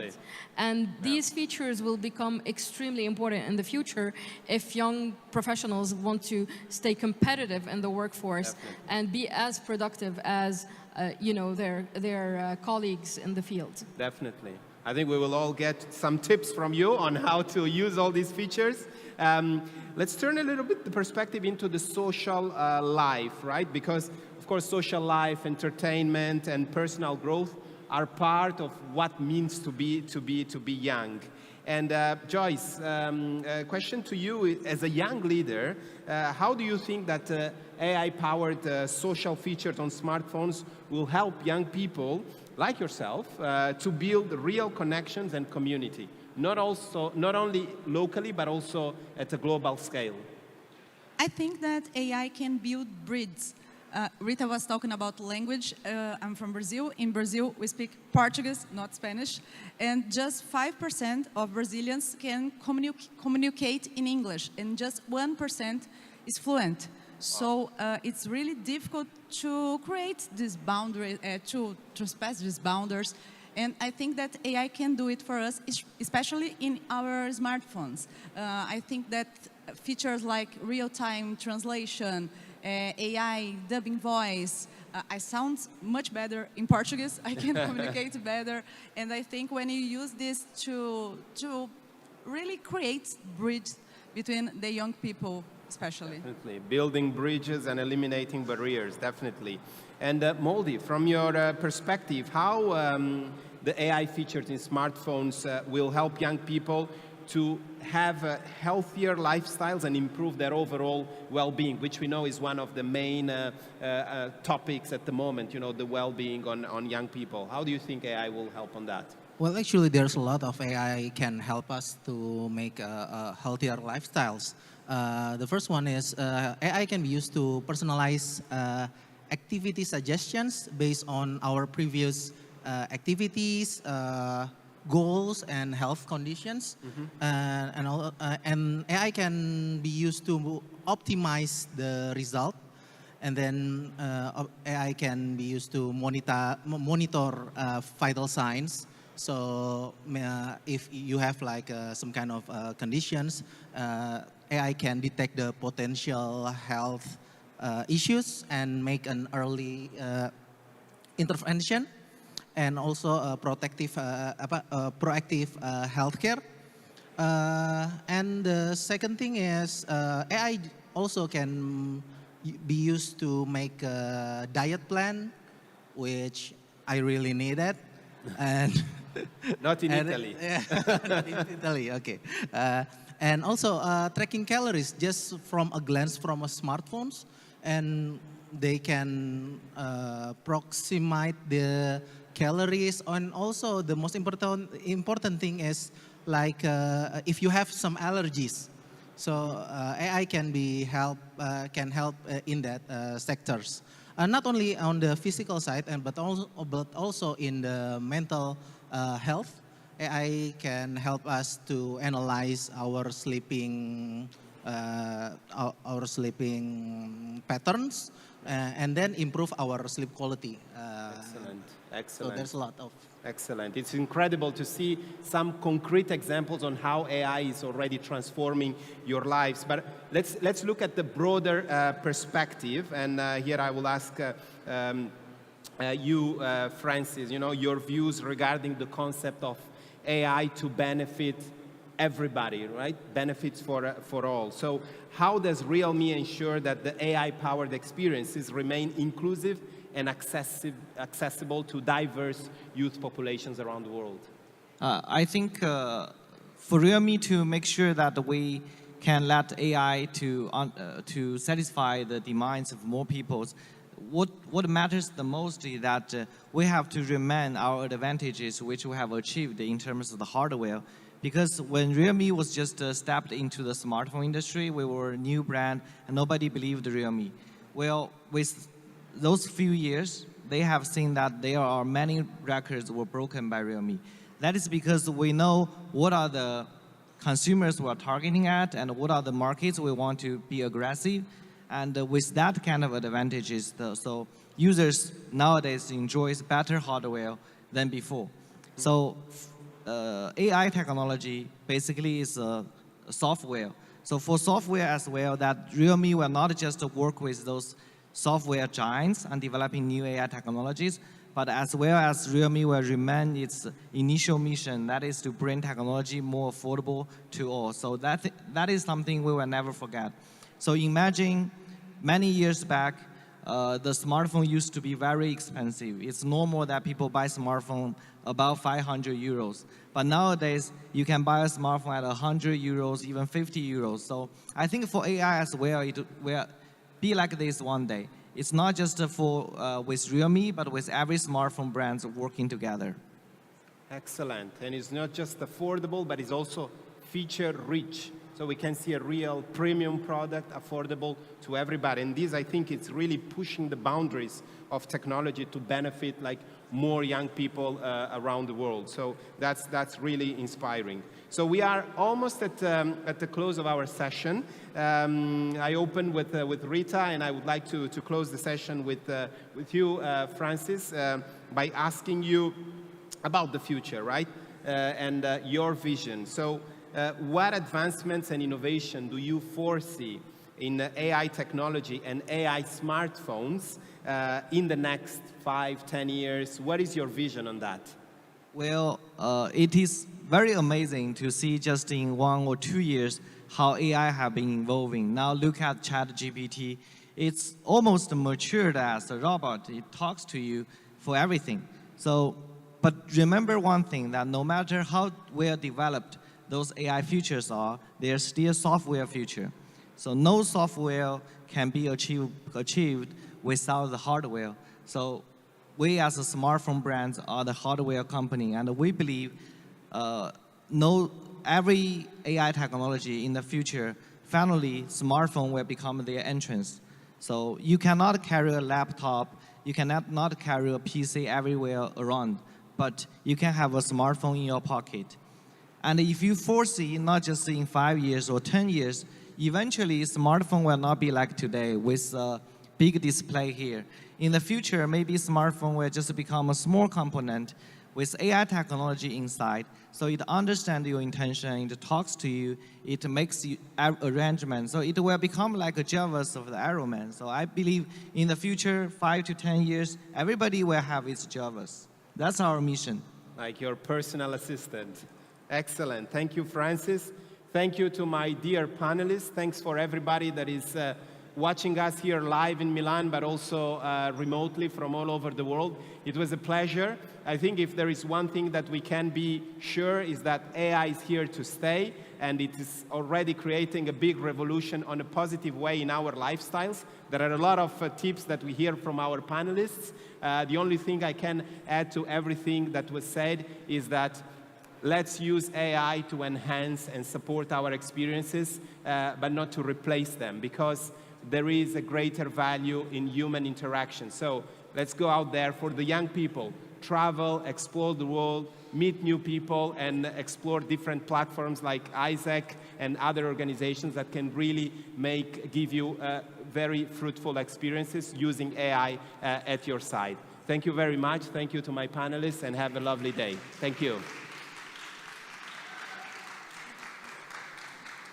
S20: And these features will become extremely important in the future if young professionals want to stay competitive in the workforce and be as productive as their colleagues in the field.
S19: Definitely. I think we will all get some tips from you on how to use all these features. Let's turn a little bit the perspective into the social life, right? Because, of course, social life, entertainment, and personal growth are part of what means to be young. And Joyce, a question to you as a young leader, how do you think that AI-powered social features on smartphones will help young people like yourself, to build real connections and community, not only locally, but also at a global scale?
S23: I think that AI can build bridges Rita was talking about language. I'm from Brazil. In Brazil, we speak Portuguese, not Spanish. And just 5% of Brazilians can communicate in English, and just 1% is fluent. So it's really difficult to create this boundary, to trespass these boundaries. And I think that AI can do it for us, especially in our smartphones. I think that features like real-time translation, AI dubbing voice, I sound much better in Portuguese. I can communicate better. And I think when you use this to really create bridge between the young people, especially.
S19: Definitely. Building bridges and eliminating barriers, definitely. And Moldy, from your perspective, how the AI features in smartphones will help young people to have healthier lifestyles and improve their overall well-being, which we know is one of the main topics at the moment, the well-being on young people. How do you think AI will help on that?
S7: Well, actually, there's a lot of AI can help us to make healthier lifestyles. The first one is AI can be used to personalize activity suggestions based on our previous activities, goals, and health conditions. And AI can be used to optimize the result. And then AI can be used to monitor vital signs. So if you have like some kind of conditions, AI can detect the potential health issues and make an early intervention, and also proactive healthcare. And the second thing is AI also can be used to make a diet plan, which I really needed. And
S19: not in Italy.
S7: Not in Italy, okay. And also tracking calories just from a glance from a smartphones, and they can approximate the calories. And also the most important thing is like if you have some allergies, so AI can help in that sectors. Not only on the physical side, but also in the mental health. AI can help us to analyze our sleeping patterns, and then improve our sleep quality.
S19: Excellent.
S7: So there's a lot of.
S19: Excellent. It's incredible to see some concrete examples on how AI is already transforming your lives. But let's look at the broader perspective. And here I will ask you, Francis, your views regarding the concept of AI to benefit everybody, right? Benefits for all. So how does realme ensure that the AI-powered experiences remain inclusive and accessible to diverse youth populations around the world?
S21: I think for realme to make sure that we can let AI to satisfy the demands of more people, what matters the most is that we have to remain our advantages which we have achieved in terms of the hardware. Because when realme was just stepped into the smartphone industry, we were a new brand and nobody believed realme. Well, with those few years, they have seen that there are many records were broken by realme. That is because we know what are the consumers we are targeting at and what are the markets we want to be aggressive. And with that kind of advantages, so users nowadays enjoy better hardware than before. So AI technology basically is software. So for software as well, that realme will not just work with those software giants and developing new AI technologies, but as well as realme will remain its initial mission, that is to bring technology more affordable to all. So that is something we will never forget. So imagine many years back, the smartphone used to be very expensive. It's normal that people buy smartphone about 500 euros. But nowadays, you can buy a smartphone at 100 euros, even 50 euros. So I think for AI as well, it will be like this one day. It's not just for with realme, but with every smartphone brands working together.
S19: Excellent. And it's not just affordable, but it's also feature-rich. so we can see a real premium product, affordable to everybody. And this, I think, it's really pushing the boundaries of technology to benefit like more young people around the world. So that's really inspiring. So we are almost at the close of our session. I opened with Rita, and I would like to close the session with you, Francis, by asking you about the future, right? And your vision. So what advancements and innovation do you foresee in AI technology and AI smartphones in the next 5-10 years? What is your vision on that?
S21: Well, it is very amazing to see just in 1 or 2 years how AI have been evolving. Now look at ChatGPT. It's almost matured as a robot. It talks to you for everything. So, but remember one thing, that no matter how well developed those AI features are, they're still software feature. So no software can be achieved without the hardware. So we as a smartphone brand are the hardware company, and we believe every AI technology in the future, finally smartphone will become their entrance. So you cannot carry a laptop, you cannot carry a PC everywhere around, but you can have a smartphone in your pocket. And if you foresee, not just in 5 years or 10 years, eventually smartphone will not be like today with a big display here. In the future, maybe smartphone will just become a small component with AI technology inside, so it understands your intention, it talks to you, it makes you arrangements, so it will become like a Jarvis of the Ironman. So I believe in the future, 5 to 10 years, everybody will have its Jarvis. That's our mission.
S19: Like your personal assistant. Excellent. Thank you, Francis. Thank you to my dear panelists. Thanks for everybody that is watching us here live in Milan, but also remotely from all over the world. It was a pleasure. I think if there is one thing that we can be sure is that AI is here to stay, and it is already creating a big revolution on a positive way in our lifestyles. There are a lot of tips that we hear from our panelists. The only thing I can add to everything that was said is that let's use AI to enhance and support our experiences, but not to replace them, because there is a greater value in human interaction. So let's go out there for the young people, travel, explore the world, meet new people, and explore different platforms like Isaac and other organizations that can really give you very fruitful experiences using AI at your side. Thank you very much. Thank you to my panelists, and have a lovely day. Thank you.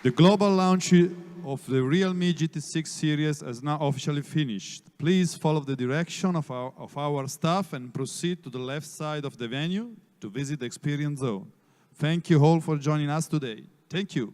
S13: The global launch of the Realme GT6 series has now officially finished. Please follow the direction of our staff and proceed to the left side of the venue to visit the experience zone. Thank you all for joining us today. Thank you.